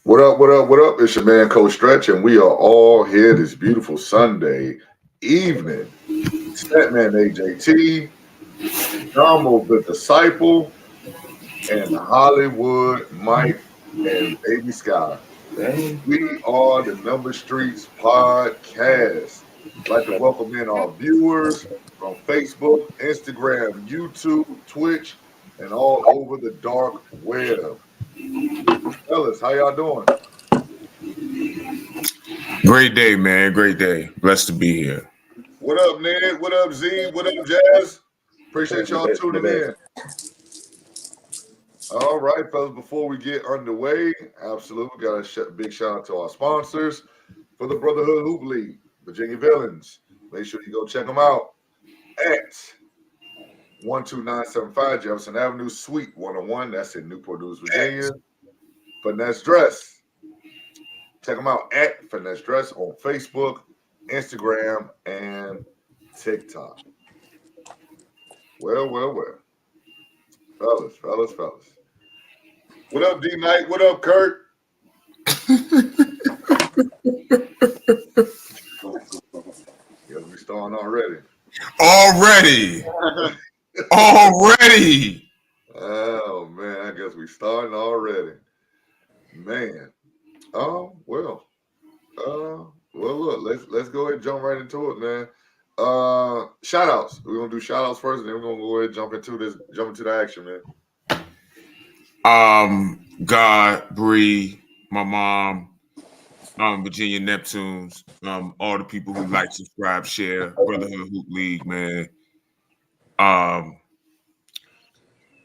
What up, what up, what up? It's your man, Coach Stretch, and we are all here this beautiful Sunday evening. Statman AJT, Domo the Disciple, and Hollywood Mike and Baby Sky. We are the Number Streets Podcast. I'd like to welcome in our viewers from Facebook, Instagram, YouTube, Twitch, and all over the dark web. Fellas, how y'all doing? Great day, man. Great day. Blessed to be here. What up, Ned? What up, Z? What up, Jazz? Appreciate y'all tuning in. All right, fellas, before we get underway, absolutely got a big shout out to our sponsors for the Brotherhood Hoop League, Virginia Villains. Make sure you go check them out at 12975 Jefferson Avenue, Suite 101. That's in Newport News, Virginia. Finesse Dress. Check them out at Finesse Dress on Facebook, Instagram, and TikTok. Well. Fellas. What up, D Knight? What up, Kurt? Yeah, we starting already. Already. Oh man, I guess we starting already. Man. Well, look, let's go ahead and jump right into it, man. Shout outs. We're gonna do shout outs first, and then we're gonna go ahead and jump into the action, man. God, Bree, my mom, Virginia Neptunes, all the people who like, subscribe, share, Brotherhood Hoop League, man.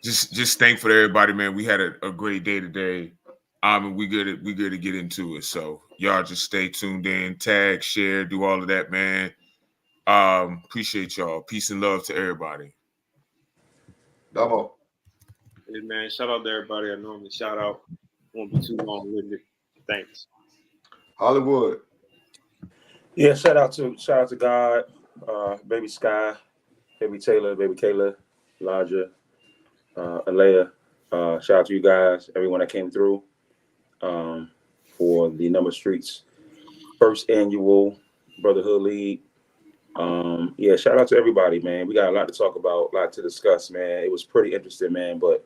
Just thankful to everybody, man. We had a great day today. And we good to get into it. So y'all just stay tuned in, tag, share, do all of that, man. Appreciate y'all. Peace and love to everybody. Damo. Hey man, shout out to everybody I normally shout out. Won't be too long with it. Thanks. Hollywood. Yeah, shout out to God, Baby Sky, Baby Taylor, Baby Kayla, Elijah, Alea. Shout out to you guys, everyone that came through for the Number Streets first annual Brotherhood League. Shout out to everybody, man. We got a lot to talk about, a lot to discuss, man. It was pretty interesting, man, but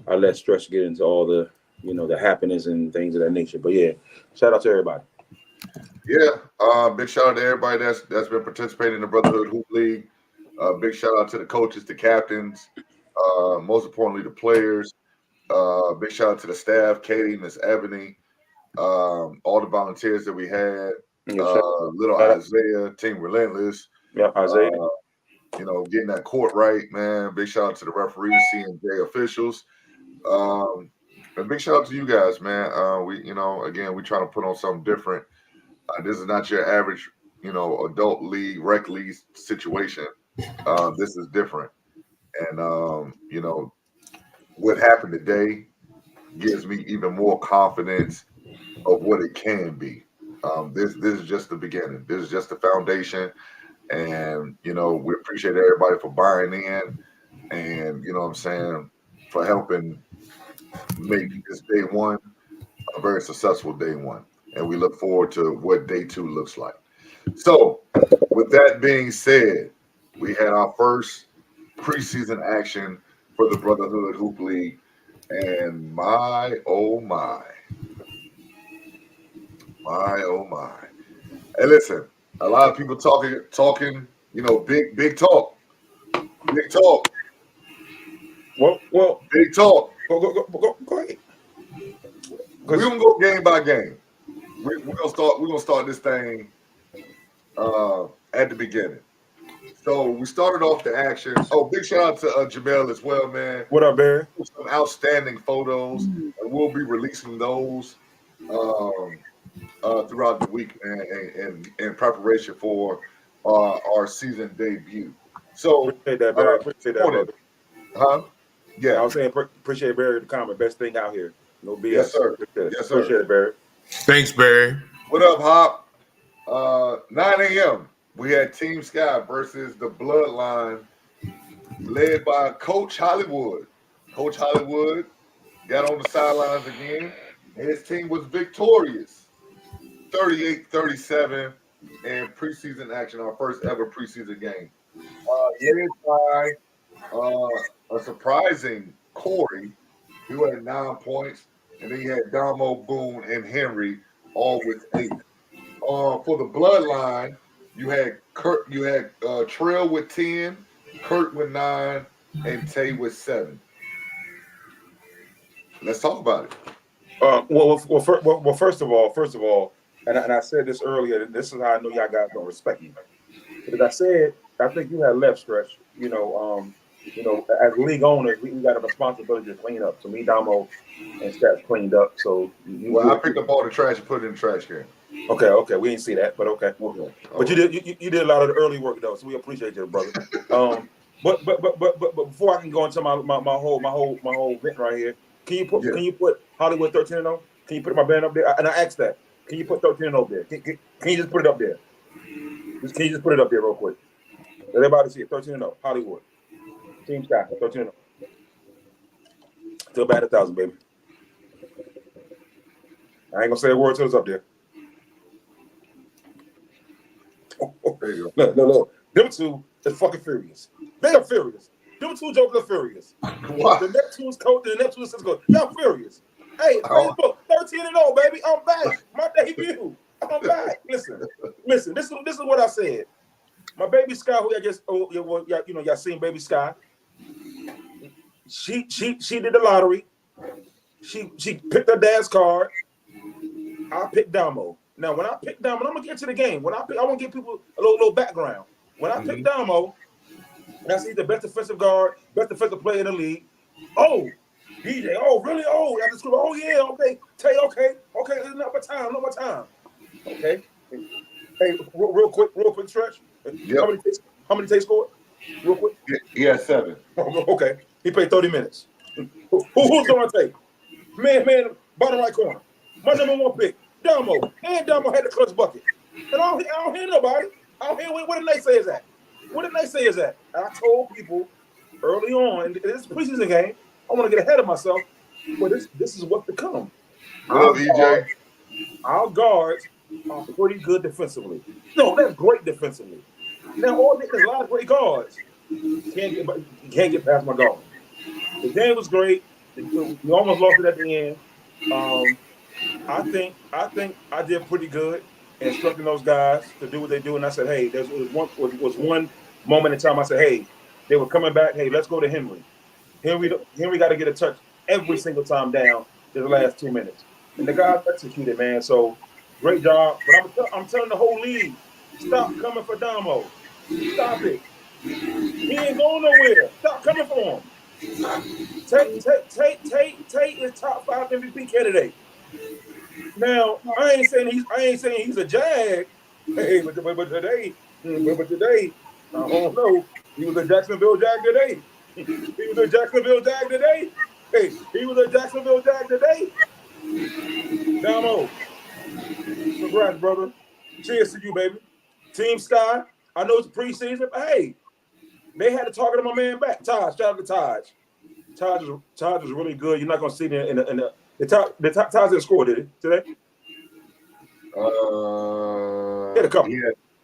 I'll let Stretch get into all the, the happenings and things of that nature. But yeah, shout out to everybody. Yeah, big shout out to everybody that's been participating in the Brotherhood Hoop League. Big shout out to the coaches, the captains, most importantly, the players. Big shout out to the staff, Katie, Miss Ebony, all the volunteers that we had. Little Isaiah, Team Relentless. Yeah, Isaiah. Getting that court right, man. Big shout out to the referees, C&J officials. And big shout out to you guys, man. We trying to put on something different. This is not your average, adult league, rec league situation. This is different. And, what happened today gives me even more confidence of what it can be. This is just the beginning. This is just the foundation. And, we appreciate everybody for buying in and, for helping make this day one a very successful day one. And we look forward to what day two looks like. So, with that being said, we had our first preseason action for the Brotherhood Hoop League. And my, oh my. Hey, listen, a lot of people talking, big talk. Big talk. Well, big talk. Go ahead. We're gonna go game by game. We're gonna start this thing at the beginning. So we started off the action. Oh, big shout out to Jamel as well, man. What up, Barry? Some outstanding photos, and we'll be releasing those throughout the week, man, in preparation for our season debut. So appreciate that, Barry. Appreciate that, brother. Huh? Yeah, I was saying appreciate Barry the comment. Best thing out here. No BS. Yes, sir. Yes, sir. Appreciate it, Barry. Thanks, Barry. What up, Hop? 9 a.m. We had Team Sky versus the Bloodline, led by Coach Hollywood. Coach Hollywood got on the sidelines again. His team was victorious, 38-37 in preseason action, our first ever preseason game. Led by a surprising Corey, who had 9 points, and then you had Damo, Boone, and Henry, all with 8. For the bloodline, you had Kurt, you had Trail with 10, Kurt with 9, and Tay with 7. Let's talk about it. First of all, and I said this earlier. This is how I know y'all guys don't respect me. Because I said, I think you had left stretch. As league owners, we got a responsibility to clean up. So me, Damo, and Stats cleaned up. So I picked up all the trash and put it in the trash can. Okay, we didn't see that, but okay. But you did a lot of the early work though, so we appreciate you, brother. But before I can go into my whole vent right here, can you put Hollywood 13-0? Can you put my band up there? And I asked that. Can you put 13-0 there? Can you just put it up there? Can you just put it up there real quick? Let everybody see it. 13-0, Hollywood. Team Sky, 13-0. Still bad 1,000, baby. I ain't gonna say a word till it's up there. There you go. Look. Them two is fucking furious. They are furious. Them two jokers are furious. What? The Neptune's coach and the Neptune's coach. Y'all furious. Hey, Facebook, 13-0, baby. I'm back. My debut. I'm back. Listen. This is what I said. My baby Sky, who y'all seen baby Sky. She did the lottery. She picked her dad's card. I picked Damo. Now, when I picked Damo, I'm gonna get to the game. I want to give people a little background. When I picked Damo, and I see the best defensive guard, best defensive player in the league. Oh, DJ. Oh, really? Oh, after school. Oh, yeah. Okay. Tay. Okay. There's not my time. Okay. Hey, real quick, stretch. Yep. How many Tay scored? Real quick. He had 7. Okay. He played 30 minutes. Who's going to take? Man, bottom right corner. My number 1 pick, Damo. And Damo had the clutch bucket. And I don't hear nobody. I don't hear where the naysayers at. And I told people early on, in this preseason game, I want to get ahead of myself, but this is what's to come. Our guards are pretty good defensively. No, that's great defensively. Now, there's a lot of great guards. Can't get past my guard. The game was great. We almost lost it at the end. I think I did pretty good instructing those guys to do what they do. And I said, hey, there was one moment in time I said, hey, they were coming back. Hey, let's go to Henry. Henry got to get a touch every single time down in the last 2 minutes. And the guys executed, man. So great job. But I'm telling the whole league, stop coming for Damo. Stop it. He ain't going nowhere. Stop coming for him. Tate is top 5 MVP candidate. Now I ain't saying he's a Jag. Hey, but today, I don't know. He was a Jacksonville Jag today. Hey, he was a Jacksonville Jag today. Damo, congrats, brother. Cheers to you, baby. Team Sky. I know it's preseason, but hey, they had to target my man back. Taj, shout out to Taj. Taj is really good. You're not gonna see it in the top. Taj didn't score, did he today? He had a couple.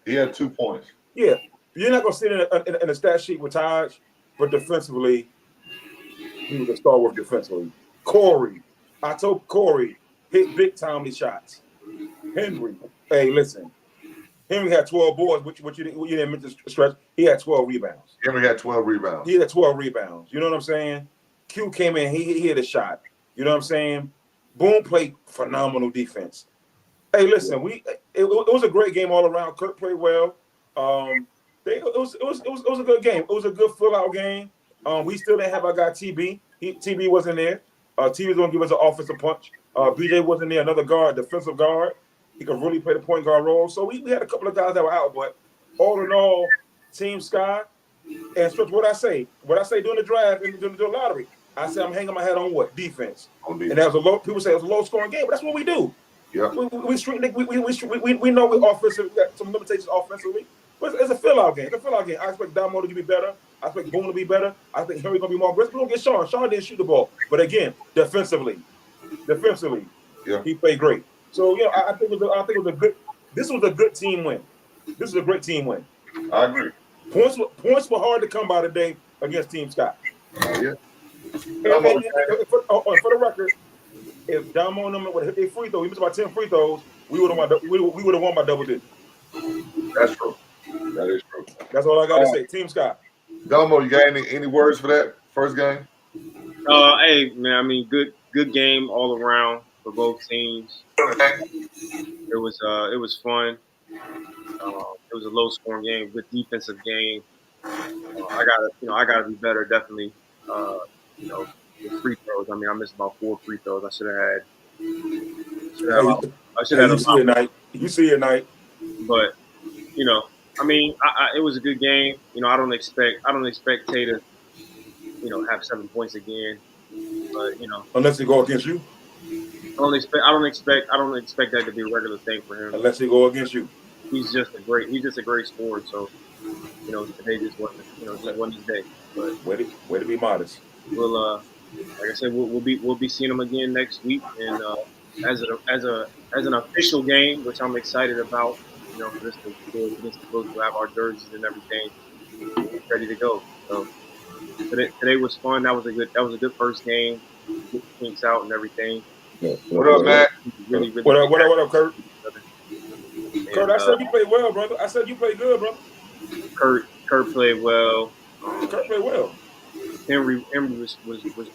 He had 2 points. Yeah, you're not gonna see it in a stat sheet with Taj, but defensively, he was a stalwart defensively. Corey, I told Corey, hit big timely shots. Henry, hey, listen. Henry had 12 boards, which you didn't mention stretch. He had 12 rebounds. Henry had 12 rebounds. He had 12 rebounds. You know what I'm saying? Q came in, he hit a shot. You know what I'm saying? Boone played phenomenal defense. Hey, listen, it was a great game all around. Kurt played well. It was a good game. It was a good full-out game. We still didn't have our guy TB. TB wasn't there. TB was going to give us an offensive punch. BJ wasn't there, another guard, defensive guard. He could really play the point guard role. So we had a couple of guys that were out, but all in all, Team Sky, and what I say during the draft and during the lottery, I said I'm hanging my hat on what? Defense. And that was people say it was a low scoring game, but that's what we do. Yeah. We know we offensive, we got some limitations offensively, but it's a fill-out game. I expect Damo to be better. I expect Boone to be better. I think Henry gonna be more aggressive. We don't get Sean. Sean didn't shoot the ball. But again, defensively, Yeah. He played great. So I think it was a good. This was a good team win. This is a great team win. I agree. Points were hard to come by today against Team Scott. Yeah. And for the record, if Damo and them would have hit their free throw, he missed about 10 free throws, we would have won by double digits. That's true. That is true. That's all I got to say. Team Scott. Delmo, you got any words for that first game? Hey man, I mean, good game all around for both teams. It was fun. It was a low scoring game, good defensive game. I gotta be better, definitely. With free throws. I mean, I missed about 4 free throws. I should have had. You see it, Knight. But I mean, it was a good game. I don't expect Tay to, have 7 points again. But unless they go against you. I don't expect that to be a regular thing for him. Unless they go against you. He's just a great scorer. So, today just wasn't his day. But way to be modest. We'll like I said, we'll be seeing him again next week, and as an official game, which I'm excited about. For this to have our jerseys and everything ready to go. So today was fun. That was a good first game. Get the kinks out and everything. Yeah. What up, Matt? Really, what up, Kurt? Kurt, I said you played well, brother. I said you played good, brother. Kurt played well. Kurt played well. Henry was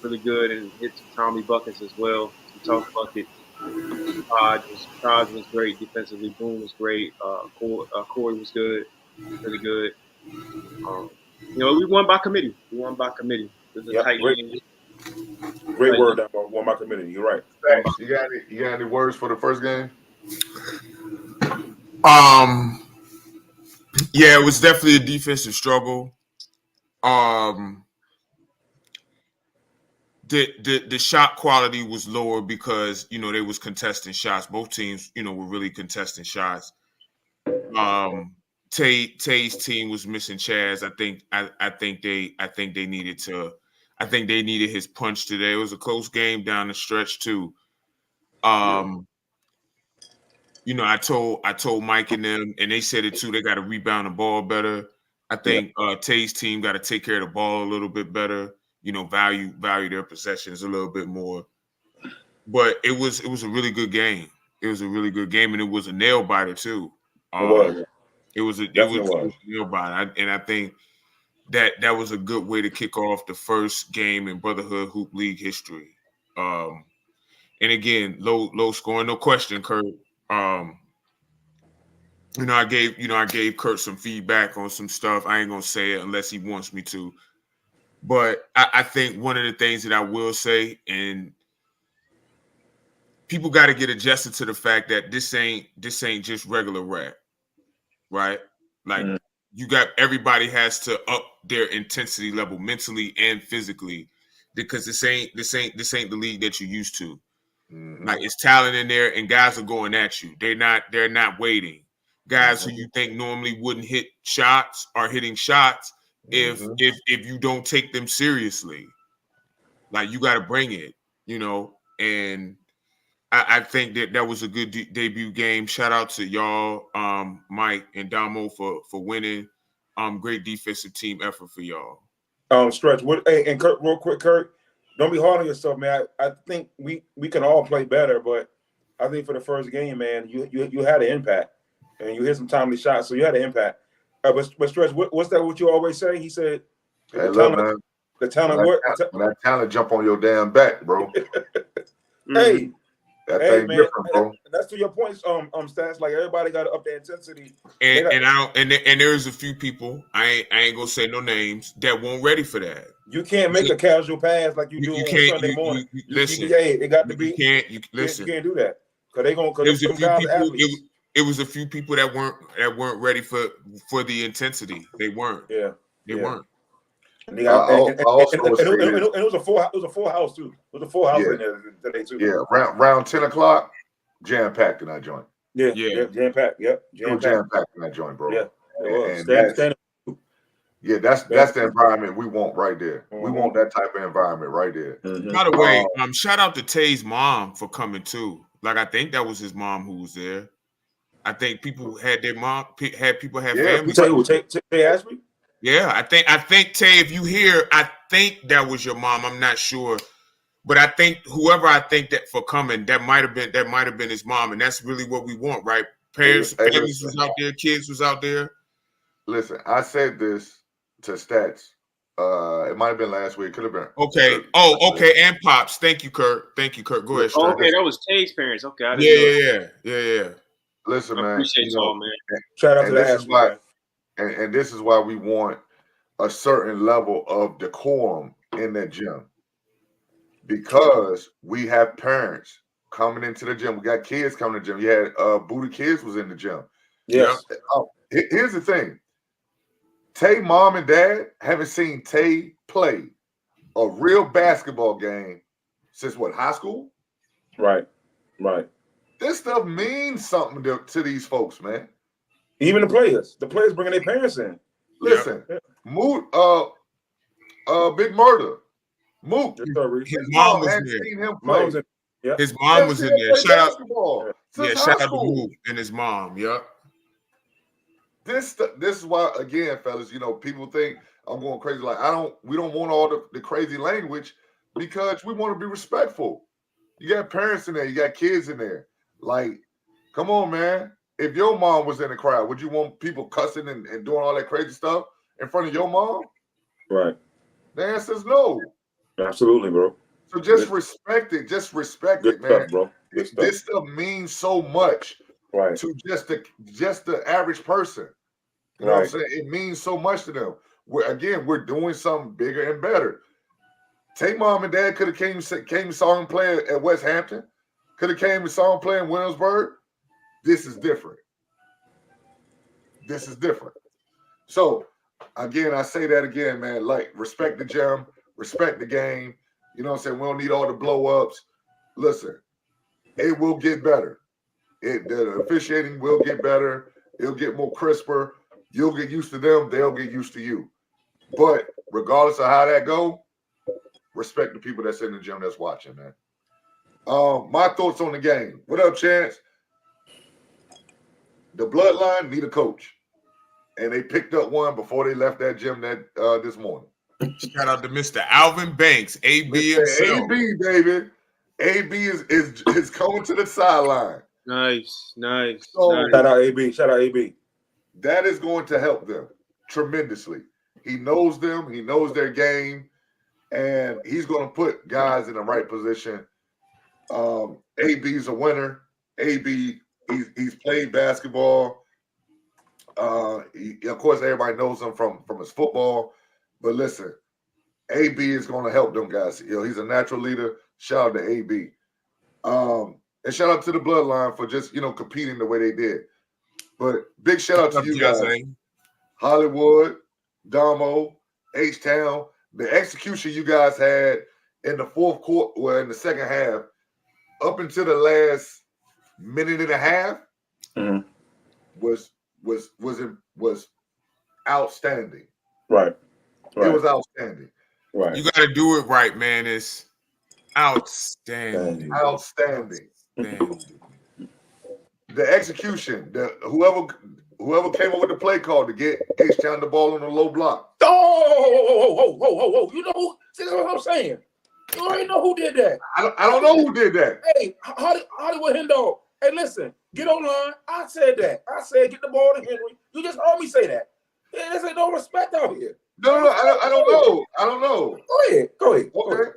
really good and hit some Tommy buckets as well. Some tough buckets. Taj was great defensively. Boone was great. Corey was good, really good. We won by committee. This is a tight game. Great word that won by committee. You're right. Thanks. You got any words for the first game? Yeah, it was definitely a defensive struggle. The shot quality was lower because they was contesting shots. Both teams, were really contesting shots. Tay's team was missing Chaz. I think they needed his punch today. It was a close game down the stretch too. I told Mike and them, and they said it too. They got to rebound the ball better. I think Tay's team got to take care of the ball a little bit better. Value their possessions a little bit more. But it was a really good game. It was a really good game, and it was a nail biter too. It was a nail biter, and I think that was a good way to kick off the first game in Brotherhood Hoop League history. And again, low scoring, no question, Kurt. I gave Kurt some feedback on some stuff. I ain't gonna say it unless he wants me to. But I think one of the things that I will say, and people got to get adjusted to the fact that this ain't just regular rap, right? Like everybody has to up their intensity level mentally and physically, because this ain't the league that you're used to. Like, it's talent in there, and guys are going at you. They're not waiting. Guys who you think normally wouldn't hit shots are hitting shots. If you don't take them seriously, like, you got to bring it, and I think that was a good debut game. Shout out to y'all, Mike and Damo for winning. Great defensive team effort for y'all. Stretch. And Kurt, real quick, Kurt, don't be hard on yourself, man. I think we can all play better, but I think for the first game, man, you had an impact, and you hit some timely shots, so you had an impact. But Stretch, what's that? What you always say? He said, "Hey, look, man, the talent when that talent jump on your damn back, bro." Hey, that thing man, different, bro. That's to your points, Stats. Like, everybody got to up their intensity. And there's a few people, I ain't gonna say no names, that weren't ready for that. You can't make a casual pass like you do on Sunday morning. Listen, it got to be. You can't do that because it was a few people that weren't ready for the intensity. They weren't. They weren't. And it was a full house too. It was a full house in there today too. Yeah, round 10 o'clock, jam packed in that joint. Yeah, jam packed. Yep, jam packed in that joint, bro. Yeah, it was. That's the environment we want right there. We want that type of environment right there. By the way, shout out to Tay's mom for coming too. Like I think that was his mom who was there. I think people had their mom people had Yeah, family. Tay Ashby? Yeah, I think Tay, if you hear, I think that was your mom. I'm not sure. But I think whoever I think that for coming, that might have been his mom, and that's really what we want, right? Parents, Hey, families listen. was out there, kids was out there. Listen, I said this to Stats. It might have been last week. Could have been. Okay. Oh, okay. And Pops. Thank you, Kurt. Go ahead, Oh, Stern. okay, that was Tay's parents. Okay, I didn't know. Yeah. Listen, I man. appreciate y'all, man. Shout out to And the this is Ashby, why, man. and this is why we want a certain level of decorum in that gym, because we have parents coming into the gym. We got kids coming to the gym. You had Booty Kids was in the gym. Yes. Here's the thing. Tay mom and dad haven't seen Tay play a real basketball game since what, high school? Right. This stuff means something to these folks, man. Even the players bringing their parents in. Listen, Moot, Big Murder, Moot. His mom was hadn't there. seen him play. His mom was in there. Shout out Shout to Moot and his mom. Yep. This is why, again, fellas, you know, people think I'm going crazy. Like, we don't want all the crazy language, because we want to be respectful. You got parents in there, you got kids in there. Like, come on, man. If your mom was in the crowd, would you want people cussing and doing all that crazy stuff in front of your mom? Right. The answer is no. Absolutely, bro. So just respect it. Just respect Good it, man. stuff, bro. Good stuff. This stuff means so much Right. to just the average person. You know what I'm saying? It means so much to them. We're doing something bigger and better. Tay mom and dad could have came and saw him play at West Hampton. Could have came and saw him play in Williamsburg. This is different. So, again, I say that again, man. Like, respect the gym, respect the game. You know what I'm saying? We don't need all the blow-ups. Listen, it will get better. The officiating will get better. It'll get more crisper. You'll get used to them. They'll get used to you. But regardless of how that go, respect the people that's in the gym that's watching, man. My thoughts on the game. What up, Chance? The Bloodline need a coach, and they picked up one before they left that gym this morning. Shout out to Mr. Alvin Banks, AB himself. AB, baby. AB is coming to the sideline. Nice. So, Shout out AB. That is going to help them tremendously. He knows them. He knows their game. And he's going to put guys in the right position. AB's a winner. AB, he's played basketball. Of course, everybody knows him from his football. But listen, AB is going to help them guys. You know, he's a natural leader. Shout out to AB. And shout out to the Bloodline for just, competing the way they did. But big shout out to you guys. Hollywood, Damo, H-Town. The execution you guys had in the fourth quarter, well, in the second half, up until the last minute and a half, was outstanding. Right. It was outstanding. Right. You got to do it right, man. It's outstanding. The execution, whoever came up with the play call to get H-Town the ball on the low block. Oh, you know, see, that's what I'm saying. You already know who did that. I don't know who did that. Hey, Hollywood Hendo. Hey, listen, get online. I said that. I said get the ball to Henry. You just heard me say that. Yeah, there's no respect out here. No, I don't know. Go ahead. Okay,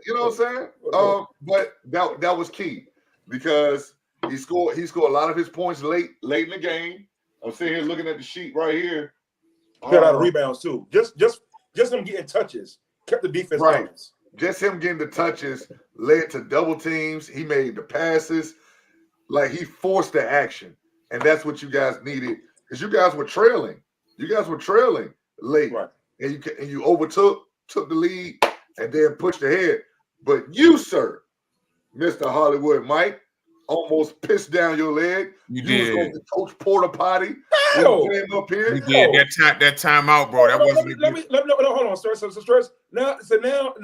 you know what I'm saying? But that was key, because he scored a lot of his points late in the game. I'm sitting here looking at the sheet right here. Got out of rebounds too. Just him getting touches kept the defense right. honest. Just him getting the touches led to double teams. He made the passes. Like, he forced the action, and that's what you guys needed, because you guys were trailing. You guys were trailing late, right? And you overtook the lead, and then pushed ahead. But you, sir, Mr. Hollywood Mike, almost pissed down your leg. You was did. going to coach porta potty. No. Came up here. You did that timeout, bro. That wasn't. Let me hold on, sir. So stress. Now, No,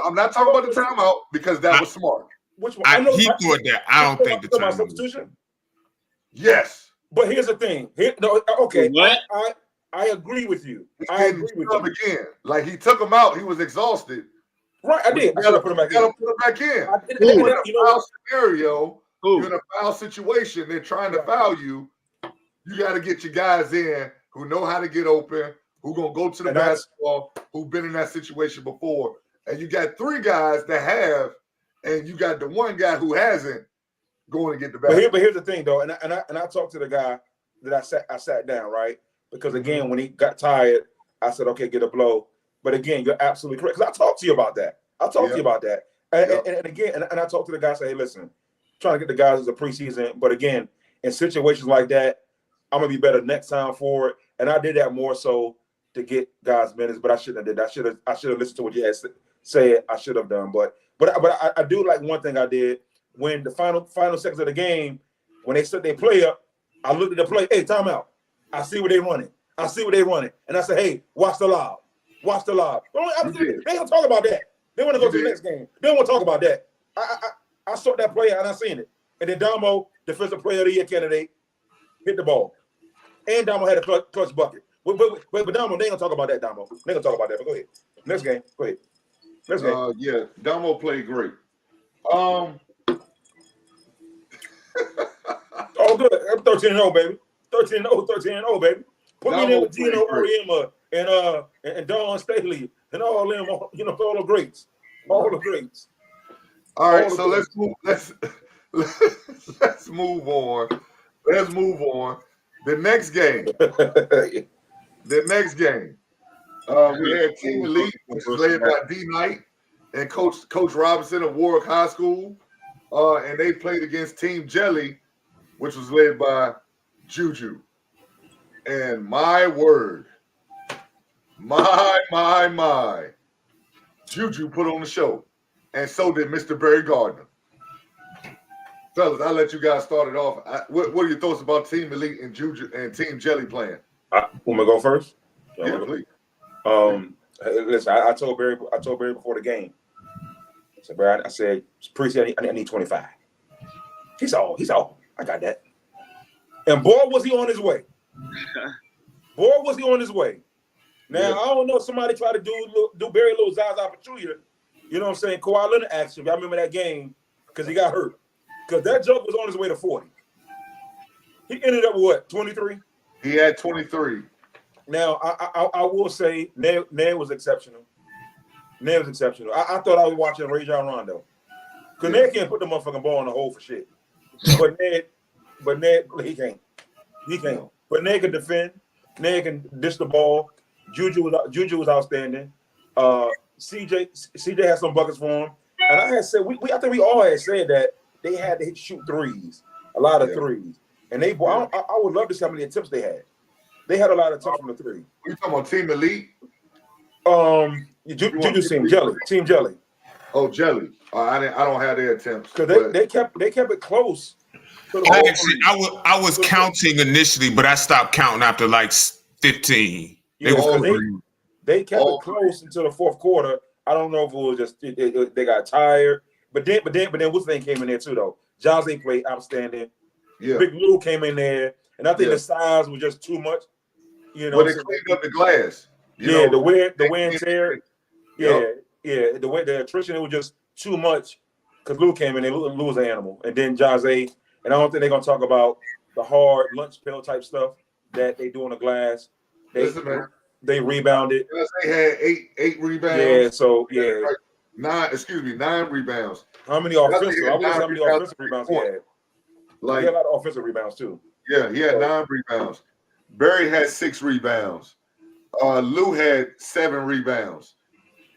I'm not talking about the timeout, because that was smart. Which one? I know He thought that. I don't think the about tournament was substitution. done. Yes. I don't think the About tournament was substitution. done. Yes. But here's the thing. Okay, What? I agree with you. He I didn't agree with sub you. again. Like he took him out. He was exhausted. Right, I did. I should have put him back in. Gotta put him back in. I did, You're in you a know foul scenario. Who? You're in a foul situation. They're trying to foul you. You got to get your guys in who know how to get open, who gonna go to the basketball, who've been in that situation before. And you got 3 guys that have, and you got the 1 guy who hasn't going to get the basketball. But here's the thing, though, and I talked to the guy that I sat down, right? Because again, when he got tired, I said, okay, get a blow. But again, you're absolutely correct. Because I talked to you about that. And again, and I talked to the guy, say, hey, listen, trying to get the guys as a preseason. But again, in situations like that, I'm gonna be better next time for it. And I did that more so to get guys minutes, but I shouldn't have did. I should have listened to what you had said. I should have done. But I do like one thing I did when the final seconds of the game, when they set their play up, I looked at the play. Hey, timeout. I see what they running. And I said, hey, watch the lob. They ain't gonna talk about that. They want to go to the next game. They don't want to talk about that. I saw that play and I seen it. And then Damo, defensive player of the year candidate, hit the ball. And Damo had a clutch bucket. But Damo, they ain't gonna talk about that, Damo. They ain't gonna talk about that. But go ahead. Next game. Go ahead. Next game. Yeah, Damo played great. Oh, good. I'm 13-0, baby. 13-0, baby. Put me in there with Gino Auriemma and Don Staley and all them, all the greats. All the greats. All right, so let's move on. Let's move on. The next game. We had Team Elite, which is led by D Knight and Coach Robinson of Warwick High School. And they played against Team Jelly, which was led by Juju. And my word, my, Juju put on the show. And so did Mr. Barry Gardner. Fellas, I'll let you guys start it off. What are your thoughts about Team Elite and Juju and Team Jelly playing? Want me to go first? Yeah, please. Listen, I told Barry before the game. So Barry, I said, preseason, I need 25. He's all. I got that. And boy, was he on his way. Now, I don't know if somebody tried to do Barry a little Zaza Pachulia. You know what I'm saying? Kawhi Leonard action. I remember that game because he got hurt. Because that joke was on his way to 40. He ended up with what, 23? He had 23. Now, I will say, Ned was exceptional. I thought I was watching Rajon Rondo. Because Ned can't put the motherfucking ball in the hole for shit. But Ned, he can't. But Ned can defend. Ned can dish the ball. Juju was outstanding. CJ had some buckets for him. And I had said, I think we all had said that they had to shoot threes, a lot of threes. And I would love to see how many attempts they had. They had a lot of attempts from the three. You talking about Team Elite? Juju Team Jelly. Oh, Jelly. I don't have their attempts. Because they kept it close. I was counting initially, but I stopped counting after like 15. They kept it close until the fourth quarter. I don't know if it was just they got tired. But then what's name came in there too though. Jose played outstanding. Yeah. Big Lou came in there, and I think the size was just too much. But they cleaned up the glass. The wear and tear. Yeah. The attrition, it was just too much because Lou came in there. Lou was an animal, and then Jose. And I don't think they're gonna talk about the hard lunch pail type stuff that they do on the glass. They rebounded. They had eight rebounds. Yeah, so yeah. 9 rebounds. How many offensive? I wonder how many offensive rebounds he had. He had a lot of offensive rebounds too. Yeah, he had 9 rebounds. Barry had 6 rebounds. Lou had 7 rebounds.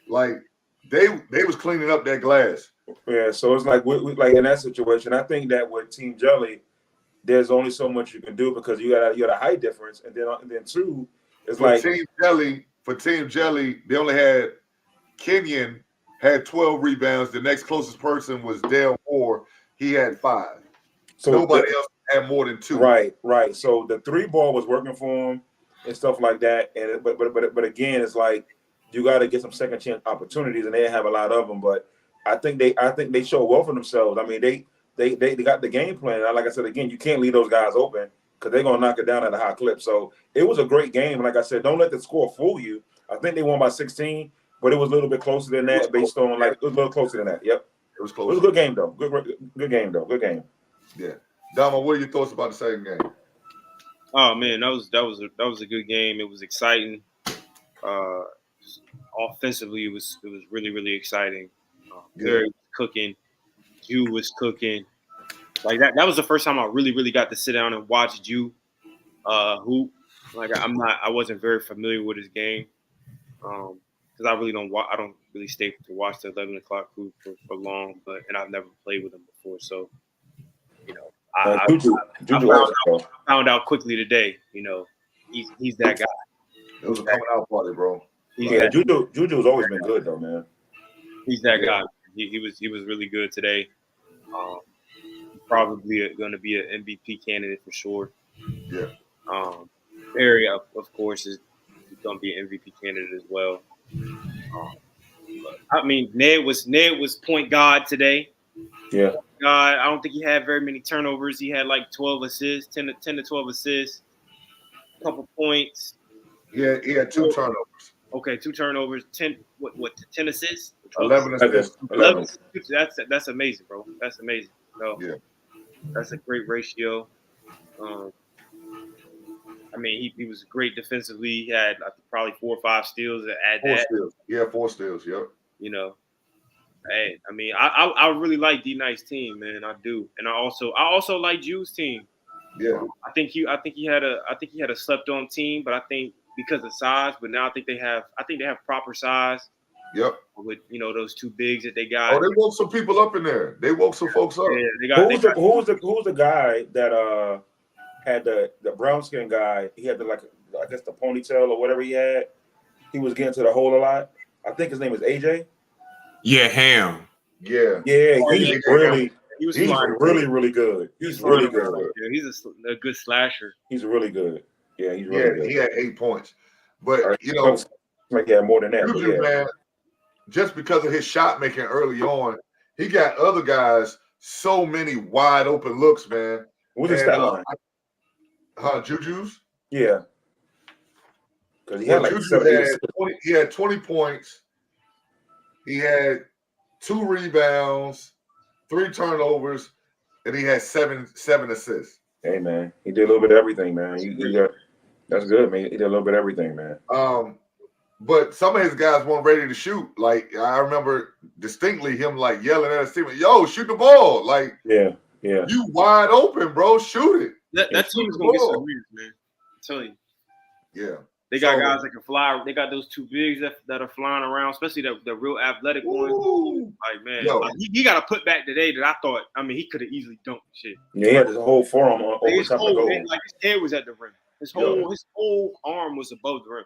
Like they was cleaning up that glass. Yeah, so it's like we like in that situation. I think that with Team Jelly, there's only so much you can do because you got a height difference, and then two, it's for Team Jelly, they only had Kenyon had 12 rebounds. The next closest person was Dale Moore. He had 5. So nobody else had more than 2. Right. So the 3 ball was working for him and stuff like that. And but again, it's like you got to get some second chance opportunities, and they have a lot of them. But I think they show well for themselves. I mean, they got the game plan. Like I said again, you can't leave those guys open because they're gonna knock it down at a high clip. So it was a great game. Like I said, don't let the score fool you. I think they won by 16, but it was a little bit closer than that, based on like it was a little closer than that. Yep, It was it close. was a good game though. Good game though. Good game. Yeah. Dama, what are your thoughts about the second game? Oh man, that was a good game. It was exciting. Offensively, it was really really exciting. Larry was cooking, Jew was cooking. Like that was the first time I really got to sit down and watch Jew hoop. Like I wasn't very familiar with his game because I really don't I don't really stay to watch the 11 o'clock hoop for long. And I've never played with him before, so you know I found out quickly today. You know, he's that guy. It was a coming out party, bro. Juju's always been good though, man. He's that guy. He was really good today. Probably going to be an MVP candidate for sure. Yeah. Barry, of course, is going to be an MVP candidate as well. I mean, Ned was point guard today. Yeah. God, I don't think he had very many turnovers. He had like 12 assists, 10 to 12 assists, a couple points. Yeah, he had 2 turnovers. Okay, 2 turnovers, 10 assists? 11 assists. 11. That's amazing, bro. That's amazing. So, yeah. That's a great ratio. I mean, he was great defensively. He had probably 4 or 5 steals to add 4 steals. Yeah, 4 steals. Yep. You know, hey, I mean, I really like D Knight's team, man. I do, and I also like Jew's team. Yeah. I think he had a slept on team, but I think because of size. But now I think they have proper size. Yep. With those 2 bigs that they got. Oh, they woke some people up in there. They woke some folks up. Yeah, who's the guy that had the brown skin guy? He had I guess the ponytail or whatever he had. He was getting to the hole a lot. I think his name is AJ. Yeah, Ham. Yeah. Yeah, he's really good. He's really good. Yeah, he's a good slasher. He's really good. Yeah, he's really good. He had 8 points. But like he had more than that. Juju, man, just because of his shot making early on, he got other guys so many wide open looks, man. What's his stat line? Juju's? Yeah. Because he had he had 20 points. He had 2 rebounds, 3 turnovers, and he had 7 assists. Hey, man, he did a little bit of everything, man. That's good, man. He did a little bit of everything, man. But some of his guys weren't ready to shoot. Like, I remember distinctly him like yelling at his team, "Yo, shoot the ball!" Like, yeah, you wide open, bro. Shoot it. That team is gonna get some weird, man. I'm telling you. Yeah. They got guys that can fly. They got those 2 bigs that are flying around, especially the real athletic ones. Like, man, he got a put back today that I thought. I mean, he could have easily dunked shit. Yeah, he had his whole forearm over top of the goal. Like his head was at the rim. His whole arm was above the rim.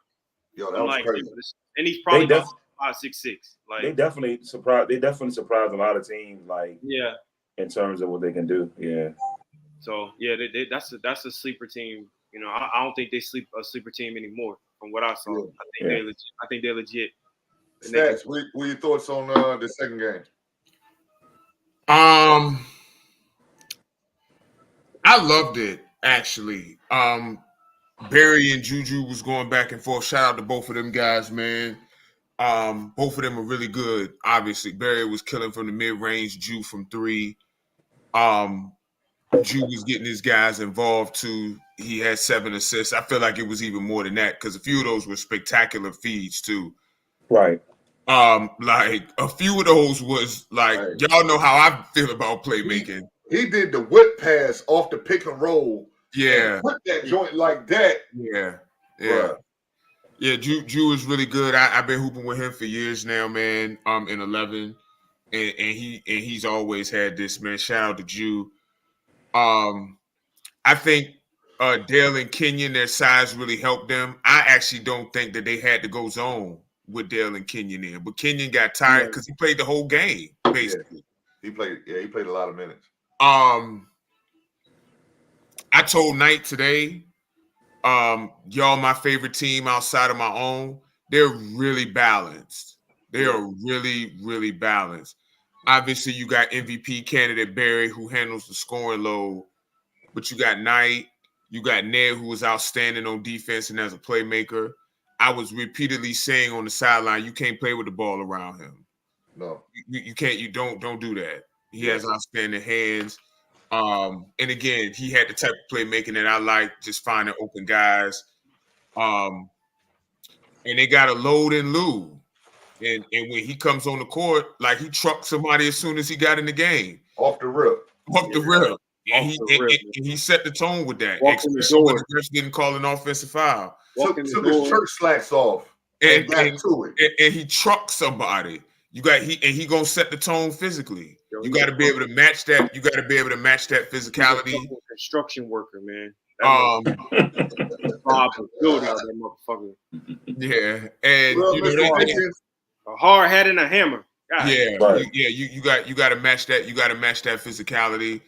Yo, that was crazy. And he's probably about 5'6". Like, they definitely surprised a lot of teams. Like, yeah, in terms of what they can do. Yeah. So yeah, that's a sleeper team. You know, I don't think they a sleeper team anymore. From what I saw, yeah. I think they're legit. Stats, what are your thoughts on the second game? I loved it actually. Barry and Juju was going back and forth. Shout out to both of them guys, man. Both of them are really good. Obviously, Barry was killing from the mid-range, Ju from 3. Ju was getting his guys involved too. He had 7 assists. I feel like it was even more than that because a few of those were spectacular feeds too. Right. Like a few of those was like, y'all know how I feel about playmaking. He did the whip pass off the pick and roll. Yeah. Put that joint like that. Yeah. Yeah, Ju is really good. I've been hooping with him for years now, man. In 11, and he's always had this, man. Shout out to Ju. I think Dale and Kenyon, their size really helped them. I actually don't think that they had to go zone with Dale and Kenyon in, but Kenyon got tired because he played the whole game basically. He played a lot of minutes. I told Knight today, y'all my favorite team outside of my own. They're really balanced. They are really, really balanced. Obviously, you got MVP candidate Barry, who handles the scoring load, but you got Knight, you got Ned, who was outstanding on defense and as a playmaker. I was repeatedly saying on the sideline, you can't play with the ball around him. No, You can't. You don't do that. He has outstanding hands. And again, he had the type of playmaking that I like, just finding open guys. And they got a load in Lou. And when he comes on the court, like he trucked somebody as soon as he got in the game. off the rip. Off the rip. And Off he set the tone with that. Walked in the Especially when door. the refs didn't call an offensive foul. Took Walking his the door. shirt slacks off and got to it. And he trucked somebody. He gonna set the tone physically. Yo, You got to be able to match that. You got to be able to match that physicality. He's a construction worker, man. Bob was good out that motherfucker. Yeah, and Well, you know Mr. they, Jenkins, A hard hat and a hammer. God. yeah, Right. you got to match that. You got to match that physicality.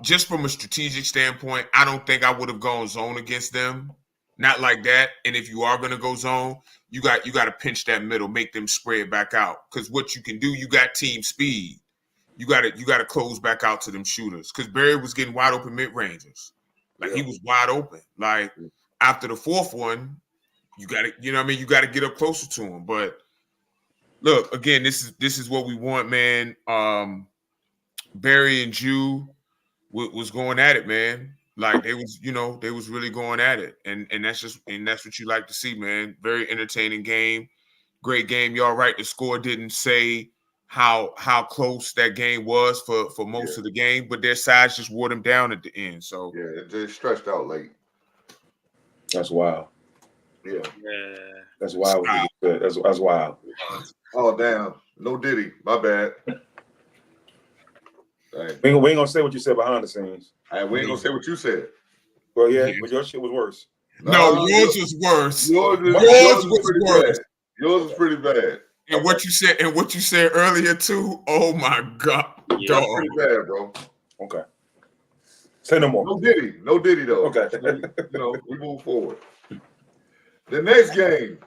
Just from a strategic standpoint, I don't think I would have gone zone against them. Not like that. And if you are going to go zone, you got to pinch that middle, make them spread back out. Because what you can do, you got team speed. You got to close back out to them shooters. Because Barry was getting wide open mid rangers, like he was wide open. Like after the fourth one, you got to, you know what I mean? You got to get up closer to him. But look, again, this is what we want, man. Barry and Jew was going at it, man. Like they was really going at it, and that's what you like to see, man. Very entertaining game, great game. Y'all right, the score didn't say how close that game was for most of the game, but their size just wore them down at the end. So yeah, it just stretched out late. That's wild. Yeah. That's wild. That's wild. Oh damn, no Diddy. My bad. Dang. We ain't gonna say what you said behind the scenes. Hey, we ain't gonna say what you said. Well, yeah, but your shit was worse. no, yours was worse. Yours was pretty worse. bad. Yours was pretty bad. And what you said earlier too. Oh my God, Yeah. dog. That's pretty bad, bro. Okay. Say no more. No Diddy though. Okay. We move forward. The next game,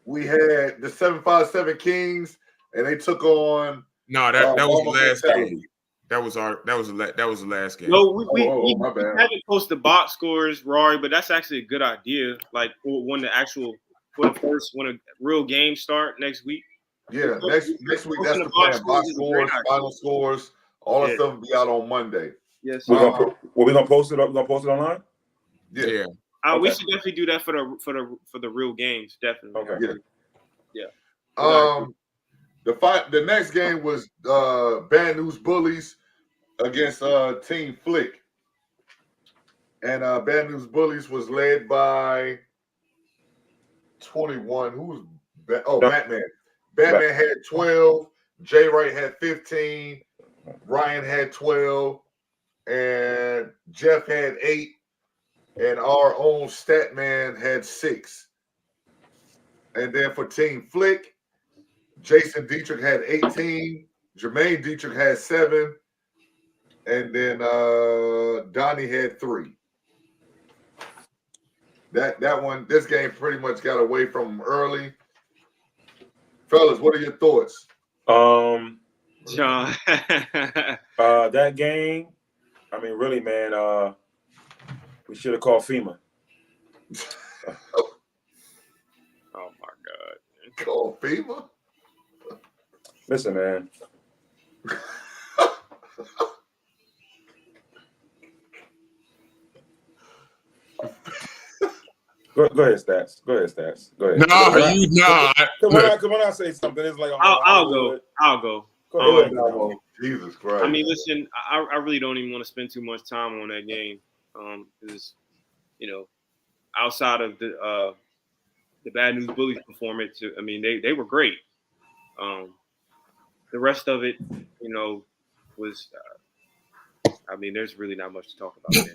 we had the 757 Kings, and they took on. No, that was the Mama last Mentality. game. That was the last game. No, we my bad. haven't posted box scores, Rory, but that's actually a good idea. Like when a real game start next week. Yeah, next week that's the Box plan. Box scores is a scores, great idea. final scores, all that Yeah. stuff will be out on Monday. Yes. We gonna post it up. We gonna post it online. Yeah. We Okay. should definitely do that for the real games. Definitely. Okay. Yeah. The next game was Bad News Bullies against Team Flick, and Bad News Bullies was led by 21. Who was Batman? Batman had 12. Jay Wright had 15. Ryan had 12, and Jeff had 8, and our own Statman had 6. And then for Team Flick, Jason Dietrich had 18, Jermaine Dietrich had 7, and then Donnie had 3. This game pretty much got away from him early. Fellas, what are your thoughts? John. That game, I mean, really, man, we should have called FEMA. Oh my God. Call FEMA? Listen, man. Go ahead, Stats. Go ahead. Nah. Come on, I say something. It's like I'll go. Go ahead. Jesus Christ. I mean, listen, I really don't even want to spend too much time on that game, because outside of the Bad News Bullies performance, I mean, they were great. The rest of it, was, I mean, there's really not much to talk about, man.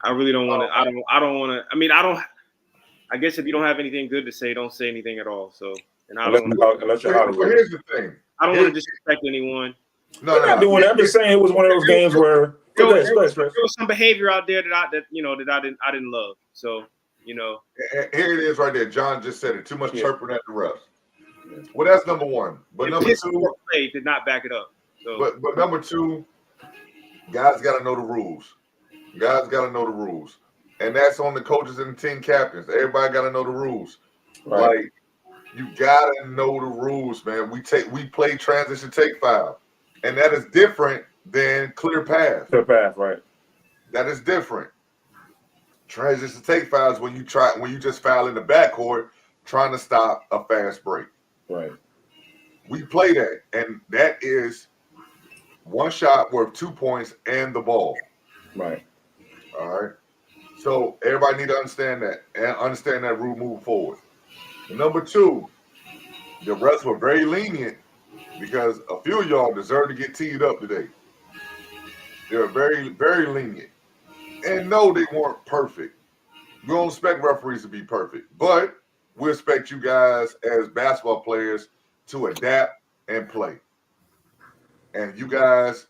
I really don't want to. I don't want to. I mean, I guess if you don't have anything good to say, don't say anything at all. So, and I don't. Unless you're But here's the thing. I don't want to disrespect anyone. No. I'm just saying it was one of those games where go ahead, There was some behavior out there that I didn't love. So, Here it is right there. John just said it. Too much chirping at the refs. Well, that's number one. But And number piss two, poor play did not back it up. So but number two, guys got to know the rules. Guys got to know the rules, and that's on the coaches and the team captains. Everybody got to know the rules. Right. Like you got to know the rules, man. We play transition take 5, and that is different than clear path. Clear path, right? That is different. Transition take 5 is when you just foul in the backcourt trying to stop a fast break. Right. We play that, and that is one shot worth 2 points and the ball. Right. All right. So everybody need to understand that and understand that rule moving forward. And number two, the refs were very lenient because a few of y'all deserve to get teed up today. They were very, very lenient. And no, they weren't perfect. We don't expect referees to be perfect, but we expect you guys as basketball players to adapt and play. And you guys,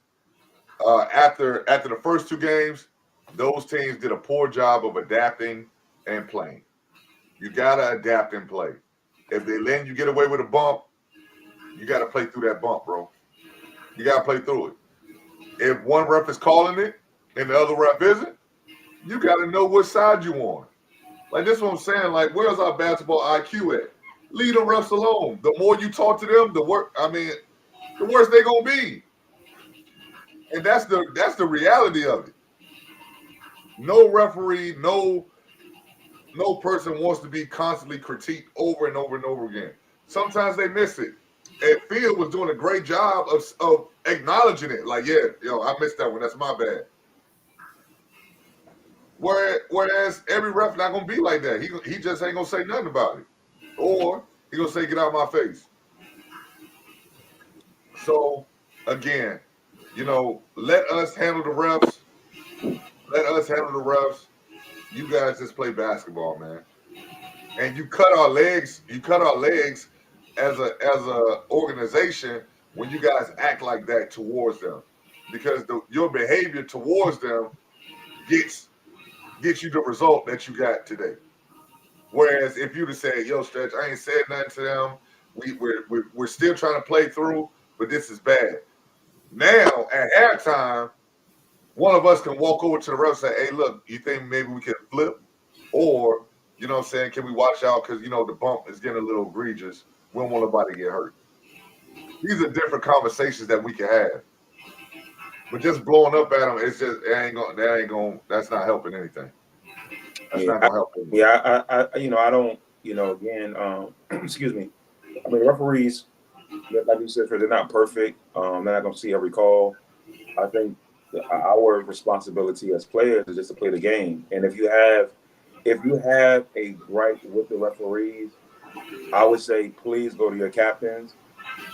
after the first 2 games, those teams did a poor job of adapting and playing. You gotta adapt and play. If they let you get away with a bump, you gotta play through that bump, bro. You gotta play through it. If one ref is calling it and the other ref isn't, you gotta know what side you on. Like this is what I'm saying. Like, where's our basketball IQ at? Leave the refs alone. The more you talk to them, the worse they're gonna be. And that's the reality of it. No referee, no person wants to be constantly critiqued over and over and over again. Sometimes they miss it. And Field was doing a great job of acknowledging it. Like, yeah, I missed that one. That's my bad. Whereas every ref not gonna be like that. He just ain't gonna say nothing about it, or he gonna say, "Get out of my face." So again, let us handle the refs. Let us handle the refs. You guys just play basketball, man. And you cut our legs. You cut our legs as a organization when you guys act like that towards them, because your behavior towards them gets you the result that you got today. Whereas if you'd have said, "Yo, Stretch, I ain't said nothing to them. We're still trying to play through, but this is bad." Now at halftime, one of us can walk over to the ref and say, "Hey, look, you think maybe we can flip?" Or, can we watch out because the bump is getting a little egregious. We don't want nobody to get hurt. These are different conversations that we can have. But just blowing up at them, that's not helping anything. That's not gonna help anything. Yeah, I don't, again, excuse me. I mean, referees, like you said, they're not perfect. They're not gonna see every call. I think our responsibility as players is just to play the game. And if you have a gripe with the referees, I would say please go to your captains,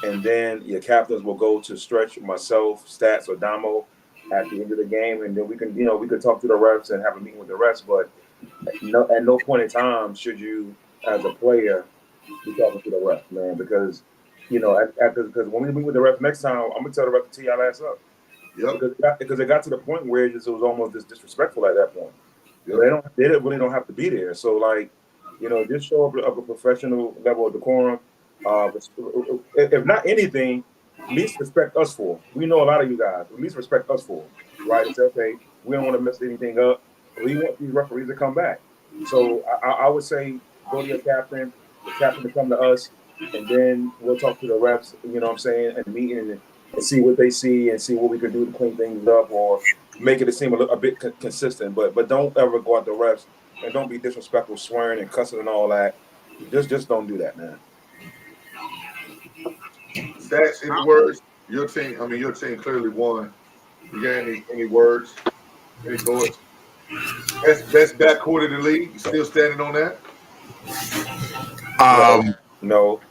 and then your captains will go to Stretch, myself, Stats, or Damo at the end of the game, and then we can talk to the refs and have a meeting with the refs. But at no point in time should you, as a player, be talking to the ref, man, because because when we meet with the ref next time, I'm gonna tell the ref to tee y'all ass up. Yep. Because it got to the point where it was almost disrespectful at that point. Yep. They really don't have to be there. So just show up of a professional level of decorum. If not anything, at least respect us for. We know a lot of you guys. At least respect us for, right? It's okay. We don't want to mess anything up. We want these referees to come back. So I would say go to your captain, the captain to come to us, and then we'll talk to the refs. You know what I'm saying, and meet and see what they see and see what we can do to clean things up or make it seem a bit consistent. But don't ever go at the refs and don't be disrespectful, swearing and cussing and all that. Just don't do that, man. Stats, any words? Your team clearly won. You got any words? Any thoughts? Best backcourt in the league. You still standing on that? No.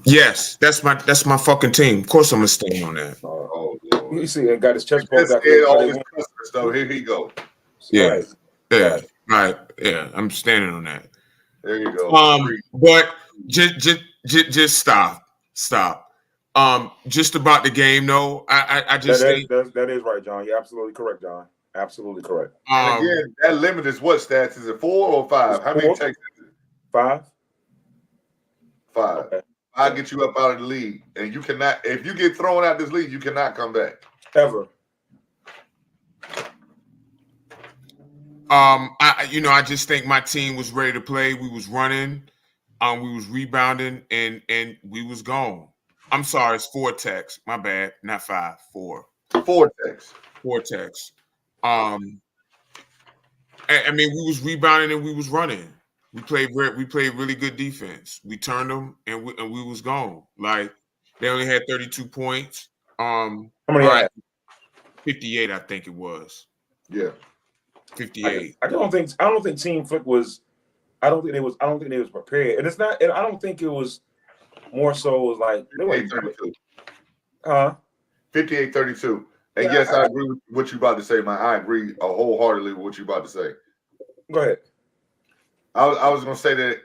Yes, that's my fucking team. Of course, I'm gonna stand on that. Oh, you see, I got his chest pulled back. All his customers, though. Here he go. Yeah, right. Yeah, I'm standing on that. There you go. But just stop. Just about the game, though. I just think that is right, John. You're absolutely correct, John. Absolutely correct. Again, that limit is what, Stats? Is it 4 or 5? How many takes is it? 5. 5. Okay. 5 get you up out of the league, and you cannot. If you get thrown out this league, you cannot come back Ever. I just think my team was ready to play. We was running, we was rebounding, and we was gone. I'm sorry, it's Vortex. My bad, not 5, 4. Vortex. I mean, we was rebounding and we was running. We played really good defense. We turned them and we was gone. Like they only had 32 points. How many? 58, I think it was. Yeah. 58. I don't think Team Flick was. I don't think they was prepared, and it's not. And I don't think it was more so like they were 58-32. 58-32. And Yeah, yes, I agree with what you about to say, man. I agree wholeheartedly with what you about to say. Go ahead. I was going to say that,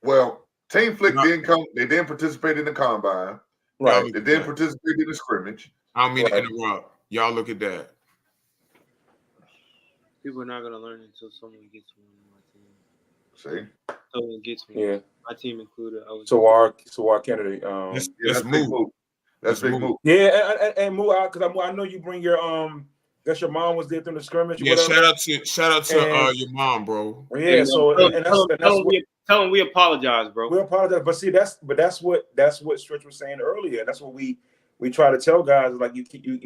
well, Team Flick didn't come. They didn't participate in the combine. Right. They didn't participate in the scrimmage. I don't mean to interrupt. Y'all look at that. People are not gonna learn until someone gets one on my team. See? Someone gets me. Yeah. My team included. Sawar Kennedy. Let's move. That's big move. Yeah, and move out because I know you bring your Guess your mom was there through the scrimmage. Yeah, shout out to your mom, bro. Yeah, so tell him we apologize, bro. We apologize, but see, that's what Stretch was saying earlier. That's what we try to tell guys, like you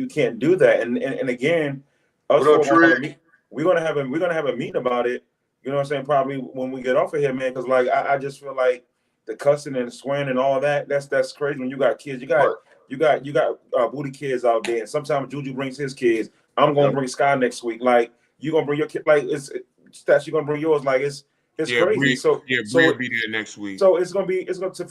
can't do that. And again, we're gonna have a meeting about it. You know what I'm saying? Probably when we get off of here, man. Because like I just feel like the cussing and the swearing and all that. That's crazy. When you got kids, you got booty kids out there. And sometimes Juju brings his kids. I'm gonna bring Sky next week. Like you gonna bring your kid. Like it's stats. You gonna bring yours. Like it's crazy. Bree will be there next week. So it's gonna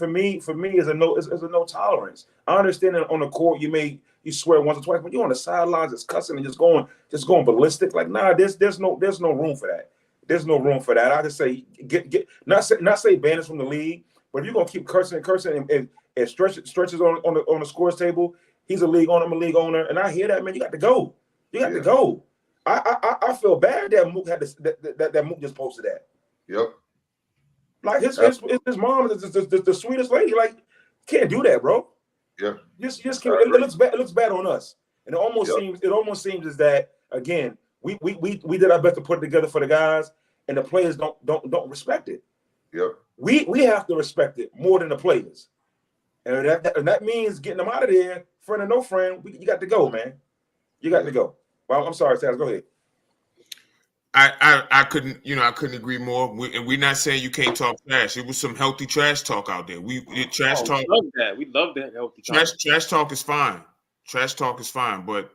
for me is a no tolerance. I understand that on the court you swear once or twice, but you're on the sidelines, it's cussing and just going ballistic. Like nah, there's no room for that. There's no room for that. I just say not say ban us from the league, but if you're gonna keep cursing and stretches on the scores table, he's a league owner, I'm a league owner, and I hear that, man. You got to go. You got to go. I feel bad that Mook had that Mook just posted that. Yep. Like his mom is the sweetest lady. Like can't do that, bro. Yeah. Just can't. It looks bad. It looks bad on us. And it almost seems as that again we did our best to put it together for the guys, and the players don't respect it. Yep. We have to respect it more than the players, and that means getting them out of there, friend or no friend. You got to go, man. You got to go. Well, I'm sorry, Taz. Go ahead. I couldn't agree more. We're not saying you can't talk trash. It was some healthy trash talk out there. Trash talk. We love that. We love that healthy talk. Trash talk is fine. Trash talk is fine, but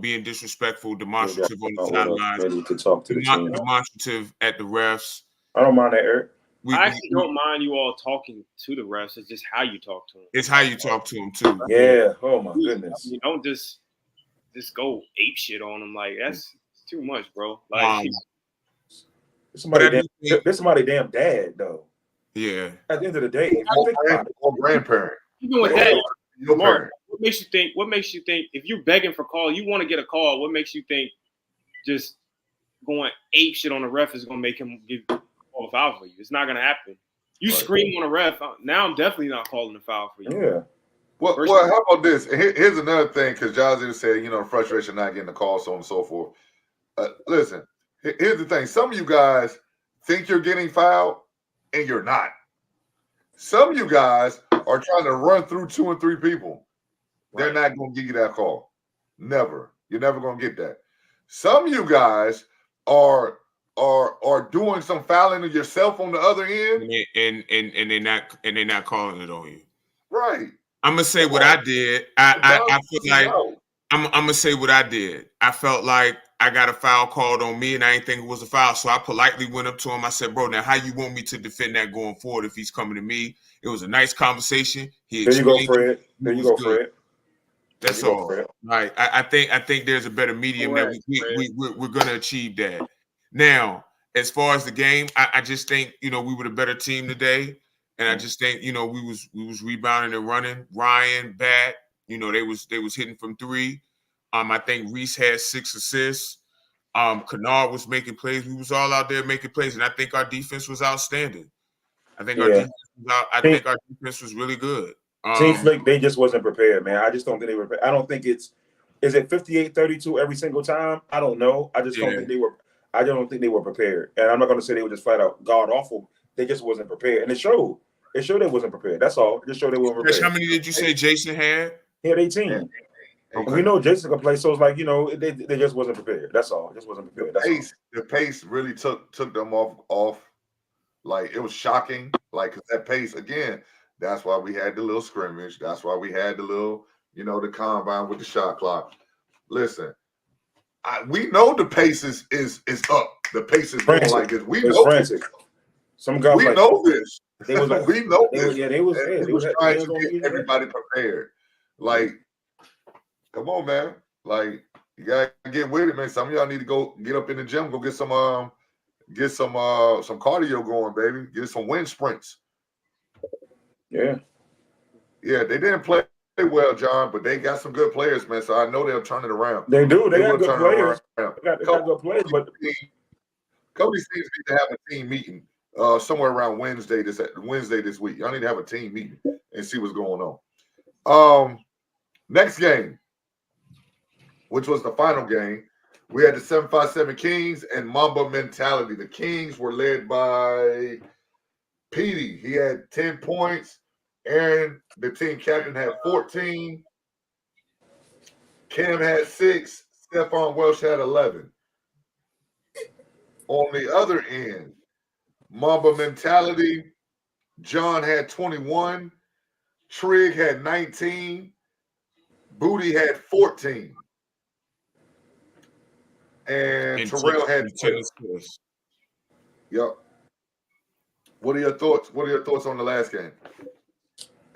being disrespectful, demonstrative on the sidelines, ready to talk to the team. Demonstrative at the refs. I don't mind that, Eric. I actually don't mind you all talking to the refs. It's just how you talk to them. It's how you talk to them too. Yeah. Oh my goodness. You don't just go ape shit on them. Like that's too much, bro. Like there's somebody damn dad though. Yeah. At the end of the day, or grandparent. Even with that, Your parent. what makes you think if you're begging for call, you want to get a call? What makes you think just going ape shit on the ref is gonna make him give a foul for you? It's not gonna happen. You scream on a ref. Now I'm definitely not calling a foul for you. Yeah. Well, how about this? Here's another thing, because Jazzy said, frustration not getting the call, so on and so forth. Listen, here's the thing. Some of you guys think you're getting fouled, and you're not. Some of you guys are trying to run through 2 and 3 people. They're not going to give you that call. Never. You're never going to get that. Some of you guys are doing some fouling of yourself on the other end, and they're not calling it on you. Right. I'm gonna say what I did. I feel like I'm gonna say what I did. I felt like I got a foul called on me, and I didn't think it was a foul. So I politely went up to him. I said, "Bro, now how you want me to defend that going forward if he's coming to me?" It was a nice conversation. There you go, Fred. There you go, Fred. That's all. Right. I think there's a better medium that we're gonna achieve that. Now, as far as the game, I just think we were the better team today. And I just think, we was rebounding and running. Ryan, Bat, they was hitting from 3. I think Reese had 6 assists. Kennard was making plays. We was all out there making plays, and I think our defense was outstanding. I think our defense I think our defense was really good. Team Flick, they just wasn't prepared, man. I just don't think they were. I don't think is it 58-32 every single time? I don't know. I just don't think they were. I don't think they were prepared. And I'm not going to say they were just flat out god awful. They just wasn't prepared, and it showed. It showed they wasn't prepared. That's all. It just showed they weren't prepared. How many did you say Jason had? He had 18. Okay. We know Jason can play, so it's like, you know, they just wasn't prepared. That's all. Just wasn't prepared. The pace really took them off. Like, it was shocking. Like, 'cause that pace again. That's why we had the little scrimmage. That's why we had the little, you know, the combine with the shot clock. Listen, we know the pace is up. The pace is going like this. We know frantic. Some guys we know this. They was like, we know this. They was trying to get everybody prepared. Like, come on, man. Like, you gotta get with it, man. Some of y'all need to go get up in the gym, go get some cardio going, baby. Get some wind sprints. Yeah, they didn't play well, John, but they got some good players, man. So I know they'll turn it around. They do. They got good players. They got good players, but Coach teams need to have a team meeting somewhere around Wednesday this week. Y'all need to have a team meeting and see what's going on. Next game, which was the final game, we had the 757 Kings and Mamba Mentality. The Kings were led by Petey. He had 10 points. Aaron, the team captain, had 14. Cam had 6. Stephon Welsh had 11. On the other end, Mamba Mentality, John had 21. Trig had 19. Booty had 14. And Terrell had 12. Yep. What are your thoughts? What are your thoughts on the last game?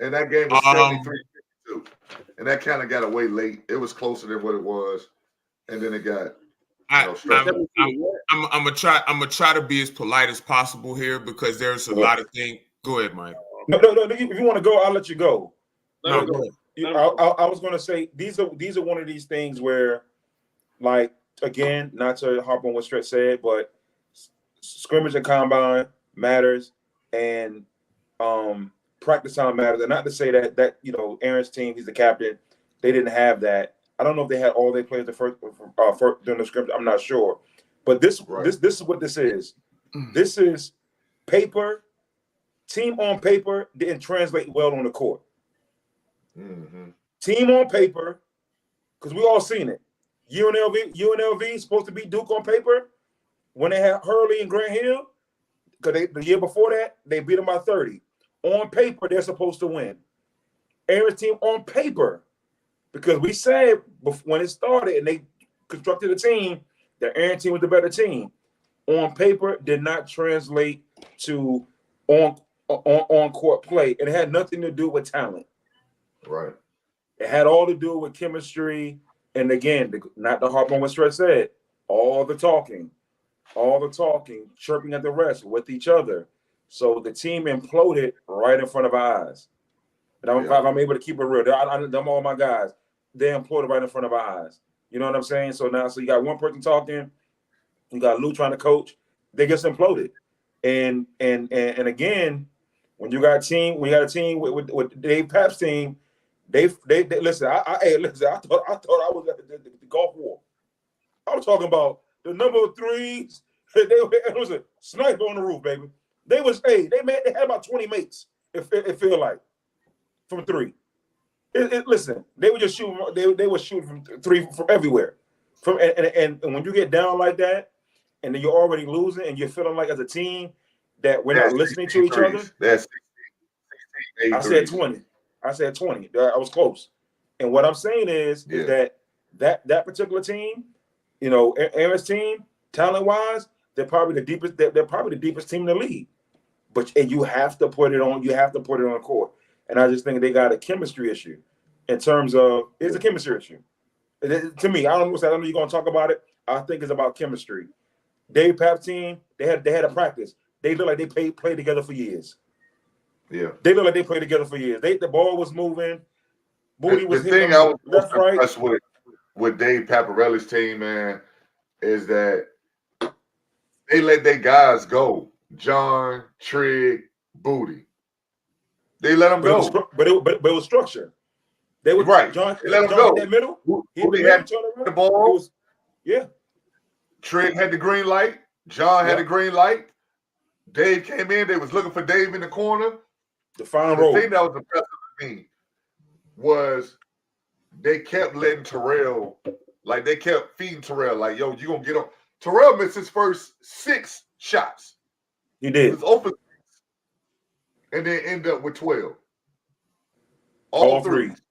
And that game was 73-52. And that kind of got away late. It was closer than what it was. And then it got I'm gonna try to be as polite as possible here because there's a lot of things. Go ahead, Mike. No. If you want to go, I'll let you go. No, go ahead. I was gonna say these are one of these things where, like, again, not to harp on what Stretch said, but scrimmage and combine matters, and practice time matters. And not to say that you know, Aaron's team, he's the captain, they didn't have that. I don't know if they had all their players the first during the scrimmage. I'm not sure, but this is what this is. This is paper. Team on paper didn't translate well on the court. Mm-hmm. Team on paper, because we all seen it. UNLV supposed to beat Duke on paper when they had Hurley and Grant Hill. Because the year before that, they beat them by 30. On paper, they're supposed to win. Aaron's team on paper, because we said when it started and they constructed a team, the Aaron team was the better team. On paper, did not translate to on court play. It had nothing to do with talent. Right. It had all to do with chemistry. And again, not to harp on what Stretch said, all the talking, chirping at the refs with each other. So the team imploded right in front of our eyes. And if I'm able to keep it real, them all my guys, they imploded right in front of our eyes. You know what I'm saying? So you got one person talking, you got Lou trying to coach, they just imploded. And again, when you got a team with Dave Papp's team, they listen. I thought I was at the Gulf War. I was talking about the number 3s. It was a sniper on the roof, baby. They had about 20 mates. It feel like from 3. Listen, they were just shooting. They were shooting from 3 from everywhere. And when you get down like that, and then you're already losing, and you're feeling like as a team that we're not listening to each other. That's 16, I said 20. I was close. And what I'm saying is that particular team, you know, Aaron's team, talent-wise, they're probably the deepest. They're probably the deepest team in the league. And you have to put it on. You have to put it on the court. And I just think they got a chemistry issue in terms of it's a chemistry issue. To me, I don't know you're going to talk about it. I think it's about chemistry. Dave Papp's team, they had a practice. They look like they played together for years. Yeah, they look like they played together for years. The ball was moving. Booty was hitting I was left, right. With Dave Paparelli's team, man, is that they let their guys go. John, Trigg, Booty. They let him But it go. was, but it was structure. They would Right. John. They let him John go. hit that middle. Booty had the ball. Yeah. Trent had the green light. John had Yeah. the green light. Dave came in. They was looking for Dave in the corner. The final The roll. thing that was impressive to me was they kept letting Terrell, like they kept feeding Terrell, like, yo, you gonna get on. Terrell missed his first 6 shots. He He did. was open and then end up with 12. All three. threes.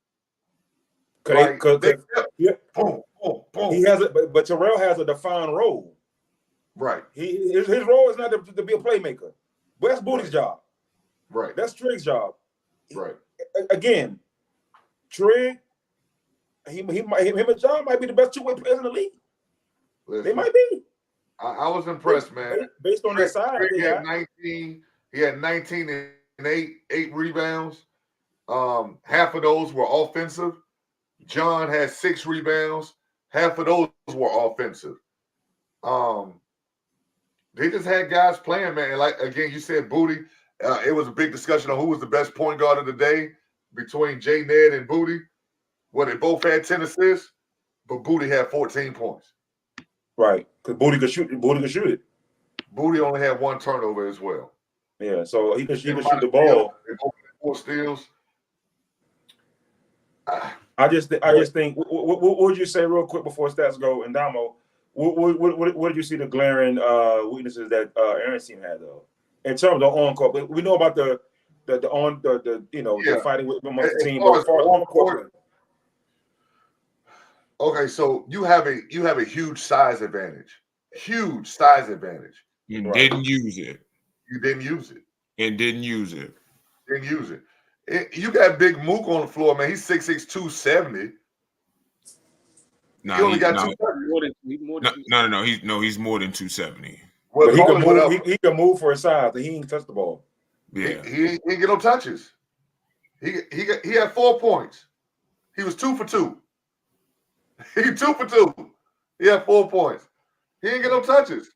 Like, they kept, yeah. boom, boom, boom. He has it, but Terrell has a defined role. Right. His role is not to be a playmaker. But that's Booty's job. Right. That's Trig's job. Right. Again, Trig, him and John might be the best two-way players in the league. Listen, They might be. I was impressed, man. Based on their size. He had 19. He had 19 and 8 rebounds. Half of those were offensive. John had 6 rebounds. Half of those were offensive. They just had guys playing, man. Like, again, you said Booty. It was a big discussion on who was the best point guard of the day between J. Ned and Booty. Well, they both had 10 assists, but Booty had 14 points. Right, because Booty could shoot it. Booty only had 1 turnover as well. Yeah, so he could shoot the ball. 4 steals. I just think. What would you say real quick before stats go? And Damo, what did you see the glaring weaknesses that Aaron's team had though? In terms of on court, we know about the fighting with amongst the team. But as far as on court, okay, so you have a huge size advantage. Huge size advantage. You didn't use it. You didn't use it. And didn't use it. Didn't use it. You got Big Mook on the floor, man. He's 6'6", 270. Nah, he only got 270. No. He's more than 270. Well, but he can move for his size, but he ain't touch the ball. Yeah, he ain't get no touches. He had 4 points. He was 2 for 2. He 2 for 2. He had 4 points. He ain't get no touches.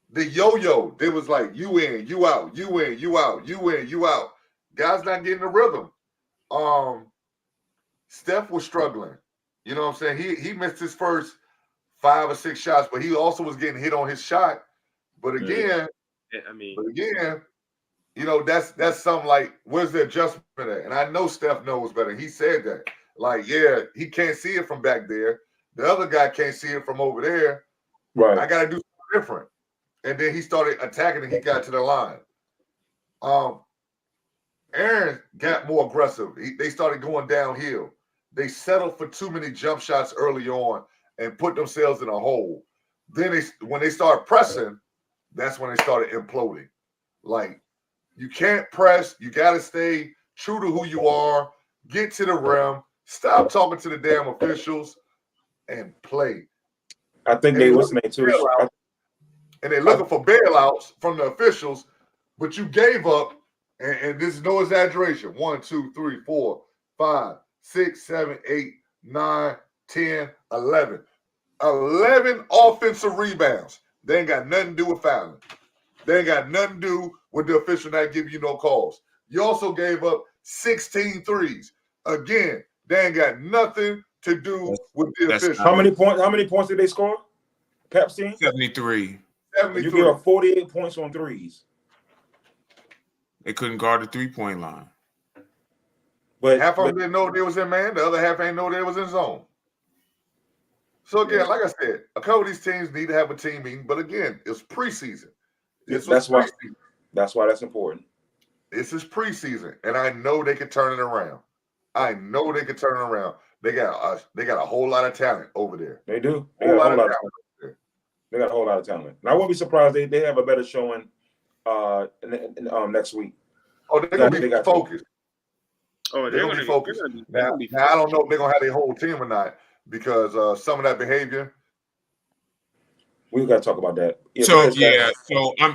The yo-yo, they was like, you in, you out, you in, you out, you in, you out. Guys not getting the rhythm. Steph was struggling. You know what I'm saying? He missed his first 5 or 6 shots, but he also was getting hit on his shot. But again, that's something like, where's the adjustment at? And I know Steph knows better. He said that. Like, yeah, he can't see it from back there. The other guy can't see it from over there. Right. I got to do something different. And then he started attacking and he got to the line. Aaron got more aggressive. They started going downhill. They settled for too many jump shots early on and put themselves in a hole. Then when they started pressing, that's when they started imploding. Like, you can't press. You got to stay true to who you are. Get to the rim. Stop talking to the damn officials and play. I think they listening to. And they're looking for bailouts from the officials, but you gave up, and this is no exaggeration. 1, 2, 3, 4, 5, 6, 7, 8, 9, 10, 11. 11 offensive rebounds. They ain't got nothing to do with fouling. They ain't got nothing to do with the official not giving you no calls. You also gave up 16 threes. Again, they ain't got nothing to do with the official. How many points did they score? Pep's team? 73. You gave up 48 points on threes. They couldn't guard the 3-point line. But half of them didn't know they was in man. The other half ain't know they was in zone. So again, like I said, a couple of these teams need to have a team meeting. But again, it's preseason. That's why that's important. This is preseason, and I know they can turn it around. They got a whole lot of talent over there. They do. They got a whole lot of talent. They got a whole lot of talent. And I won't be surprised they have a better showing next week. Oh, they're gonna be focused. Oh, they're gonna be focused. Now, I don't know if they're gonna have their whole team or not because some of that behavior. We got to talk about that.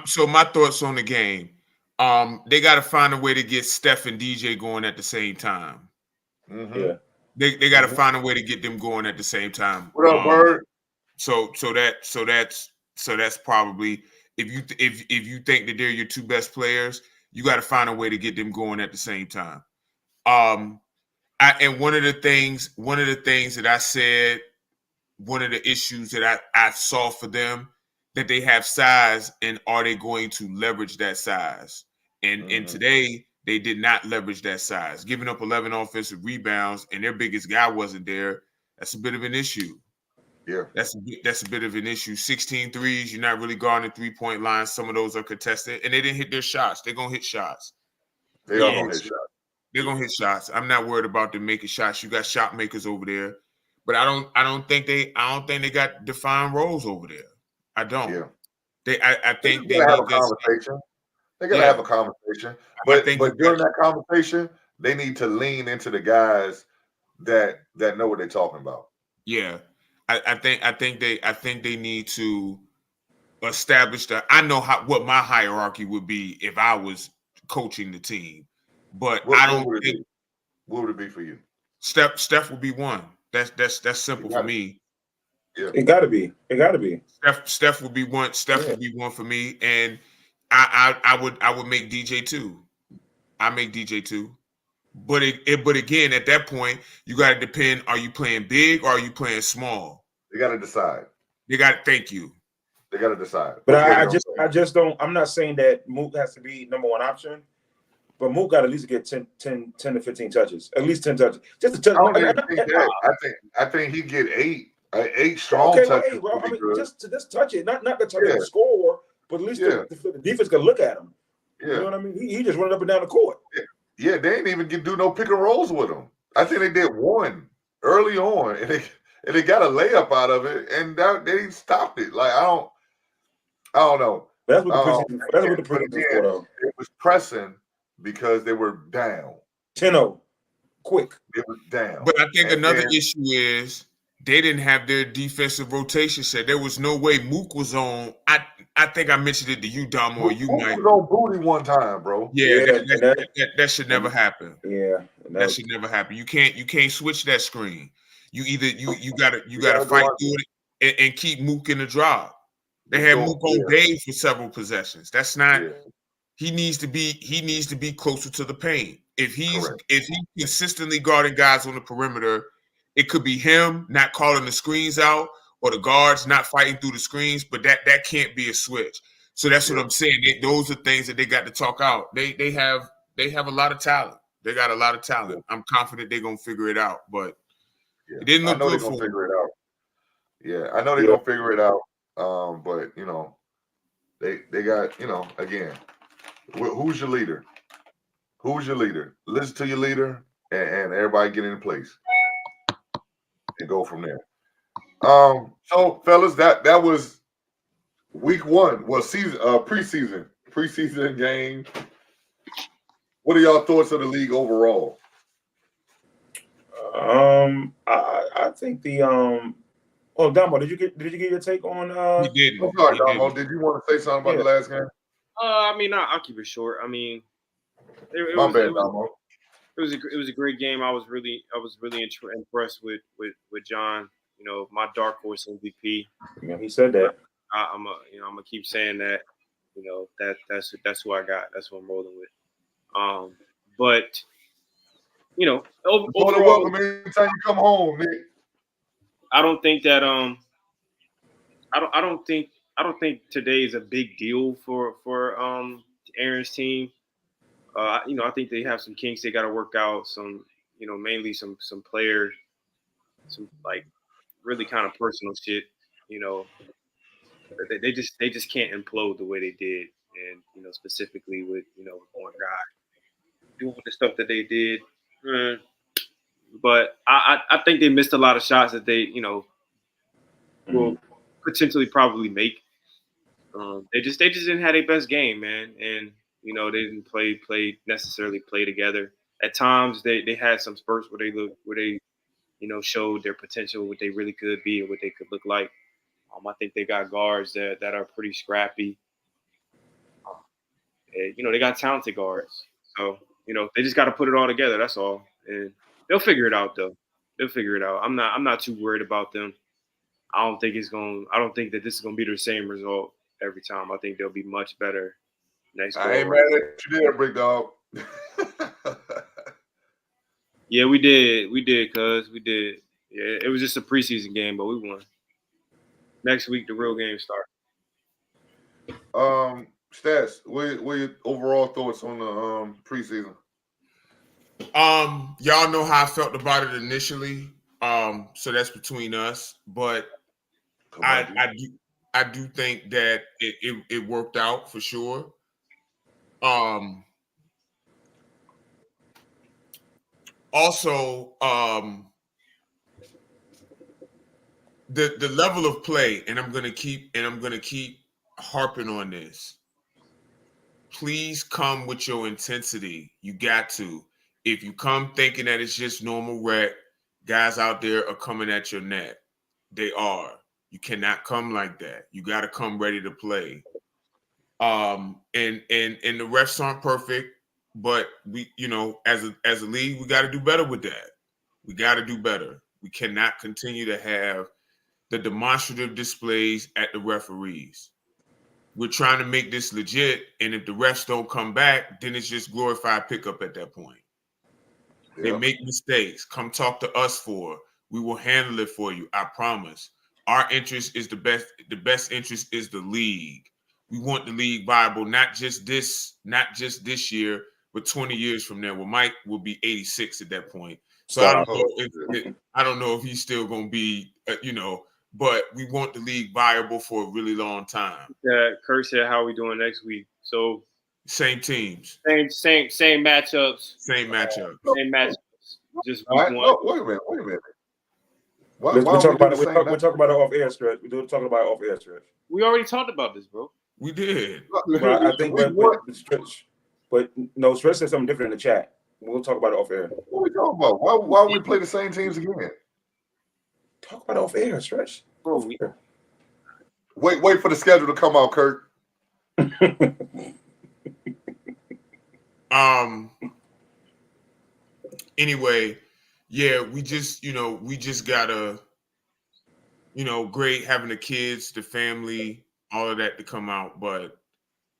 So my thoughts on the game. They got to find a way to get Steph and DJ going at the same time. Mm-hmm. Yeah, they got to find a way to get them going at the same time. What up, Bird? So that's probably if you think that they're your 2 best players, you got to find a way to get them going at the same time. And one of the things that I said, one of the issues that I saw for them, that they have size, and are they going to leverage that size? And today they did not leverage that size, giving up 11 offensive rebounds, and their biggest guy wasn't there. That's a bit of an issue. Yeah, that's a bit of an issue. 16 threes, you're not really guarding the 3-point line. Some of those are contested, and they didn't hit their shots. They're gonna hit shots. they are gonna hit shots. They're gonna hit shots. I'm not worried about them making shots. You got shot makers over there, but I don't think they got defined roles over there. I don't. Yeah. I think they have a conversation. They gotta have a conversation. But during that conversation, they need to lean into the guys that know what they're talking about. Yeah. I think they need to establish that. I know what my hierarchy would be if I was coaching the team, but what would it be for you? Steph would be one. That's simple for me. Yeah. It gotta be. Steph would be one. Steph would be one for me, and I would make DJ two. I make DJ two. But again, at that point, you got to depend. Are you playing big or are you playing small? They got to decide. Thank you. They got to decide. But I just don't. I'm not saying that Mook has to be number one option, but Mook got to at least get 10 to 15 touches, at least 10 touches. Just a touch. I think he get 8 strong touches. I mean, just touch it, not the touch the score, but at least the defense can look at him. Yeah. You know what I mean? He just running up and down the court. Yeah, they didn't even do no pick and rolls with him. I think they did one early on, and they got a layup out of it, and they stopped it. Like I don't know. That's what the preseason was for, though. It was pressing because they were down. 10-0, quick. It was down. But I think another issue is they didn't have their defensive rotation set. There was no way Mook was on. I think I mentioned it to you, Dom, or you, Mike. Mook was on booty one time, bro. Yeah, that should never happen. Yeah, that should never happen. You can't switch that screen. You gotta fight through it and keep Mook in the drop. They had Mook on Dave for several possessions. That's not. He needs to be closer to the paint. If he's consistently guarding guys on the perimeter, it could be him not calling the screens out or the guards not fighting through the screens, but that can't be a switch. So that's what I'm saying. Those are things that they got to talk out. They have a lot of talent. They got a lot of talent. I'm confident they're gonna figure it out, but it didn't look good for them. Figure it out. Yeah, I know they're gonna figure it out. But they got, again, who's your leader? Who's your leader? Listen to your leader and everybody get in place and go from there. So fellas, that was week 1. Well, preseason game. What are y'all thoughts of the league overall? I think the Oh, Damo, did you get your take on? He didn't. I'm sorry, Damo. Did you want to say something about the last game? I mean, I'll keep it short. I mean, it was a great game. I was really impressed with John. My dark horse MVP. Yeah, he said that. I'm gonna keep saying that. That's who I got. That's who I'm rolling with. But overall, welcome anytime you come home, Nick. I don't think that I don't think today is a big deal for Aaron's team. I think they have some kinks they got to work out. Some mainly some player, some like really kind of personal shit. They just can't implode the way they did, and specifically with one guy doing the stuff that they did. But I think they missed a lot of shots that they will potentially probably make. They just didn't have their best game, man, and they didn't necessarily play together. At times they had some spurts where they showed their potential, what they really could be and what they could look like. I think they got guards that are pretty scrappy. They got talented guards, so they just got to put it all together. That's all, and they'll figure it out though. They'll figure it out. I'm not too worried about them. I don't think that this is gonna be the same result every time. I think they'll be much better Next I ain't go mad around. at you there, big dog. Yeah, we did. We did, cuz. We did. Yeah, it was just a preseason game, but we won. Next week, the real game starts. Stats, what your overall thoughts on the preseason? Y'all know how I felt about it initially. So that's between us. But Come on, G. I do think that it worked out for sure. Also, the level of play, and I'm gonna keep harping on this. Please come with your intensity. You got to. If you come thinking that it's just normal rec, guys out there are coming at your neck. They are. You cannot come like that. You got to come ready to play. And the refs aren't perfect, but we, as a league, we got to do better with that. We got to do better. We cannot continue to have the demonstrative displays at the referees. We're trying to make this legit, and if the refs don't come back, then it's just glorified pickup at that point. Yep. They make mistakes. Come talk to us for. We will handle it for you. I promise. Our interest is the best. The best interest is the league. We want the league viable, not just this year, but 20 years from now. Well, Mike will be 86 at that point. So I don't know if he's still going to be, but we want the league viable for a really long time. Kurt said, "How are we doing next week?" So same teams, same matchups, same matchups. Just all right. one. No, wait a minute. Why we're talking about it off air stretch. We're talking about it off air stretch. We already talked about this, bro. We did. Well, I think, but no, Stretch said something different in the chat. We'll talk about it off air. What are we talking about? Why we play the same teams again? Talk about it off air, Stretch. Bro, Wait for the schedule to come out, Kurt. Anyway, yeah, we just gotta, great having the kids, the family, all of that to come out, but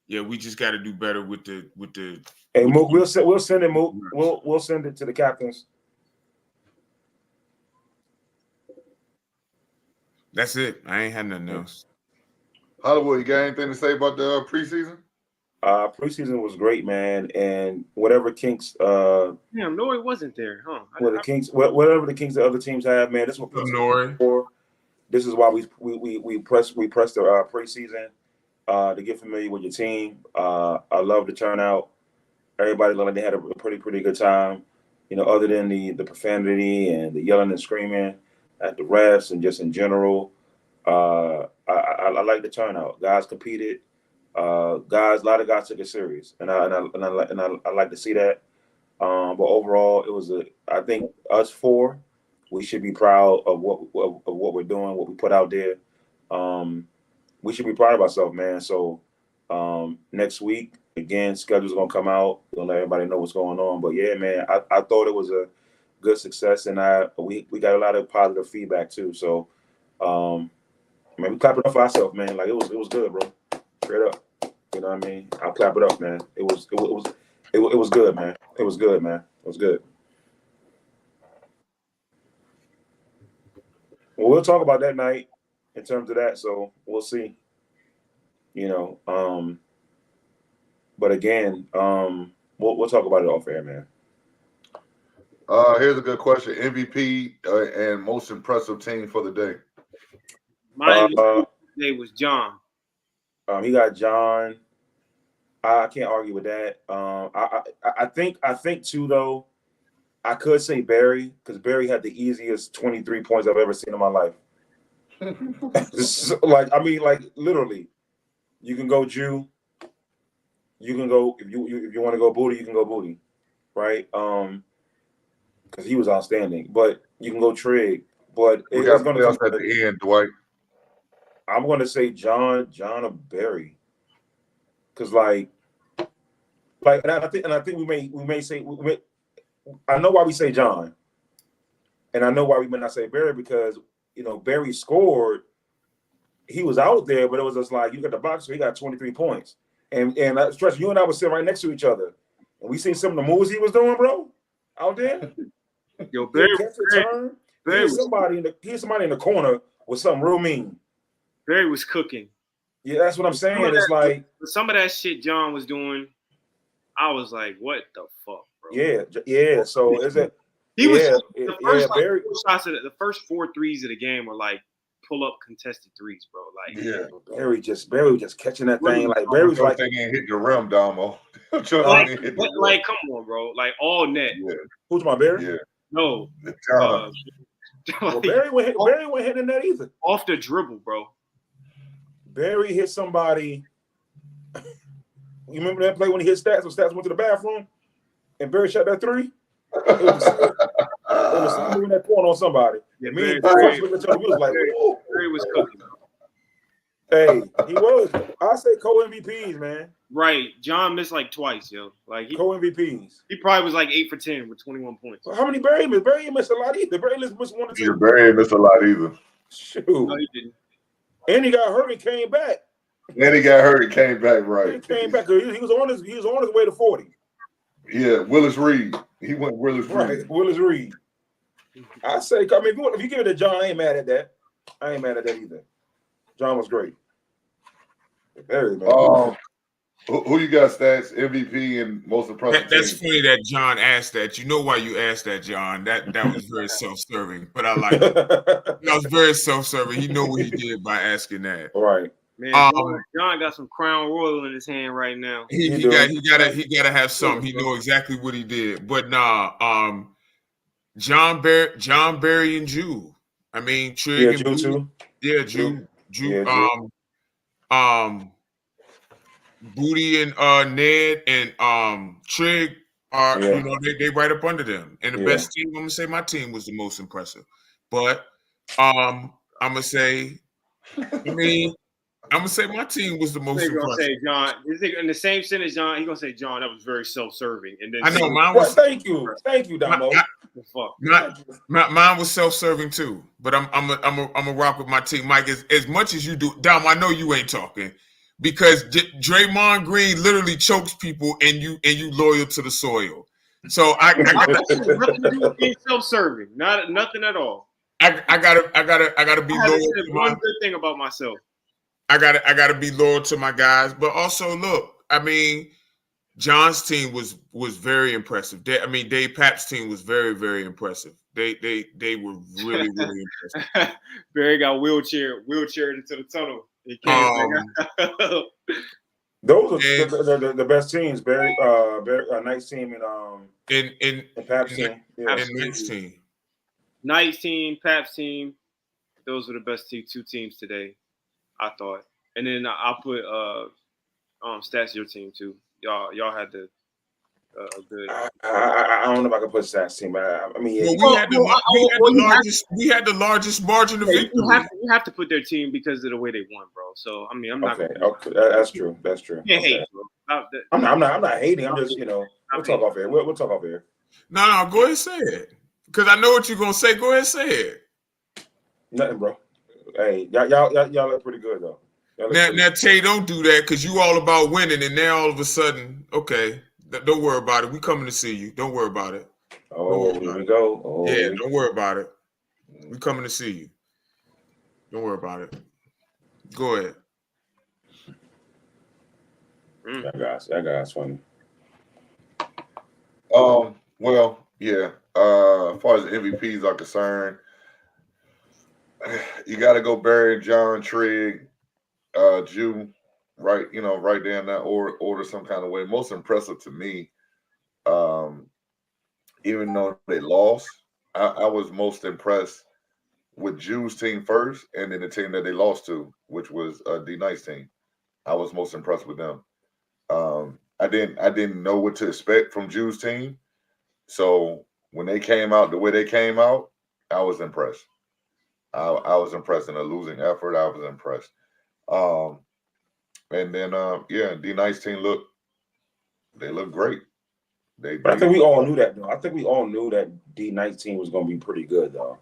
yeah, we just got to do better with the. Hey, Mook, we'll send it, Mook. We'll send it to the captains. That's it. I ain't had nothing else. Hollywood, you got anything to say about the preseason? Preseason was great, man, and whatever kinks. Damn, Nori wasn't there, huh? Whatever the kinks the other teams have, man. This is what Nori. For. This is why we press the preseason to get familiar with your team. I love the turnout. Everybody looked like they had a pretty good time. Other than the profanity and the yelling and screaming at the refs and just in general. I like the turnout. Guys competed. A lot of guys took it serious, and I like to see that. But overall, I think us four, we should be proud of what we're doing, what we put out there. We should be proud of ourselves, man. So next week, again, schedule's gonna come out. We'll let everybody know what's going on. But yeah, man, I thought it was a good success, and we got a lot of positive feedback too. So man, we clap it up for ourselves, man. Like it was good, bro. Straight up. You know what I mean? I'll clap it up, man. It was good, man. It was good, man. It was good. Well, we'll talk about that night in terms of that. So we'll see. But again, we'll talk about it off air, man. Here's a good question: MVP and most impressive team for the day. My name was John. He got John. I can't argue with that. I think too though. I could say Barry because Barry had the easiest 23 points I've ever seen in my life. Literally, you can go Jew. You can go if you want to go Booty, you can go Booty, right? Because he was outstanding. But you can go Trig. But it's going to come at the end, Dwight. I'm going to say John or Barry, because and I think we may say I know why we say John, and I know why we may not say Barry because Barry scored. He was out there, but it was just like you got the box, so he got 23 points, And Stretch, you and I was sitting right next to each other, and we seen some of the moves he was doing, bro, out there. Yo, Barry, He had somebody in the corner with something real mean. Barry was cooking. Yeah, that's what I'm saying. It's like some of that shit John was doing, I was like, what the fuck, bro? Yeah. So is it? He was the first Barry shots of the first 4 threes of the game were like pull up contested threes, bro. Like Barry was just catching that thing. Like Barry was like, ain't hit the rim, Damo. like, come on, bro. Like all net. Yeah. Who's my Barry? Yeah. No. Well, Barry wasn't hitting that either. Off the dribble, bro. Barry hit somebody. You remember that play when he hit Stats? When Stats went to the bathroom and Barry shot that 3? It was somebody in that corner on somebody. Yeah, Barry was cooking. Hey, he was. I say co-MVPs, man. Right. John missed like twice, yo. Like co-MVPs. He probably was like 8 for 10 with 21 points. So how many Barry missed? Barry missed a lot either. Barry missed 1 or 2. Yeah, Barry missed a lot either. Shoot. No, he didn't. And he got hurt and came back. And he got hurt and came back, right. He came back. He was on his way to 40. Yeah, Willis Reed. He went Willis Reed. Right, Willis Reed. I say, I mean, if you give it to John, I ain't mad at that. I ain't mad at that either. John was great. Very man. Who you got Stats, MVP, and most impressive? That's funny that John asked that. You know why you asked that, John? That was very self-serving, but I like it. That was very self-serving. He know what he did by asking that. All right. Man, John got some Crown Royal in his hand right now. He gotta have something. He know exactly what he did. But nah, John Barry and Jew. I mean, Trig and Jew too. Yeah, Jew. Yeah, Booty and Ned and Trig are they right up under them. And the best team, I'm gonna say my team was the most impressive. But I'm gonna say my team was the most impressive. Say John, in the same sentence, John, he's gonna say John, that was very self-serving. And then I know mine was. Thank you, Damo. Mine was self-serving too, but I'm a rock with my team, Mike. As much as you do, Dom, I know you ain't talking because Draymond Green literally chokes people, and you loyal to the soil. So I got nothing to do with being self-serving, nothing at all. I gotta be loyal. One good thing about myself. I gotta be loyal to my guys, but also look, I mean, John's team was very impressive. Dave Papp's team was very, very impressive. They were really, really impressive. Barry got wheelchaired into the tunnel. Those are the best teams. Barry, Knight's team and Papp's team. And Knight's team. Knight's team, Papp's team. Those were the best 2 teams today, I thought. And then I'll put Stats your team too. Y'all had the good. I don't know if I can put Stats team. I mean, we had the largest margin of victory. You have to put their team because of the way they won, bro. So I mean, I'm not. Okay, that's true. Yeah, hate, I'm not hating. I'm just we'll talk off here. We'll talk off here. No, go ahead and say it because I know what you're gonna say. Go ahead and say it. Nothing, bro. Hey, y'all look pretty good though. Now, Tay, don't do that because you all about winning, and now all of a sudden, okay, don't worry about it. We coming to see you. Don't worry about it. Oh, here we go. Don't worry about it. We coming to see you. Don't worry about it. Go ahead. That guy's funny. Well, yeah. As far as MVPs are concerned, you got to go Barry, John, Trigg, Jew, right? Right there in that order, some kind of way. Most impressive to me, even though they lost, I was most impressed with Jew's team first, and then the team that they lost to, which was D Knight's team. I was most impressed with them. I didn't know what to expect from Jew's team, so when they came out the way they came out, I was impressed. I was impressed in a losing effort. I was impressed. And then D Knight's team looked great. But I think we all knew that though. I think we all knew that D Knight's team was going to be pretty good though.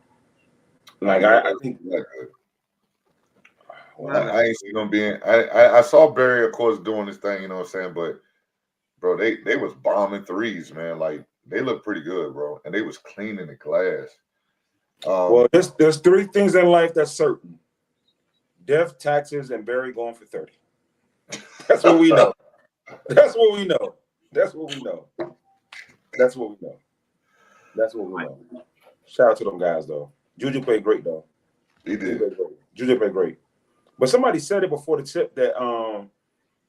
Like I think I ain't seen them being. I saw Barry, of course, doing this thing. You know what I'm saying? But bro, they was bombing threes, man. Like they looked pretty good, bro, and they was cleaning the glass. Well, there's three things in life that's certain: death, taxes, and Barry going for 30. That's what we know. That's what we know. That's what we know. That's what we know. That's what we know. Shout out to them guys, though. Juju played great, though. He did. Juju played great. But somebody said it before the tip that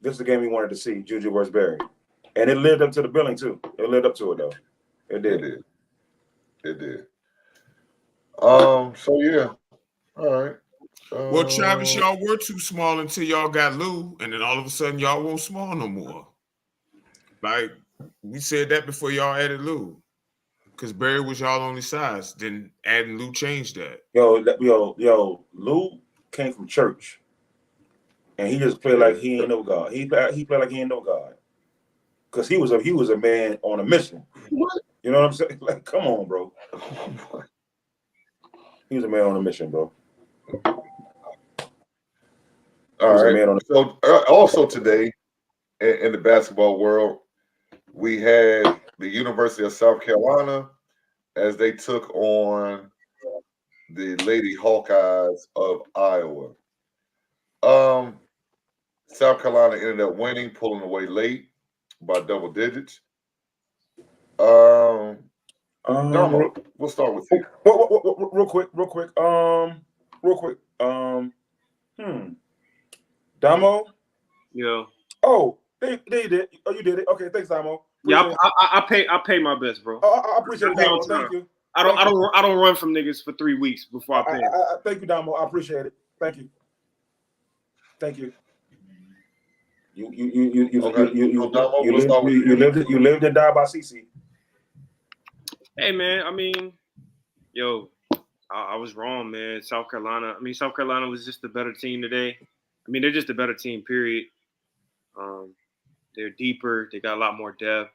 this is the game we wanted to see, Juju versus Barry. And it lived up to the billing, too. It lived up to it, though. It did. It did. So, yeah. All right. Well, Travis, y'all were too small until y'all got Lou, and then all of a sudden y'all weren't small no more. Like we said that before y'all added Lou, because Barry was y'all only size. Then adding Lou changed that. Yo, Lou came from church, and he just played like he ain't no God. He played like he ain't no God, because he was a man on a mission. What? You know what I'm saying? Like, come on, bro. He was a man on a mission, bro. All right. So also today in the basketball world, we had the University of South Carolina as they took on the Lady Hawkeyes of Iowa. South Carolina ended up winning, pulling away late by double digits. Damo, we'll start with you. Real quick. Damo. Yeah. Oh, they did. Oh, you did it. Okay, thanks, Damo. Yeah, I pay my best, bro. I appreciate it, Damo. Thank you. I don't run from niggas for 3 weeks before I pay. Thank you, Damo. I appreciate it. Thank you. You lived and died by CC. Hey man, I mean, yo, I was wrong, man. South Carolina was just a better team today. I mean, they're just a better team, period. They're deeper. They got a lot more depth.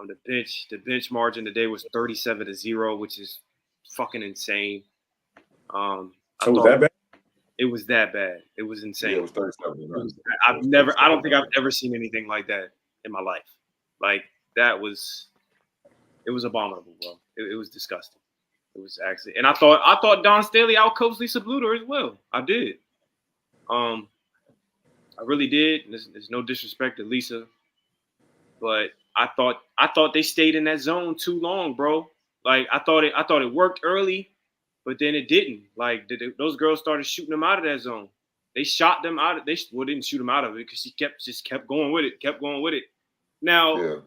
The bench margin today was 37-0, which is fucking insane. Was that bad? It was that bad. It was insane. Yeah, it was 37. I don't think I've ever seen anything like that in my life. Like it was abominable, bro. It was disgusting. It was actually, and I thought Don Staley outcoached Lisa Bluter as well. I did. I really did. There's no disrespect to Lisa, but I thought they stayed in that zone too long, bro. Like I thought it worked early, but then it didn't. Like those girls started shooting them out of that zone. They shot them out. They didn't shoot them out of it because she kept going with it. Now,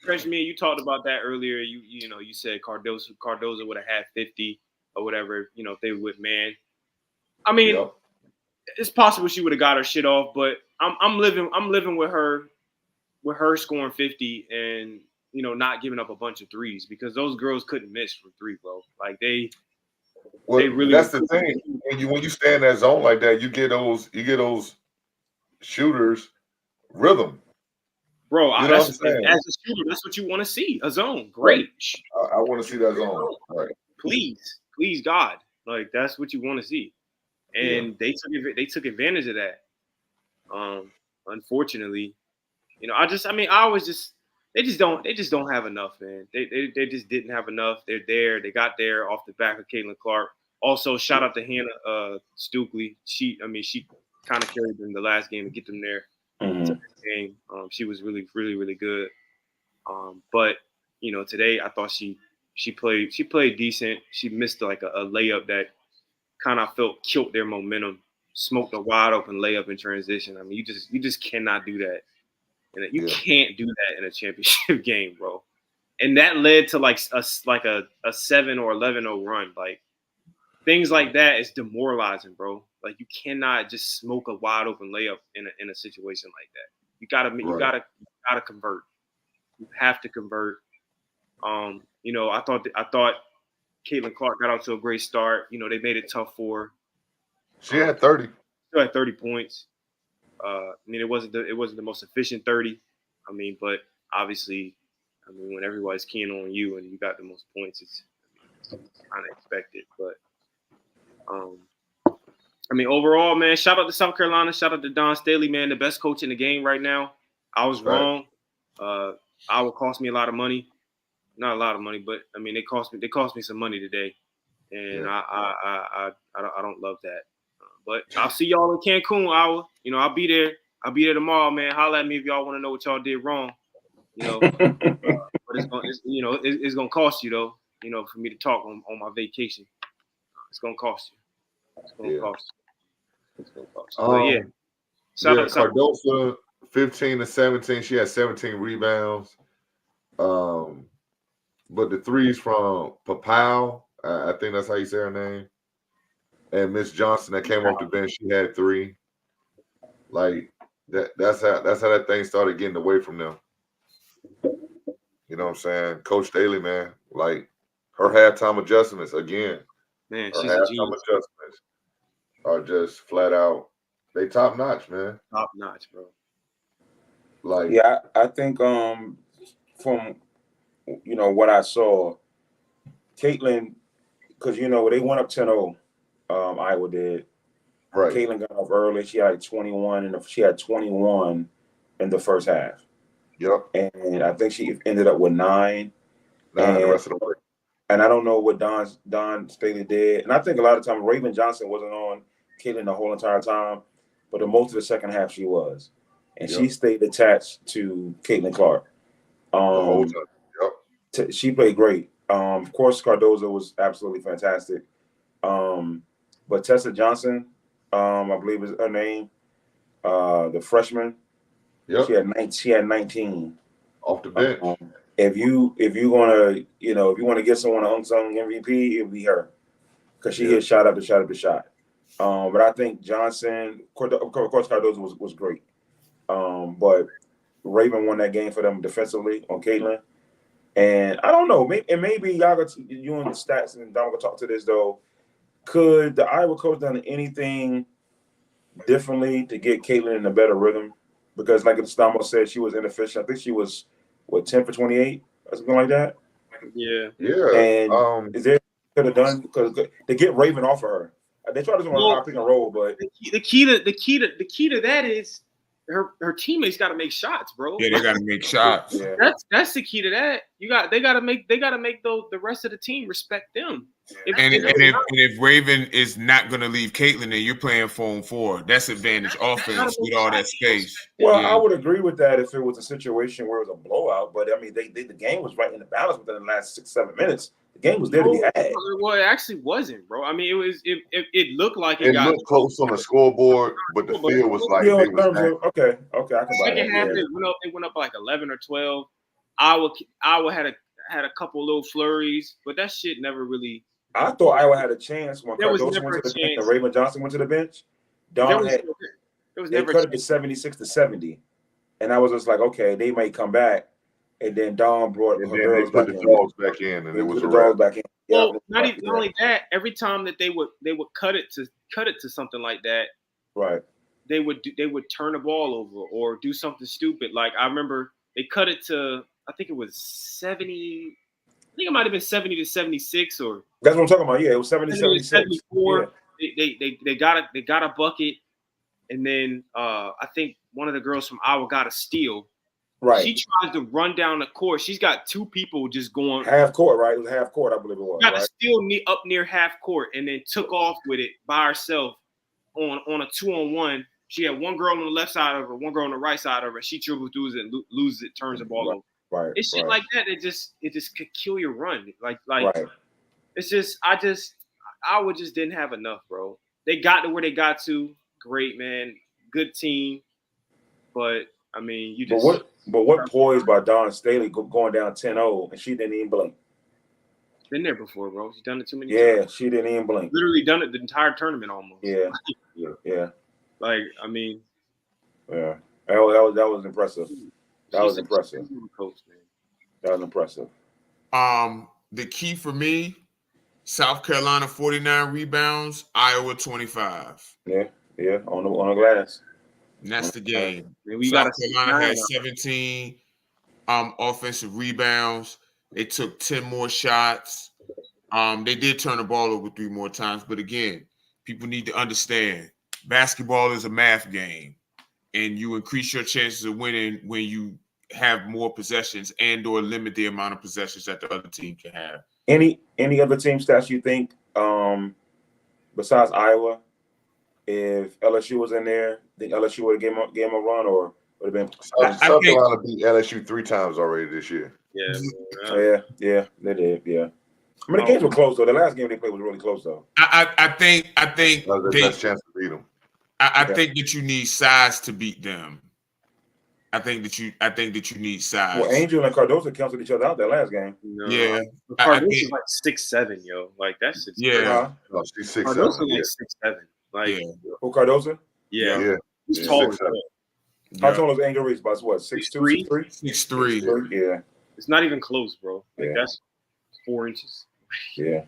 Fresh, me and you talked about that earlier. You said Cardozo would have had 50 or whatever. If they were with man. I mean, it's possible she would have got her shit off, but I'm living with her scoring 50 and not giving up a bunch of threes because those girls couldn't miss from three, bro. Like they really. That's the thing. When you stay in that zone like that, you get those shooters rhythm. Bro, as a shooter, that's what you want to see. A zone. Great. I want to see that zone. Right. Please, God. Like that's what you want to see. And they took advantage of that. Unfortunately, they just don't have enough, man. They just didn't have enough. They're there. They got there off the back of Caitlin Clark. Also, shout out to Hannah Stukely. She kind of carried them the last game to get them there. Game. She was really, really, really good. But today I thought she played decent. She missed like a layup that kind of felt killed their momentum. Smoked a wide open layup in transition. I mean, you just cannot do that. And you can't do that in a championship game, bro. And that led to like a 7 or 11-0 run. Like things like that is demoralizing, bro. Like you cannot just smoke a wide open layup in a situation like that. You gotta convert. You have to convert. I thought Caitlin Clark got out to a great start. They made it tough for her. She had 30. Still had 30 points. It wasn't the most efficient 30. But obviously, when everybody's keying on you and you got the most points, it's kind of expected. But I mean, overall, man, shout out to South Carolina. Shout out to Don Staley, man, the best coach in the game right now. I was wrong. Iowa cost me a lot of money. Not a lot of money, but I mean, they cost me some money today, and I don't love that. But I'll see y'all in Cancun, Iowa. You know, I'll be there. I'll be there tomorrow, man. Holla at me if y'all want to know what y'all did wrong. You know, but it's gonna cost you though. You know, for me to talk on my vacation, it's gonna cost you. It's gonna cost you. It's gonna cost you. But yeah, shout out to Cardoso, 15 to 17. She had 17 rebounds. But the threes from Papao, I think that's how you say her name, and Miss Johnson that came off the bench, she had 3. Like that's how that thing started getting away from them. You know what I'm saying? Coach Staley, man, like her halftime adjustments again. Man, her she's a halftime genius. adjustments are just flat out. They top notch, man. Top notch, bro. Like yeah, I think from what I saw, Caitlin, because they went up 10-0, Iowa did. right. Caitlin got off early. She had 21, and she had 21 in the first half. Yep. And I think she ended up with 9. The rest of the way. And I don't know what Don Staley did. And I think a lot of times Raven Johnson wasn't on Caitlin the whole entire time, but the most of the second half she was. And she stayed attached to Caitlin Clark. The whole time. Yep. She played great. Of course, Cardozo was absolutely fantastic. But Tessa Johnson, I believe is her name, the freshman. Yep. She had 19 off the bench. If you want to get someone an unsung MVP, it'd be her, because she hit shot after shot after shot. But I think Johnson, of course, Cardozo was great. But Raven won that game for them defensively on Caitlin. And I don't know, maybe y'all got you and the stats, and Don will talk to this though. Could the Iowa coach done anything differently to get Caitlin in a better rhythm? Because like Stamo said, she was inefficient. I think she was 10 for 28 or something like that. Yeah. And is there could have done because to get Raven off of her? They tried to do a high pick and roll, but the key to that is her teammates got to make shots, bro. Yeah, they got to make shots. Yeah. That's the key to that. They got to make the rest of the team respect them. If Raven is not going to leave Caitlin, then you're playing 4-on-4. That's advantage offense with all that space. Well, I would agree with that if it was a situation where it was a blowout. But I mean, the game was right in the balance within the last 6-7 minutes. The game was there to be had. Well, it actually wasn't, bro. I mean, it looked like it looked close on the scoreboard, but the field was like okay, I can buy second half they went up like 11 or 12. Iowa had a couple little flurries, but that shit never really. I thought Iowa had a chance when Cardoso went to the bench and Raven Johnson went to the bench. It was never cut it to 76-70, and I was just like, okay, they might come back. And then Dawn brought the girls back in, and it was the dogs back in. Well, not only that. Every time that they would cut it to something like that, right? They would turn the ball over or do something stupid. Like I remember they cut it to, I think it was 70. I think it might have been 70 to 76 or. That's what I'm talking about. Yeah, it was 70-76. 74. Yeah. They got a bucket, and then I think one of the girls from Iowa got a steal. Right. She tries to run down the court. She's got 2 people just going half court, right? It was half court, I believe it was. Got a steal up near half court, and then took off with it by herself on a 2-on-1. She had one girl on the left side of her, one girl on the right side of her. She dribbles through it, loses it, turns the ball over. Right. It's shit like that. It just could kill your run. Like right. It's just Iowa just didn't have enough, bro. They got to where they got to. Great, man. Good team, but I mean, you just. But what poise by Dawn Staley going down 10-0, and she didn't even blink. Been there before, bro. She's done it too many times. Yeah, times. She didn't even blink. Literally done it the entire tournament almost. Yeah. Like, I mean. Yeah. That was impressive. That was impressive. Coach, man. That was impressive. The key for me, South Carolina 49 rebounds, Iowa 25. Yeah, on the glass. And that's the game. We South Carolina had 17 offensive rebounds. They took 10 more shots. They did turn the ball over 3 more times. But again, people need to understand basketball is a math game, and you increase your chances of winning when you have more possessions and or limit the amount of possessions that the other team can have. Any other team stats you think, besides Iowa, if LSU was in there, think LSU would have gave them a run, or would have been? South Carolina beat LSU 3 times already this year. Yeah, They did. Yeah, I mean the games were close though. The last game they played was really close though. I think That was the best chance to beat them. I think that you need size to beat them. I think that you need size. Well, Angel and Cardoso canceled each other out that last game. No. Yeah, Cardoso's like 6'7", yo. Like that's just yeah. No, she's 6'7". Cardoso's Yeah. like 6'7". Like Yeah. Who, Cardoso? yeah. He's Yeah, tall. 6'7". How tall is Angel Reese? About what? 6'2", 6'3"? 6'3". Yeah, It's not even close, bro. Like Yeah. that's 4 inches. yeah.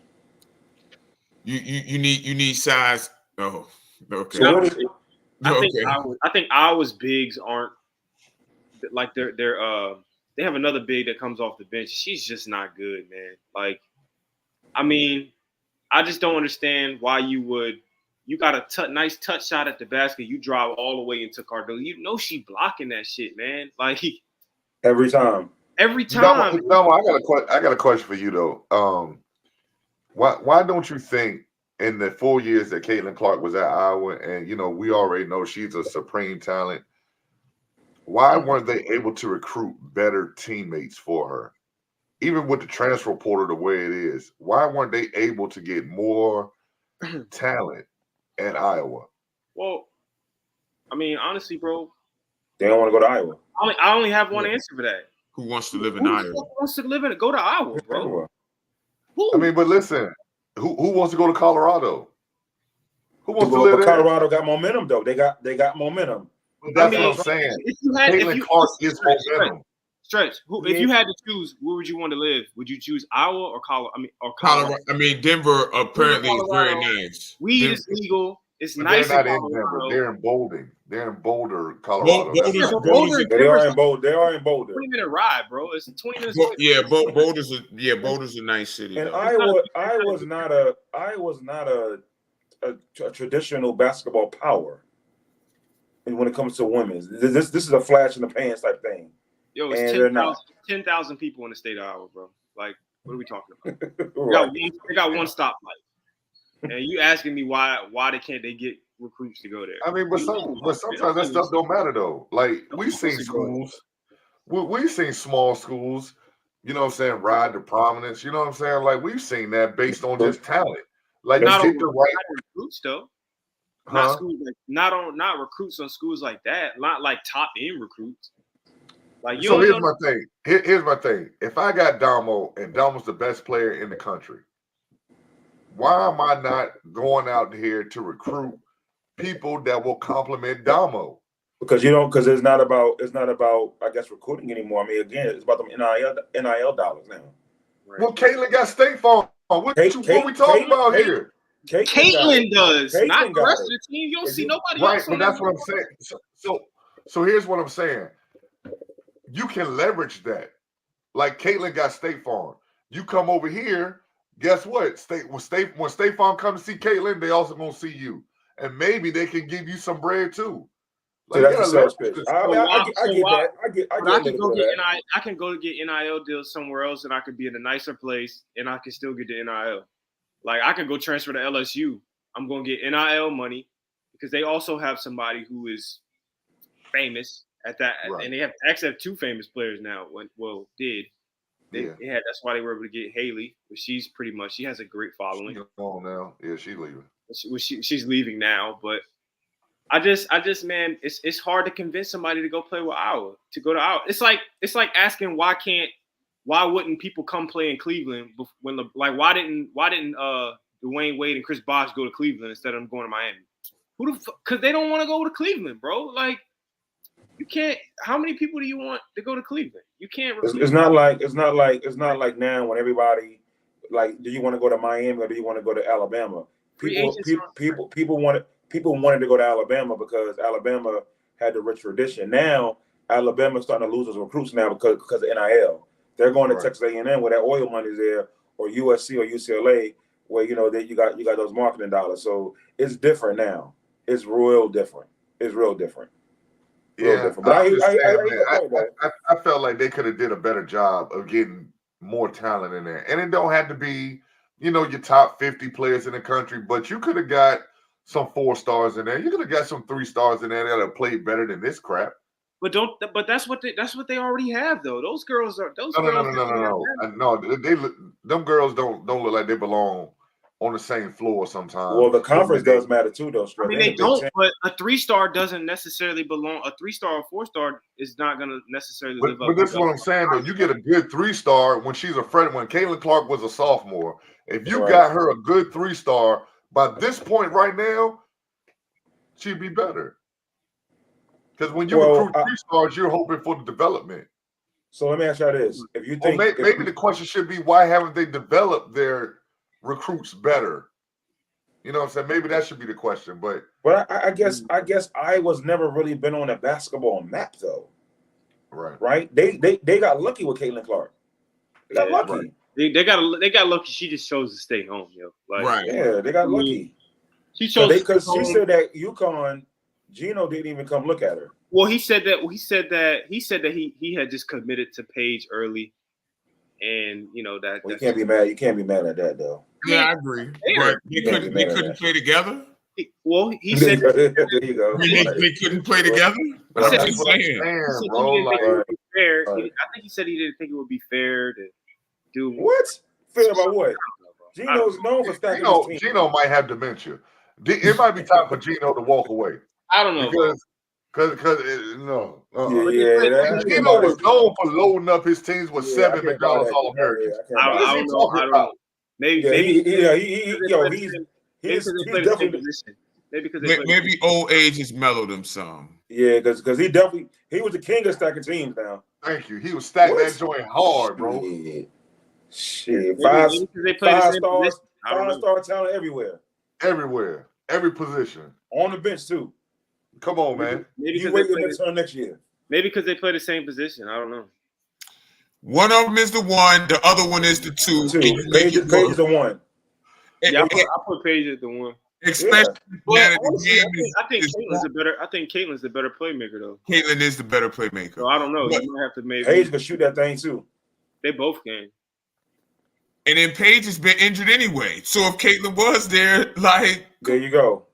You need size. Oh, okay. So what is, I think Iowa's bigs aren't like they have another big that comes off the bench. She's just not good, man. Like, I mean, I just don't understand why you got a nice touch shot at the basket. You drive all the way into Cardoso. You know she blocking that shit, man. Like every time. No, I got a question for you though. Why don't you think in the 4 years that Caitlin Clark was at Iowa, and we already know she's a supreme talent, why weren't they able to recruit better teammates for her? Even with the transfer portal the way it is, why weren't they able to get more talent at Iowa? Well, I mean, honestly, bro, They don't want to go to Iowa. I only have one answer for that. Who wants to live in Who Iowa? wants to go to Iowa, bro? Who? I mean, but listen, who wants to go to Colorado? Who wants to live there? Colorado got momentum though. They got momentum. That's what I'm saying. Caitlin Clark is momentum. Stretch. If you had to choose, where would you want to live? Would you choose Iowa or Colorado? Colorado. I mean, Denver apparently is very nice. Weed is legal. It's But nice. they're not in Denver. They're in Boulder. They're in Boulder, Colorado. Boulder's They are in Boulder. They are in Boulder. 20-minute ride, bro. It's a 20 minutes. Yeah, Boulder's a nice city. And though. Iowa's not a traditional basketball power. And when it comes to women's, this is a flash in the pans type thing. Yo, And it's they're not. 10,000 people in the state of Iowa, bro. Like, what are we talking about? Right. They got one stoplight. And you asking me why can't they get recruits to go there? I mean, but sometimes that stuff don't matter though. Like we've seen schools, we've seen small schools, ride to prominence. You know what I'm saying? Like we've seen that based on just talent. Like Not get the right recruits though. huh? Not recruits on schools like that. Not like top end recruits. Like So here's my thing. Here's my thing. If I got Damo and Damo's the best player in the country, why am I not going out here to recruit people that will complement Damo? Because it's not about I guess recruiting anymore. I mean, again, it's about them NIL dollars now. Right. Well, Caitlin got State Farm. What we talking about here? Caitlin does, Caitlin not the got rest it. of the team. You don't see nobody Right, else. but that's what I'm saying. So here's what I'm saying. You can leverage that. Like Caitlin got State Farm. You come over here, guess what? When State Farm come to see Caitlin, they also gonna see you. And maybe they can give you some bread too. So that's a sales pitch. I get that. I get I can go to get NIL deals somewhere else, and I could be in a nicer place, and I can still get the NIL. Like I could go transfer to LSU. I'm gonna get NIL money because they also have somebody who is famous at that, Right. and they actually have 2 famous players now. That's why they were able to get Haley, but she has a great following. She's gone now. Yeah, she's leaving. She's leaving now, but I just man, it's hard to convince somebody to go play with Iowa, to go to Iowa. It's like asking why wouldn't people come play in Cleveland when why didn't Dwayne Wade and Chris Bosh go to Cleveland instead of them going to Miami? Because they don't want to go to Cleveland, bro. Like you can't. How many people do you want to go to Cleveland? You can't. It's not like now when everybody like, do you want to go to Miami or do you want to go to Alabama? People wanted to go to Alabama because Alabama had the rich tradition. Now Alabama's starting to lose its recruits now because of NIL. They're going to Texas A&M where that oil money's there, or USC or UCLA where that you got those marketing dollars. So it's different now. It's real different. It's real different. Yeah, different. But I felt like they could have did a better job of getting more talent in there. And it don't have to be, your top 50 players in the country, but you could have got some 4 stars in there. You could have got some 3 stars in there that have played better than this crap. But that's what they already have though. Those girls are those No. girls. No, them girls don't look like they belong on the same floor sometimes. Well, the conference does matter too, though. I mean, they don't, but a 3-star doesn't necessarily belong. A 3-star or 4-star is not going to necessarily live up. But this is what I'm saying, though. You get a good 3-star when she's a freshman. When Caitlin Clark was a sophomore, if you got her a good 3-star, by this point right now, she'd be better. Because when you recruit 3-stars, you're hoping for the development. So let me ask you this: if you think maybe the question should be, why haven't they developed their recruits better? You know what I'm saying? Maybe that should be the question. But I guess Iowa's never really been on a basketball map, though. Right? They got lucky with Caitlin Clark. They got lucky. Right. They got lucky. She just chose to stay home, yo. Yeah, they got lucky. She chose because she said that UConn, Gino didn't even come look at her. Well, he said that he had just committed to Paige early, and that you can't be mad. You can't be mad at that, though. Yeah, I agree. But they couldn't play together. Well, he said there you go. They couldn't play together. I think he said he didn't think it would be fair to do what? Fair about what? Gino's known for stacking his team. Gino might have dementia. It might be time for Gino to walk away. I don't know because Gino was known for loading up his teams with 7 McDonald's All-Americans. I don't know. Maybe old age has mellowed him some. Yeah, because he was the king of stacking teams now. Thank you. He was stacking that joint hard, bro. Shit. 5-star talent everywhere. Everywhere. Every position. On the bench too. Come on, man. You wait your turn next year. Maybe because they play the same position. I don't know. One of them is the 1. The other one is the 2. Paige is the 1. Yeah, I put Paige at the 1. Especially I think Caitlin's the better playmaker though. Caitlin is the better playmaker. So I don't know. You might have to maybe. Paige can shoot that thing too. They both can. And then Paige has been injured anyway. So if Caitlin was there, there you go.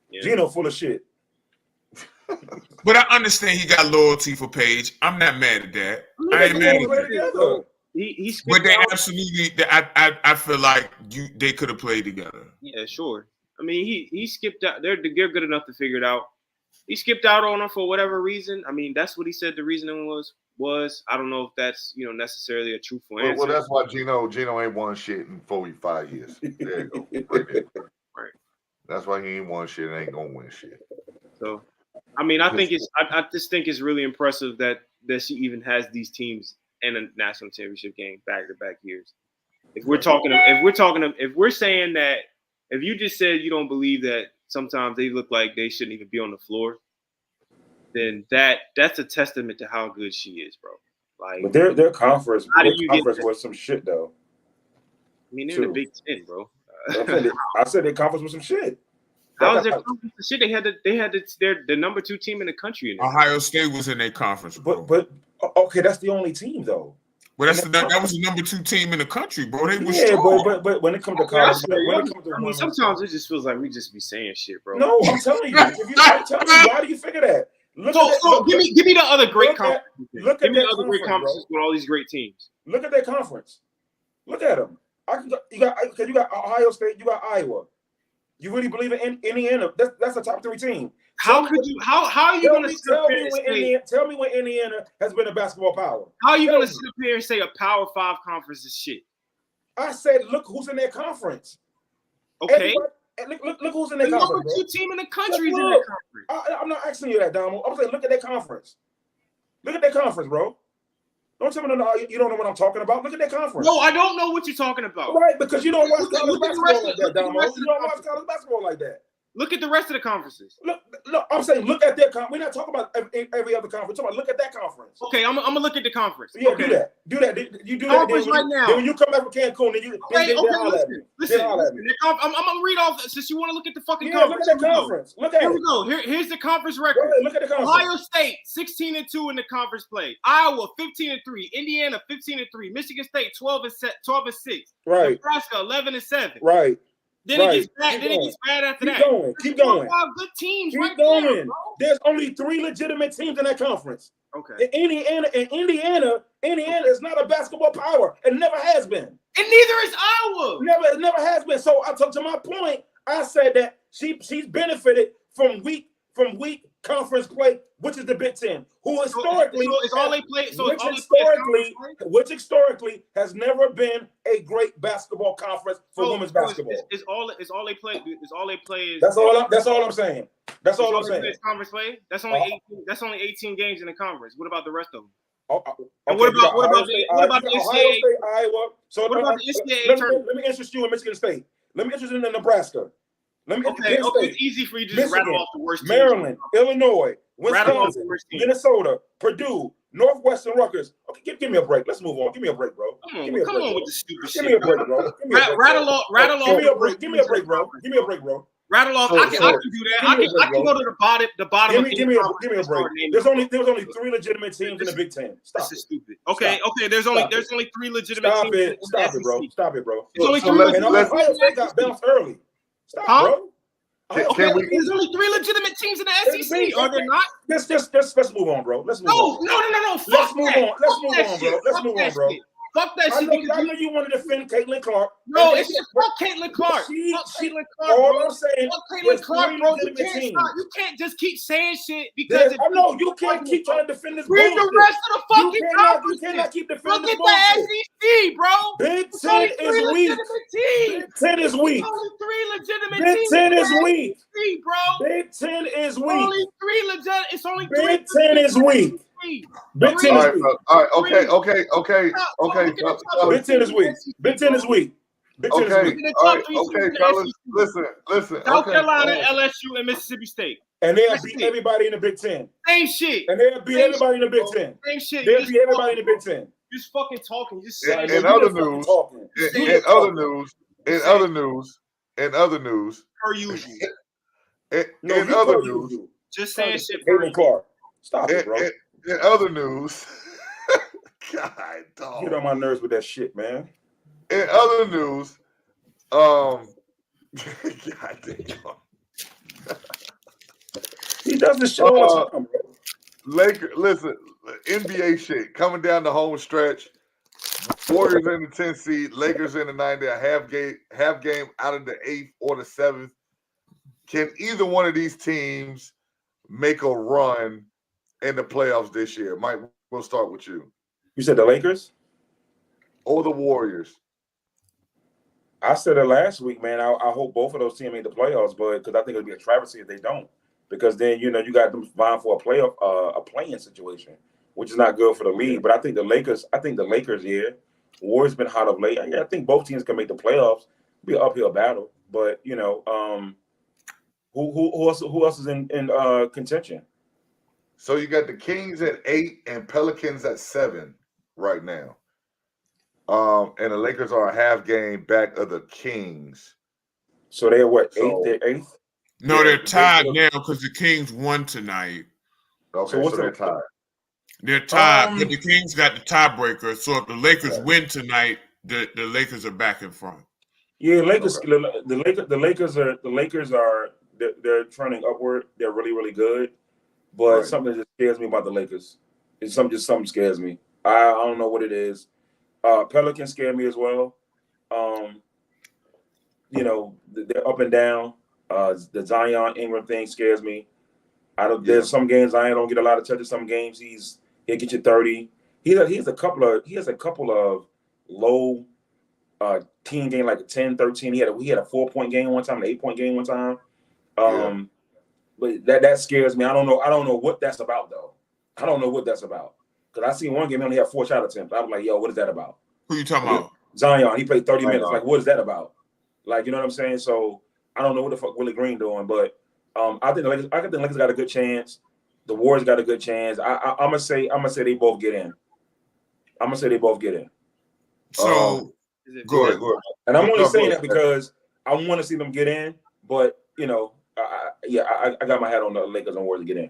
Yeah. Gino full of shit. But I understand he got loyalty for Paige. I'm not mad at that. I ain't mad at that. But they absolutely. I feel like they could have played together. Yeah, sure. I mean, he skipped out. They're good enough to figure it out. He skipped out on her for whatever reason. I mean, that's what he said the reasoning was. I don't know if that's necessarily a truthful answer. Well, that's why Gino ain't won shit in 45 years. There you go. Right. That's why he ain't won shit and ain't gonna win shit. So, I mean, I just think it's really impressive that she even has these teams in a national championship game back-to-back years. If we're saying that, if you just said you don't believe that sometimes they look like they shouldn't even be on the floor, then that's a testament to how good she is, bro. But their conference was some shit though. I mean, they're in the Big Ten, bro. I said their conference was some shit. How is their conference shit? They're the number 2 team in the country. Ohio State was in their conference, bro. But okay, that's the only team though. Well, that was the number 2 team in the country, bro. They was but when it comes to college, sometimes it just feels like we just be saying shit, bro. No, I'm telling you. Why do you figure that? Give me the other great conference. Give me the other great conferences with all these great teams. Look at their conference. Look at them. You got Ohio State. You got Iowa. You really believe in Indiana? That's a top 3 team. How are you going to sit up here and say? Tell me when Indiana has been a basketball power. How are you going to sit up here and say a Power 5 conference is shit? I said, look who's in their conference. Okay. Look who's in their conference. The number 2 team in the country is in their conference. I'm not asking you that, Damo. I'm saying look at their conference. Look at their conference, bro. Don't tell me you don't know what I'm talking about. Look at their conference. No, I don't know what you're talking about. Right, because you don't watch college basketball like that, Damo. You don't watch college basketball like that. Look at the rest of the conferences. Look, I'm saying look at that conference. We're not talking about every other conference. We're talking about look at that conference. Okay, I'm gonna look at the conference. Yeah, okay. do that. You do Conference that. right now. Then when you come back from Cancun, then you listen. I'm gonna read off since you want to look at the fucking conference. Look at that conference. Look at it. Here we go. Here's the conference record. Right, look at the conference. Ohio State 16-2 in the conference play. Iowa 15-3. Indiana 15-3. Michigan State 12-6. Right. Nebraska 11-7. Right. Then it gets bad. Then it gets bad after that. Keep going. 5 good teams. Keep going. There's only 3 legitimate teams in that conference. Okay. Indiana is not a basketball power. It never has been. And neither is Iowa. It never has been. So I took to my point. I said that she's benefited from weak conference play, which is the Big Ten, who historically which historically has never been a great basketball conference for women's basketball. It's all they play. That's all I'm saying. That's all I'm saying. Conference play. That's only 18 games in the conference. What about the rest of them? And what about the Ohio State, Iowa? So what about the NCAA tournament? Let me interest you in Michigan State. Let me interest you in Nebraska. Okay, it's easy for you to just rattle off the worst teams. Maryland, Illinois, Wisconsin, Minnesota, Purdue, Northwestern, Rutgers. Okay, give me a break. Let's move on. Give me a break, bro. Come on with the stupid shit. Give me a break, bro. Rattle off. Give me a break, bro. Rattle off. I can do that. I can go to the bottom. Give me a break. There was only 3 legitimate teams in the Big Ten. This is stupid. Okay. There's only 3 legitimate teams. Stop it, bro. There's only 3. And Ohio State got bounced early. Stop, bro. There's only 3 legitimate teams in the SEC. Are there not? Let's move on, bro. Let's move on. No. Let's move on, bro. Fuck that shit. I know you want to defend Caitlin Clark. No, it's just fuck Caitlin Clark. Caitlin Clark, all I'm saying, fuck Caitlin Clark, bro. You can't just keep saying shit because I know you can't keep trying to defend this. Read the rest of the fucking conference. You cannot keep defending this. Look at the SEC, bro. Big Ten is weak. Big Ten is weak. Only 3 legitimate Big teams. Ten is weak, bro. Big Ten is weak. Only 3 legitimate. It's only 3. Big Ten is weak. Big Ten is weak. All right. Okay. Big Ten is weak. Big Ten is weak. Okay, fellas. Listen. South Carolina, LSU, and Mississippi State. And they'll beat everybody in the Big Ten. Same shit. And they'll beat everybody in the Big Ten. Same shit. They'll beat everybody in the Big Ten. Just fucking talking. Just saying. In other news. Per usual. In other news. Just saying shit. Caitlin Clark. Stop it, bro. In other news. God, dog. Get on my nerves with that shit, man. In other news, God damn. He does this shit all the time, bro. Listen, NBA shit coming down the home stretch. Warriors in the 10th seed, Lakers in the 9th, a half game out of the 8th or the 7th. Can either one of these teams make a run in the playoffs this year? Mike, we'll start with you. You said the Lakers? Or the Warriors? I said it last week, man. I hope both of those teams make the playoffs, but because I think it'll be a travesty if they don't. Because then you got them vying for a play-in situation, which is not good for the league. But I think the Lakers, yeah. Warriors been hot of late. I think both teams can make the playoffs. It'll be an uphill battle, but who else is in contention? So you got the Kings at 8 and Pelicans at 7 right now. And the Lakers are a half game back of the Kings. So they're what, 8th? They're 8th? No, they're tied now because the Kings won tonight. Okay, so they're tied. They're tied, but the Kings got the tiebreaker. So if the Lakers win tonight, the Lakers are back in front. Yeah, Lakers. Okay. The Lakers are they're turning upward. They're really, really good. But something just scares me about the Lakers. Something scares me. I don't know what it is. Pelicans scare me as well. They're up and down. The Zion Ingram thing scares me. There's some games Zion don't get a lot of touches. Some games he'll get you 30. He has a couple of low team game, like a 10, 13. He had a 4-point game one time, an 8-point game one time. But that scares me. I don't know what that's about though. I don't know what that's about. Because I seen one game he only had 4 shot attempts. I was like, yo, what is that about? Who you talking about? Zion. He played 30 minutes. Like, what is that about? Like, you know what I'm saying? So I don't know what the fuck Willie Green doing, but I think the Lakers got a good chance. The Warriors got a good chance. I'm gonna say they both get in. I'm gonna say they both get in. So Go ahead. And I'm only No, saying go that ahead. because I want to see them get in. But you know, I got my hat on the Lakers and Warriors to get in.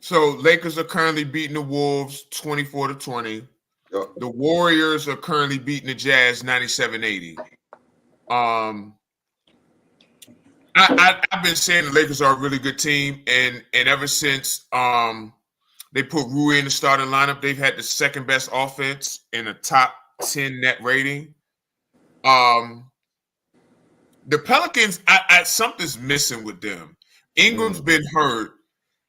So Lakers are currently beating the Wolves 24-20. Yep. The Warriors are currently beating the Jazz 97-80. I've been saying the Lakers are a really good team, and ever since they put Rui in the starting lineup, they've had the second best offense in a top 10 net rating. The Pelicans, something's missing with them. Ingram's been hurt,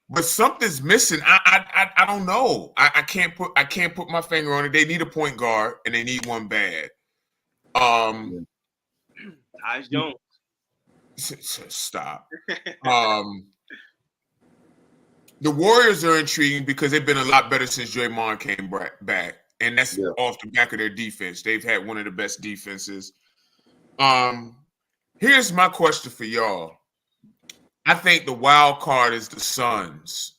but something's missing. I don't know. I can't put my finger on it. They need a point guard, and they need one bad. Tyus Jones. Stop. The Warriors are intriguing because they've been a lot better since Draymond came back, and that's off the back of their defense. They've had one of the best defenses. Here's my question for y'all. I think the wild card is the Suns.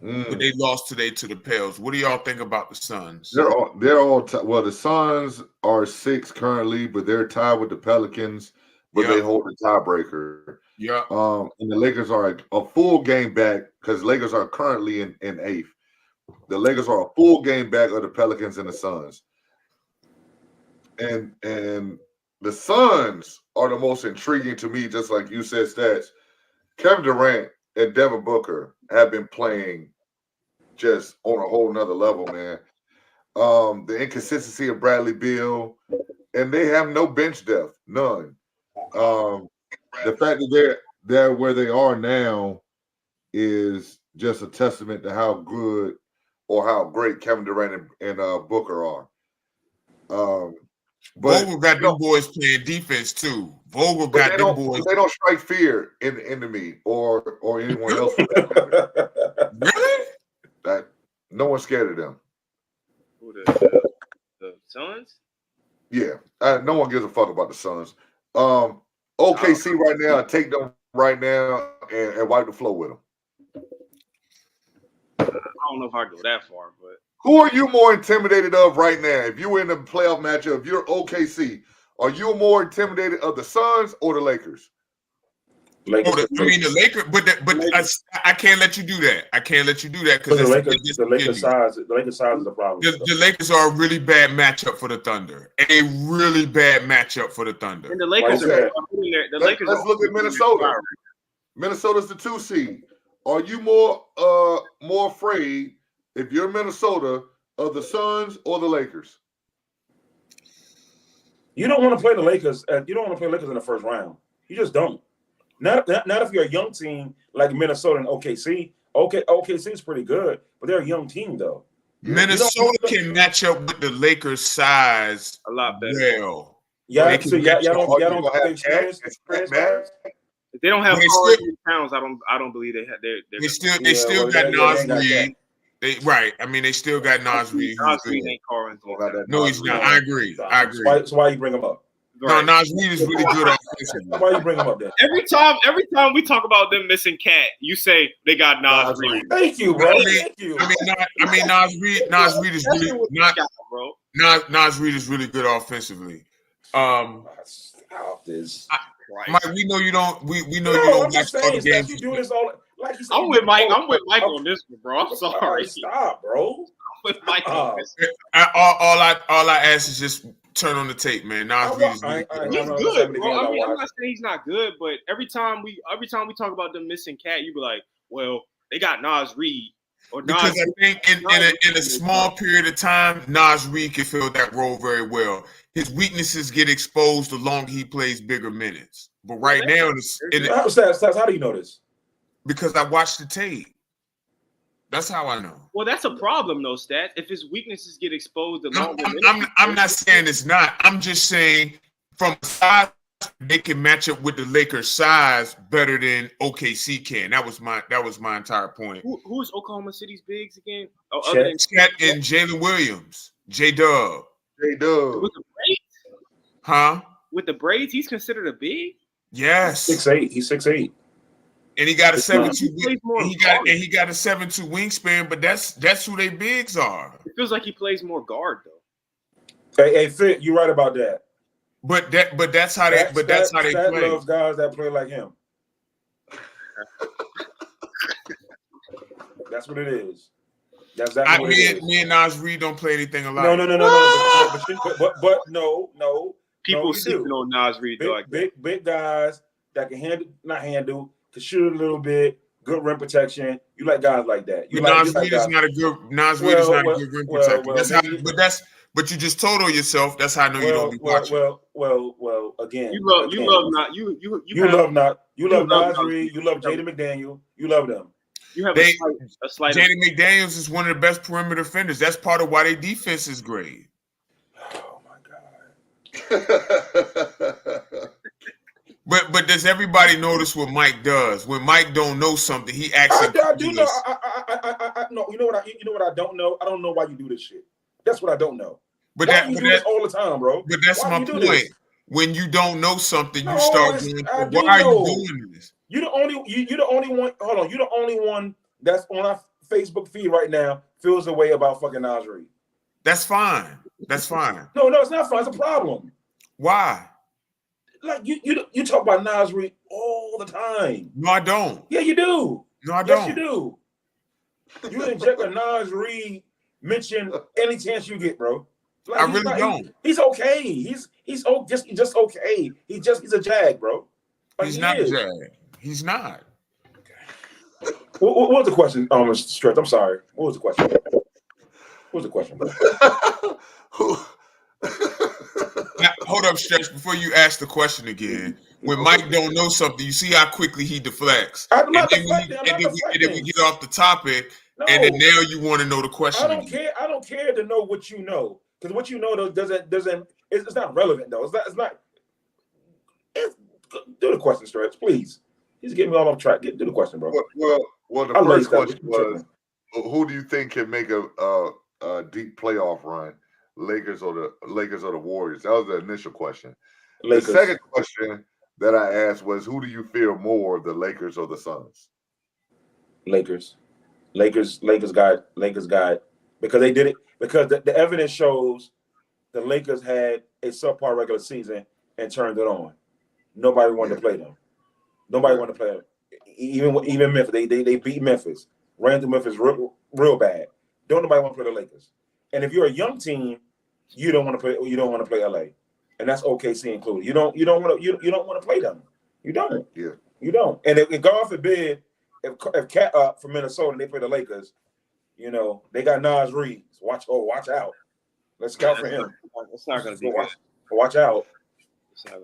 But they lost today to the Pels. What do y'all think about the Suns? They're all well. The Suns are 6 currently, but they're tied with the Pelicans. But they hold the tiebreaker. Yeah. And the Lakers are a full game back because Lakers are currently in 8th. The Lakers are a full game back of the Pelicans and the Suns. And the Suns are the most intriguing to me, just like you said, Stats. Kevin Durant and Devin Booker have been playing just on a whole nother level, man. The inconsistency of Bradley Beal, and they have no bench depth, none. The fact that they're where they are now is just a testament to how good or how great Kevin Durant and Booker are. But Vogel got them boys playing defense too. Vogel got them boys. They don't strike fear into me or anyone else. Really? That no one's scared of them. Who the Suns? Yeah, no one gives a fuck about the Suns. OKC right now, take them right now and wipe the floor with them. I don't know if I go that far, but who are you more intimidated of right now? If you were in the playoff matchup, if you're OKC, are you more intimidated of the Suns or the Lakers? The Lakers, but I can't let you do that. I can't let you do that because the Lakers size is the problem. The Lakers are a really bad matchup for the Thunder. A really bad matchup for the Thunder. And the Lakers are let's look at Minnesota. Minnesota's the 2 seed. Are you more afraid if you're Minnesota of the Suns or the Lakers? You don't want to play the Lakers. You don't want to play Lakers in the first round. You just don't. Not if you're a young team like Minnesota and OKC. OKC is pretty good, but they're a young team though. Minnesota can match up with the Lakers' size a lot better. Well, y'all don't have experience. If they don't have Towns, I don't believe they have. They still got Nas Reed. Right. I mean, they still got Nas Reed. Nas Reed ain't Carl. No, he's not. I agree. So why you bring him up? Right. No, Nas Reed is really good offensively. Why you bring him up then? Every time we talk about them missing Cat, you say they got Nas Reed. Thank you, bro. Thank you. I mean, Nas Reed is really Nas Reed is really good offensively. Stop this. Mike, we know you don't. We know you don't watch all the games. You do this all. Like you said, I'm with Mike on this one, bro. I'm sorry. Stop, bro. I'm with Mike on this. All I ask is just turn on the tape, man. Nas Reed is really good. He's good, bro. I mean, I'm not saying he's not good, but every time we talk about them missing Cat, you be like, well, they got Nas Reed. Because I think in a small period of time, Nas Reed can fill that role very well. His weaknesses get exposed the longer he plays bigger minutes. But right now, how do you know this? Because I watched the tape. That's how I know. Well, that's a problem, though, Stats. If his weaknesses get exposed the longer I'm not saying it's not. I'm just saying from size, they can match up with the Lakers' size better than OKC can. That was my entire point. Who's Oklahoma City's bigs again? Chet and Jalen Williams, J-Dub. With the braids? Huh? With the braids, he's considered a big? Yes. 6'8". He's 6'8". And he got a He 7'2". plays more He guard. got a 7'2" wingspan, but that's who they bigs are. It feels like he plays more guard though. Hey, Fit, you're right about that. But that's how they Stat play. loves guys that play like him. That's what it is. That's exactly what it is. Me and Nas Reed don't play anything alike. No. But no. People you sleeping do. on Nas Reed though. Big guys that can can shoot a little bit, good rim protection. You like guys like that. Nas Reed is not a good rim protector. But you just told on yourself. That's how I know you don't be watching. Well. Again, you love Nas Reed. You love Jaden McDaniel. You love them. You have a slight. Jaden McDaniels is one of the best perimeter defenders. That's part of why their defense is great. Oh my God. But does everybody notice what Mike does? When Mike don't know something, he actually. I do know. I know. You know what I don't know? I don't know why you do this shit. That's what I don't know. But you do this all the time, bro. But that's my point. When you don't know something, you start doing. Why are you doing this? You're the only one. Hold on. You're the only one that's on our Facebook feed right now feels a way about fucking Nas Reed. That's fine. That's fine. No, it's not fine. It's a problem. Why? Like you talk about Nas Reed all the time. No, I don't. Yeah, you do. No, I don't. Yes, you do. You inject a Nas Reed mention any chance you get, bro. Like, I really don't. He's okay. He's just okay. He's a jag, bro. Like, he's not a jag. He's not. What was the question, Mr. Stretch? I'm sorry. What was the question? Now, hold up, Stretch. Before you ask the question again, when Mike don't know something, you see how quickly he deflects. I'm not and deflecting. then we get off the topic, and then now you want to know the question. I don't care to know what you know, because what you know doesn't. It's not relevant though. It's not. Do the question, Stretch, please. He's getting me all off track. Do the question, bro. Well, the first question was, who do you think can make a deep playoff run? Lakers or the Warriors? That was the initial question. Lakers. The second question that I asked was, who do you fear more, the Lakers or the Suns? Lakers got because they did it because the evidence shows the Lakers had a subpar regular season and turned it on. Nobody wanted to play them. Nobody wanted to play them. Even Memphis, they beat Memphis, ran through Memphis real bad. Don't nobody want to play the Lakers. And if you're a young team, you don't want to play. You don't want to play LA, and that's OKC included. You don't want to play them. You don't. Yeah. You don't. And if God forbid, if Cat up from Minnesota and they play the Lakers, they got Nas Reed. Watch out. Let's scout for him. It's not going to be good. Watch out.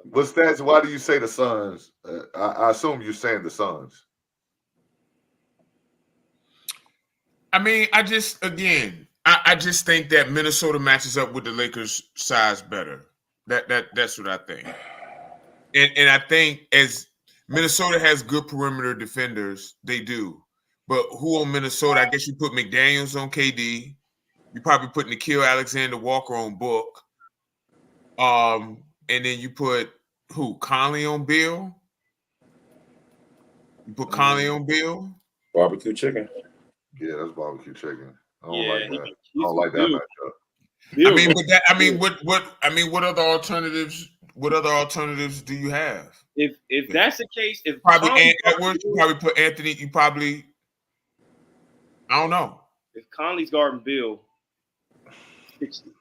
But Stats, why do you say the Suns? I assume you're saying the Suns. I mean, I just think that Minnesota matches up with the Lakers' size better. That's what I think. And I think as Minnesota has good perimeter defenders, they do. But who on Minnesota? I guess you put McDaniels on KD. You probably put Nickeil Alexander-Walker on Book. And then you put who? Conley on Bill. You put Conley on Bill. Barbecue chicken. Yeah, that's barbecue chicken. I don't like that. I don't like that matchup. What other alternatives? What other alternatives do you have? If that's the case, if probably Edwards, you probably put Anthony. You probably, I don't know. If Conley's guarding Bill, 60.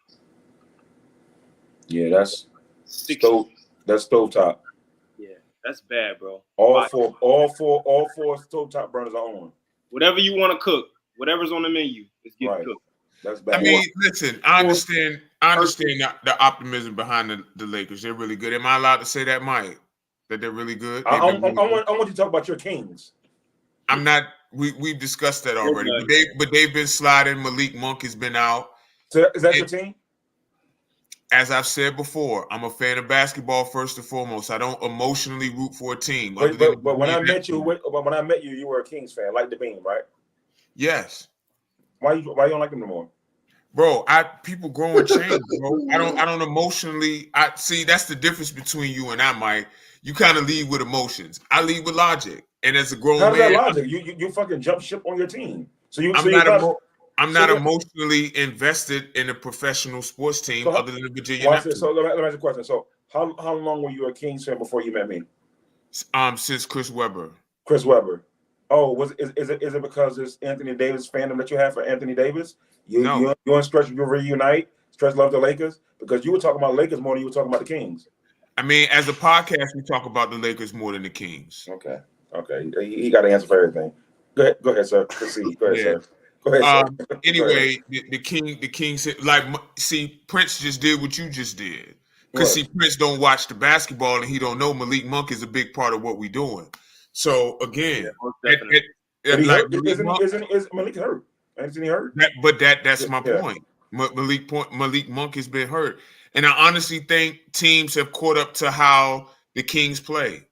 Yeah, that's 60. That's stovetop. Yeah, that's bad, bro. All four stovetop burners are on. Whatever you want to cook, whatever's on the menu, is getting cooked. That's bad. I mean, listen, I understand the optimism behind the Lakers. They're really good. Am I allowed to say that, Mike? That they're really good? I want you to talk about your Kings. I'm not. We've discussed that already. But they've been sliding. Malik Monk has been out. So is that your team? As I've said before, I'm a fan of basketball first and foremost. I don't emotionally root for a team. But when I met you, you were a Kings fan, like the Beam, right? Yes. Why you don't like them no more? Bro, people grow and change, bro. I don't emotionally. I see that's the difference between you and I, Mike. you kind of lead with emotions. I lead with logic, and as a grown How does man, that logic? You fucking jump ship on your team. So you I'm so not you're I'm so not you're- emotionally invested in a professional sports team So how- other than the Virginia watch this. Neptune. So let me ask you a question. So how long were you a Kings fan before you met me? Since Chris Webber. Chris Webber. Oh, is it because it's Anthony Davis fandom that you have for Anthony Davis? No. You and Stretch you reunite. Stretch love the Lakers because you were talking about Lakers more than you were talking about the Kings. I mean, as a podcast, we talk about the Lakers more than the Kings. Okay. He got to answer for everything. Go ahead, sir. Proceed. Go ahead, sir. Go ahead, sir. Anyway, the King said, like, see, Prince just did what you just did. Because see, Prince don't watch the basketball and he don't know Malik Monk is a big part of what we're doing. So again, is Malik hurt? Isn't he hurt? That's my point. Malik Monk has been hurt, and I honestly think teams have caught up to how the Kings play.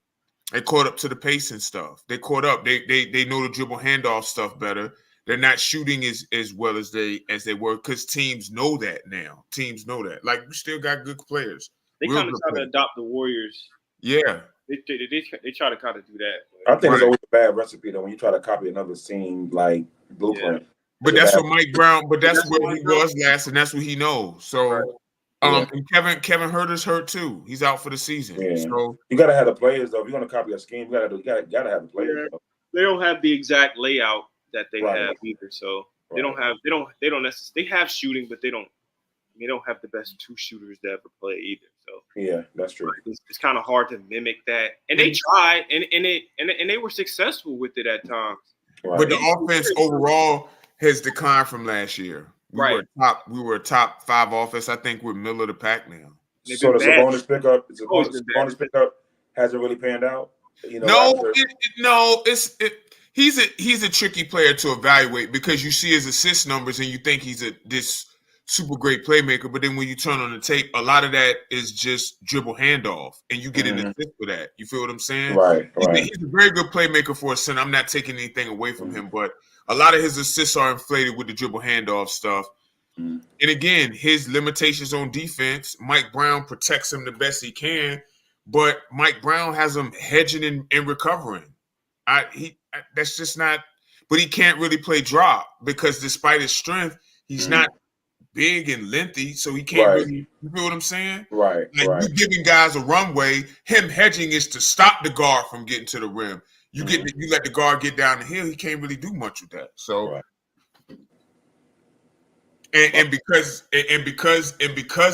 They caught up to the pace and stuff. They caught up. They know the dribble handoff stuff better. They're not shooting as well as they were because teams know that now. Teams know that. Like, we still got good players. They kind of try to adopt the Warriors. Yeah. They try to kind of do that. I think it's always a bad recipe though when you try to copy another team like blueprint. Yeah. But that's what Mike Brown. But that's where he was last, and that's what he knows. So, and Kevin Huerter's hurt too. He's out for the season. Yeah. So you gotta have the players though. If you're gonna copy a scheme, you gotta have the players. Though. They don't have the exact layout that they have either. So they don't necessarily. They have shooting, but they don't have the best two shooters to ever play either. So yeah, that's true. It's kind of hard to mimic that, and they tried, and they were successful with it at times. Right. But the offense overall has declined from last year. We were a top 5 offense. I think we're middle of the pack now. So the Sabonis pickup hasn't really panned out. You know, he's a tricky player to evaluate because you see his assist numbers and you think he's this super great playmaker, but then when you turn on the tape, a lot of that is just dribble handoff, and you get an assist for that. You feel what I'm saying? Right. He's a very good playmaker for a center. I'm not taking anything away from him, but a lot of his assists are inflated with the dribble handoff stuff. And again, his limitations on defense, Mike Brown protects him the best he can, but Mike Brown has him hedging and recovering. That's just not. But he can't really play drop because despite his strength, he's not big and lengthy, so he can't really. You feel what I'm saying? Right. You giving guys a runway. Him hedging is to stop the guard from getting to the rim. You let the guard get down the hill. He can't really do much with that. So, and because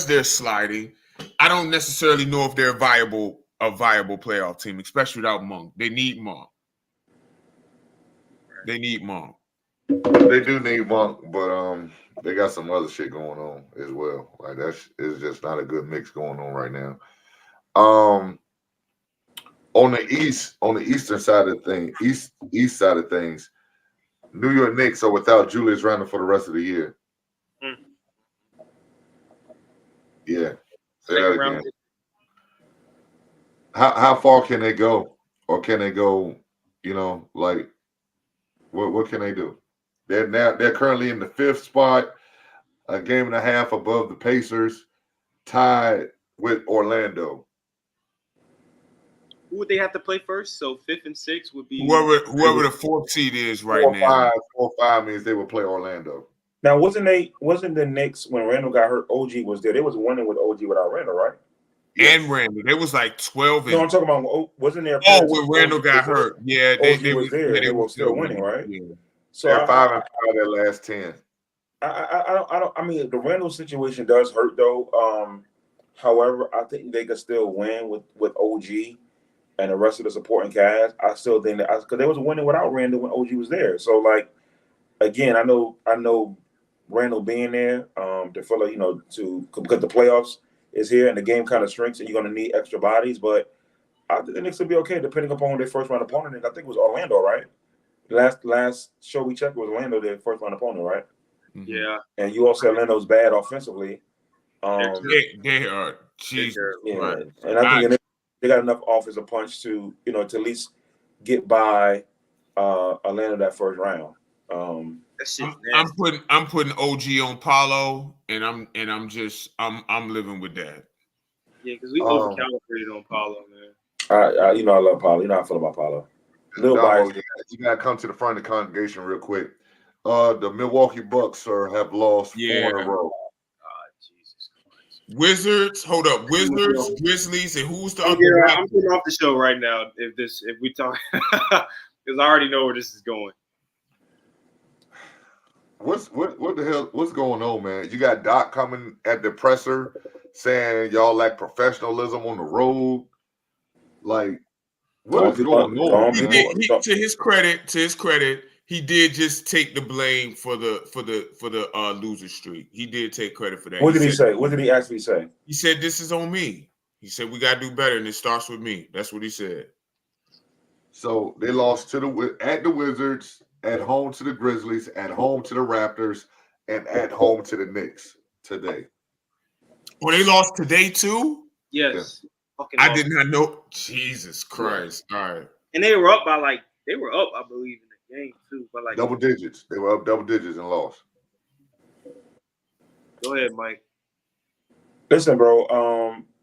they're sliding, I don't necessarily know if they're a viable playoff team, especially without Monk. They need Monk. They do need Monk, but they got some other shit going on as well. Like it's just not a good mix going on right now. On the eastern side of things, east side of things, New York Knicks are without Julius Randle for the rest of the year. Yeah. Say that again. How far can they go? Or can they go, like what can they do? They're currently in the 5th spot, a game and a half above the Pacers, tied with Orlando. Who would they have to play first? So 5th and 6th would be whoever the 4th seed is right now. 4-5 means they would play Orlando. Now, wasn't the Knicks when Randall got hurt? OG was there. They was winning with OG without Randall, right? Yes. And Randall, they was like 12. No, I'm talking about wasn't there? When Randall got hurt, yeah, they was there. They were still winning, right? Yeah. So they're 5-5 their last 10. I mean, the Randall situation does hurt though. However, I think they could still win with OG and the rest of the supporting cast. I still think that because they was winning without Randall when OG was there. So like, again, I know Randall being there to fill because the playoffs is here and the game kind of shrinks and you're going to need extra bodies. But I think the Knicks will be okay depending upon their first round opponent. And I think it was Orlando, right? Last show we checked was Orlando, their first round opponent, right? Yeah. And you also said Orlando's bad offensively. They are. Jesus. Yeah. And I think they got enough offensive punch to to at least get by Orlando that first round. I'm putting OG on Paolo, and I'm living with that. Yeah, because we overcalibrated on Paolo, man. You know I love Paulo. You know how I feel about Paulo. Little Damo, bias. you got to come to the front of the congregation real quick. The Milwaukee Bucks, sir, have lost 4 in a row. Jesus Christ. Wizards, hold up. Wizards, Grizzlies, and who's the other guy? I'm getting off the show right now. If we talk, because I already know where this is going. What the hell? What's going on, man? You got Doc coming at the presser saying y'all lack professionalism on the road. Like, what is going on, man? To his credit, he did just take the blame for the loser streak. He did take credit for that. What did he say? What did he actually say? He said, "This is on me." He said, "We gotta do better, and it starts with me." That's what he said. So they lost at the Wizards, at home to the Grizzlies, at home to the Raptors, and at home to the Knicks today. Oh, they lost today too? Yes. Yeah. I did not know. Jesus Christ! All right. And they were up by I believe, in the game too, but like double digits. They were up double digits and lost. Go ahead, Mike. Listen, bro.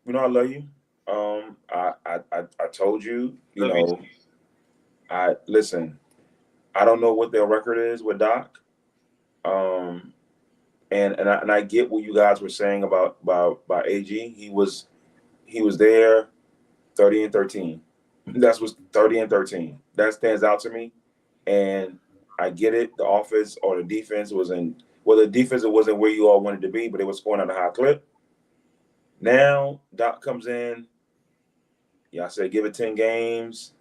You know I love you. I told you. You know. Listen. I don't know what their record is with Doc. And I get what you guys were saying about AG. He was there 30-13. That's what's 30-13. That stands out to me. And I get it. The offense or the defense the defense wasn't where you all wanted to be, but it was scoring at a high clip. Now Doc comes in. Y'all said give it 10 games.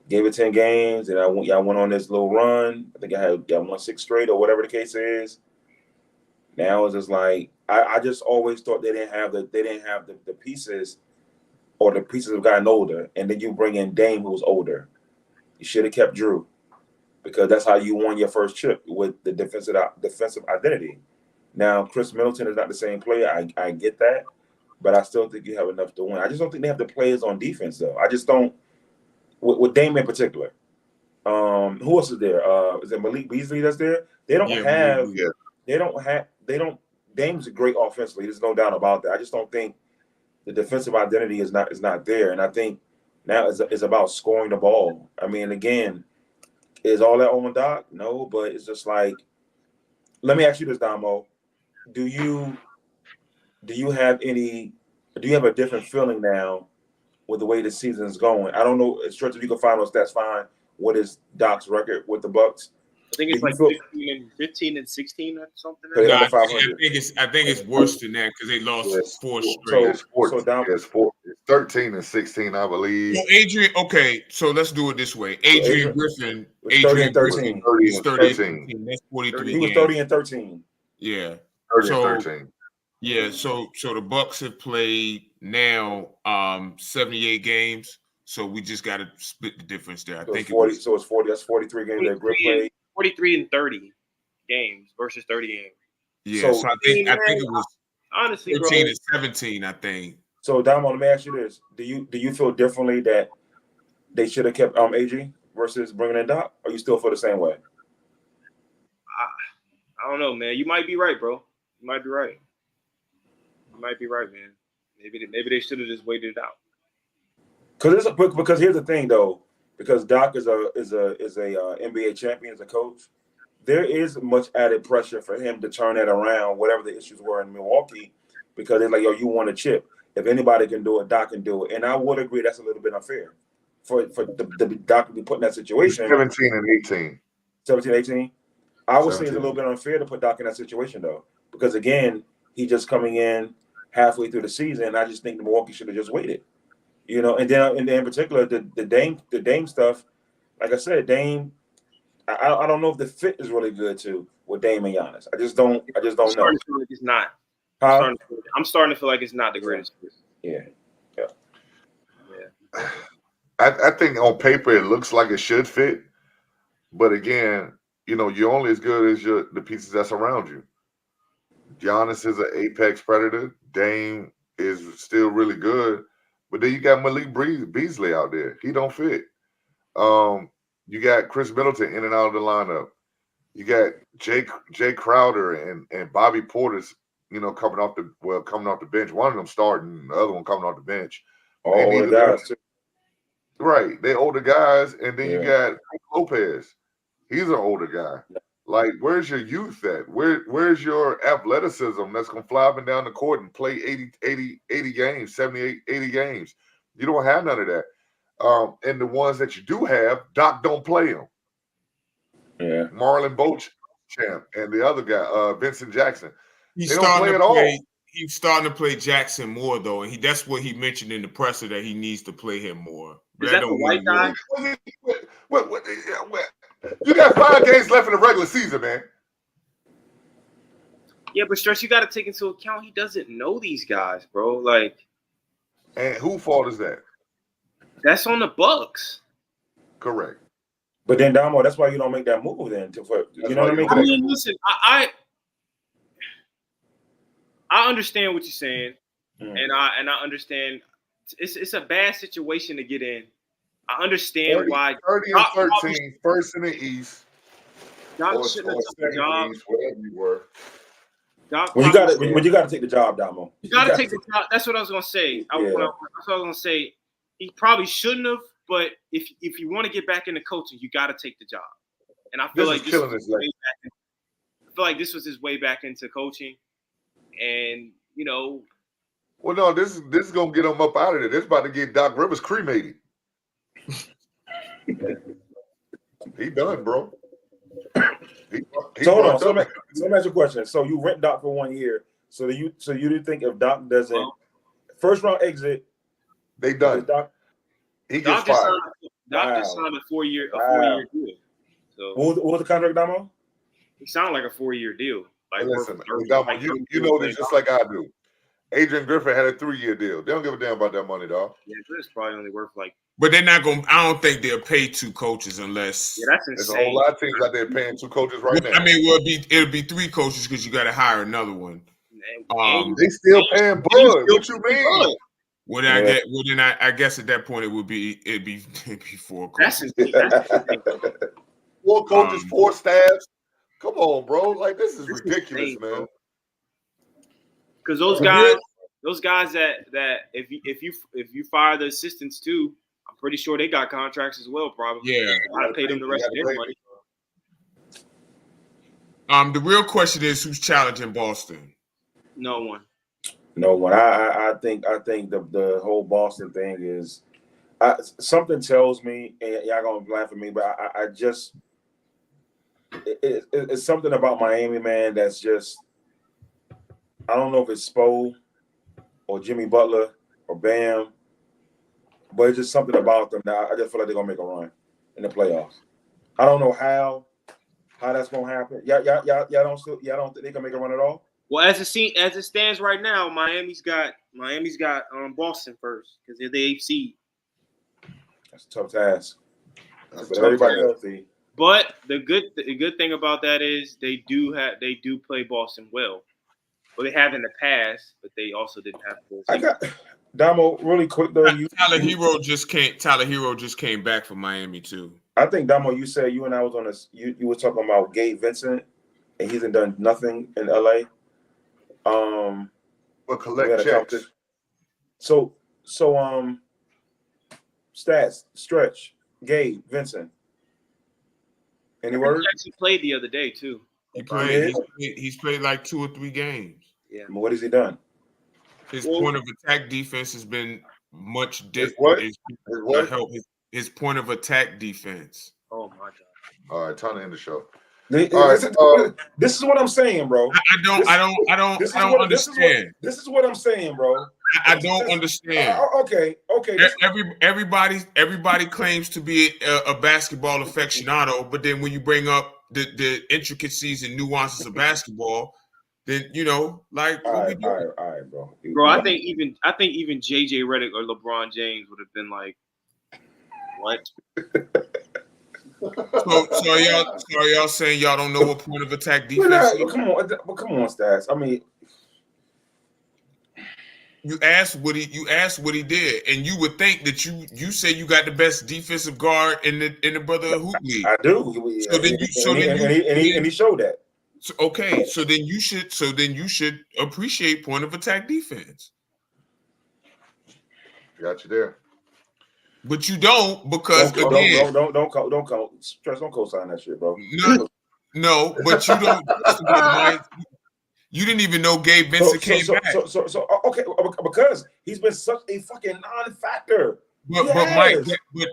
Gave it 10 games, and y'all went on this little run. I think y'all won 6 straight or whatever the case is. Now it's just like I just always thought they didn't have the pieces, or the pieces have gotten older. And then you bring in Dame, who was older. You should have kept Drew, because that's how you won your first chip with the defensive identity. Now Chris Middleton is not the same player. I get that, but I still think you have enough to win. I just don't think they have the players on defense though. I just don't. With Dame in particular, who else is there? Is it Malik Beasley that's there? Dame's great offensively. There's no doubt about that. I just don't think the defensive identity is not there. And I think now it's about scoring the ball. I mean, again, is all that on Doc? No, but it's just like, let me ask you this, Damo. Do you have a different feeling now with the way the season's going? I don't know. It's true, if you can find those stats, fine. What is Doc's record with the Bucks? I think it's like 15 and 16 or something. No, I think it's worse than that, because they lost 4 straight. It's 13 and 16, I believe. Well, Adrian, okay, so let's do it this way. Adrian Griffin, 30 and 13. 30 and 13. That's 43 He was 30 and 13. Yeah. 30 and 13. Yeah, so the Bucks have played now 78 games, so we just got to split the difference there. I think 40. So it's 40. That's 43 games that Griff played. 43 and 30 games versus 30 games. Yeah, so I think it was honestly 13 and 17. I think. So Damo, let me ask you this: Do you feel differently that they should have kept AG versus bringing in Doc? Or you still feel the same way? I don't know, man. You might be right, bro. You might be right. You might be right, man. Maybe they should have just waited it out. Because here's the thing, though. Because Doc is a NBA champion as a coach, there is much added pressure for him to turn that around, whatever the issues were in Milwaukee, because they're like, yo, you want a chip. If anybody can do it, Doc can do it. And I would agree that's a little bit unfair for the Doc to be put in that situation. 17 and 18. 17, 18? I would say it's a little bit unfair to put Doc in that situation, though, because, again, he's just coming in halfway through the season. I just think Milwaukee should have just waited. You know, and then in particular, the Dame stuff, like I said, Dame, I don't know if the fit is really good too with Dame and Giannis. I just don't know. To feel like it's not. I'm starting to feel like it's not the greatest. Yeah. I think on paper it looks like it should fit, but again, you know, you're only as good as the pieces that's around you. Giannis is an apex predator. Dame is still really good. But then you got Malik Beasley out there. He don't fit. You got Chris Middleton in and out of the lineup. You got Jay Crowder and Bobby Portis, you know, coming off the bench. One of them starting, the other one coming off the bench. All the guys too. Right. They older guys, and then you Yeah. got Lopez. He's an older guy. Like, where's your youth at? Where's your athleticism that's gonna fly up and down the court and play 80 games, 78, 80 games? You don't have none of that. And the ones that you do have, Doc don't play them. Yeah. Marlon Beauchamp and the other guy, Vincent Jackson. He's They don't play starting at to all. play. He's starting to play Jackson more though, and that's what he mentioned in the presser that he needs to play him more. But Is that the don't white really guy? work. What? You got 5 games left in the regular season, man. Yeah, but Stretch, you got to take into account he doesn't know these guys, bro. Like, And whose fault is that? that's on the Bucks. Correct. But then Damo, that's why you don't make that move then. You know what I mean? I mean, listen, I understand what you're saying, and I understand it's a bad situation to get in. I understand why 30 and 13, first in the East. Doc Or shouldn't have took the second in job. the East, whatever you were. Doc When you got to take the job, Damo. You got to take the job. That's what I was gonna say. That's what I was gonna say. He probably shouldn't have, but if you want to get back into coaching, you got to take the job. And I feel This is killing his legacy. I feel like this was his way back into coaching, and you know. Well, no, this is gonna get him up out of there. This is about to get Doc Rivers cremated. He done, bro. So hold on. So let me ask you a question. So you rent Doc for 1 year. So you do think if Doc doesn't first round exit, they done. Doc, he gets fired. Doc just signed a 4-year deal. So what was the contract, Damo? He sounded like a 4-year deal. Like, listen, Damo, you know this just like I do. Adrian Griffin had a 3-year deal. They don't give a damn about that money, dog. Yeah, Griff's probably only worth like. But they're not going. I don't think they'll pay 2 coaches unless. Yeah, that's insane. There's a whole lot of teams out there paying 2 coaches right now. I mean, it'll be 3 coaches because you got to hire another one. They still paying Bud. What you mean? Well, then I guess at that point it'd be 4 coaches. That's 4 coaches, 4 staffs. Come on, bro. Like, this is ridiculous, insane, man. Because those guys that if you fire the assistants too, I'm pretty sure they got contracts as well. Probably. Yeah. I'd pay them the rest of their money. The real question is who's challenging Boston? No one. No one. I think the whole Boston thing is something tells me, and y'all gonna laugh at me, but I just it's something about Miami, man. That's just I don't know if it's Spo or Jimmy Butler or Bam, but it's just something about them that I just feel like they're gonna make a run in the playoffs. I don't know how that's gonna happen. Y'all don't think they can make a run at all? Well, as it stands right now, Miami's got Boston first because they're the 8th seed. That's a tough task. But everybody healthy. But the good thing about that is they do play Boston well. Well, they have in the past, but they also didn't have to. I got Damo really quick though. Tyler Hero just came back from Miami too. I think Damo, you said you and I was on this. You were talking about Gabe Vincent, and he hasn't done nothing in LA. But collect checks. So stats stretch. Gabe Vincent. Any word? He actually played the other day too. He's played like 2 or 3 games. Yeah. What has he done? His point of attack defense has been much different. His point of attack defense. Oh my God! All right, time to end the show. This is what I'm saying, bro. I don't understand. This is what I'm saying, bro. I don't understand. Okay. Everybody claims to be a basketball aficionado, but then when you bring up the intricacies and nuances of basketball, then all right, bro. Bro, I think even JJ Redick or LeBron James would have been like, what? So are y'all saying y'all don't know what point of attack defense is? Come on, Stats. I mean, you asked what he did, and you would think that you say you got the best defensive guard in the Brotherhood Hoop League. I do. And he showed that. So, okay, so then you should appreciate point of attack defense. Got you there. But you don't because again, don't co-sign that shit, bro. No, but you don't. Mike, you didn't even know Gabe Vincent came back. Okay, because he's been such a fucking non-factor. But Mike,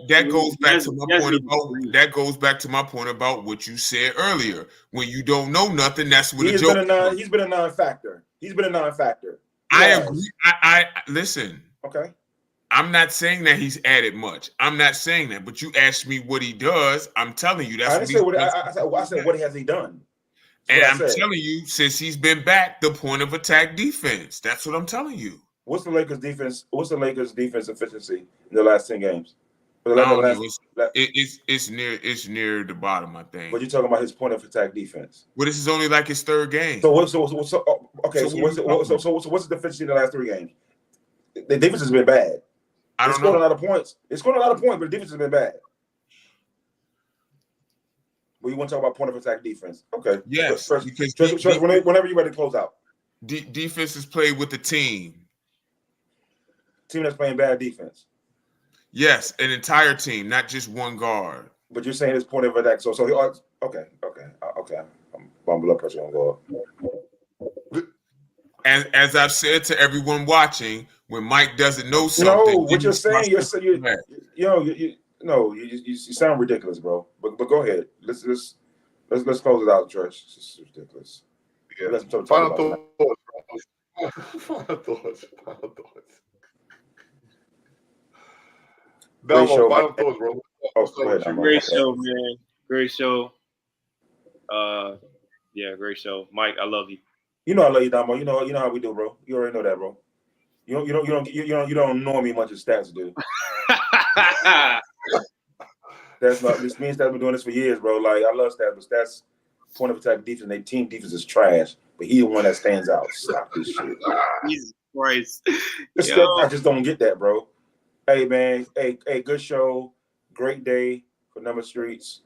that goes back to my point about that goes back to my point about what you said earlier. When you don't know nothing, that's what he's been a non-factor. He's been a non-factor. I agree. I listen. Okay. I'm not saying that he's added much. I'm not saying that, but you asked me what he does. I'm telling you that's I said what has he done? And I'm telling you, since he's been back, the point of attack defense. That's what I'm telling you. What's the Lakers defense? What's the Lakers defense efficiency in the last 10 games? It's near the bottom, I think. But you're talking about his point of attack defense. Well, this is only like his third game. So what's the deficiency in the last 3 games? The defense has been bad. It's scored a lot of points. It's scored a lot of points, but the defense has been bad. Well, you want to talk about point of attack defense? Okay. Yes. Because whenever you're ready to close out. Defense is played with the team. Team that's playing bad defense. Yes, an entire team, not just one guard. But you're saying it's point of attack. Okay. My blood pressure on guard. As I've said to everyone watching, when Mike doesn't know something, no, what you're saying, you sound ridiculous, bro. But go ahead. Let's close it out, Trish. This is ridiculous. Yeah. Final thoughts. Great show, final thoughts, bro. Great show, man. Great show. Yeah, great show. Mike, I love you. You know I love you, Damo. You know how we do, bro. You already know that, bro. You don't know me much as stats do. That's not this means that I've been doing this for years, bro. Like I love stats, but stats point of attack defense, their team defense is trash. But he's the one that stands out. Stop this shit. Jesus Christ. I just don't get that, bro. Hey man, hey, good show. Great day for Number Streets.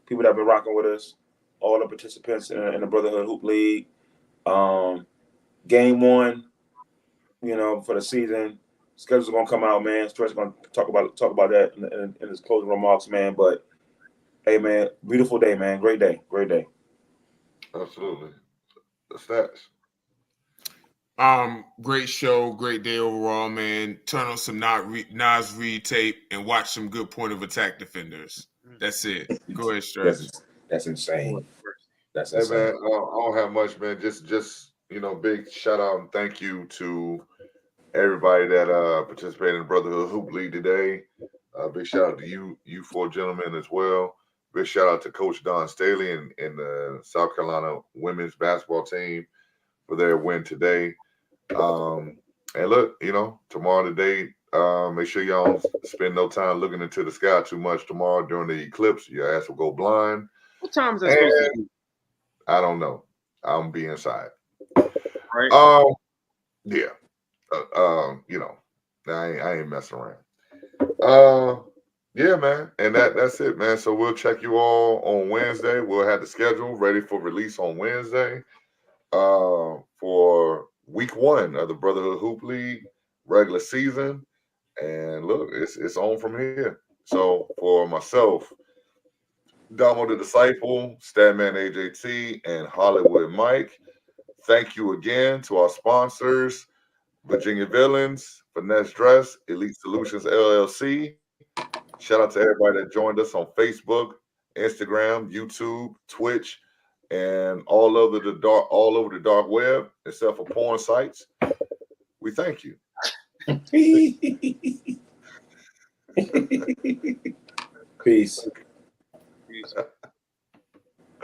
People that have been rocking with us, all the participants in the Brotherhood Hoop League. Game 1, for the season. Schedule's gonna come out, man. Stretch gonna talk about that in his closing remarks, man. But hey, man, beautiful day, man. Great day. Absolutely. The stats. Great show, great day overall, man. Turn on some Nas Reed tape and watch some good point of attack defenders. That's it. Go ahead, Stretch. That's insane. That's hey insane. Man, I don't have much, man. Just big shout out and thank you to everybody that participated in the Brotherhood Hoop League today. Big shout out to you 4 gentlemen as well. Big shout out to Coach Don Staley and the South Carolina women's basketball team for their win today. And look, tomorrow today, make sure y'all don't spend no time looking into the sky too much tomorrow during the eclipse. Your ass will go blind. What time is that supposed to be? I don't know. I'm be inside. Right. Yeah. I ain't messing around. Yeah, man. And that's it, man. So we'll check you all on Wednesday. We'll have the schedule ready for release on Wednesday for week 1 of the Brotherhood Hoop League regular season. And look, it's on from here. So for myself, Damo the Disciple, Statman AJT, and Hollywood Mike, thank you again to our sponsors, Virginia Villains, Finesse Dress, Elite Solutions LLC. Shout out to everybody that joined us on Facebook, Instagram, YouTube, Twitch, and all over the dark web, except for porn sites. We thank you. Peace. Peace.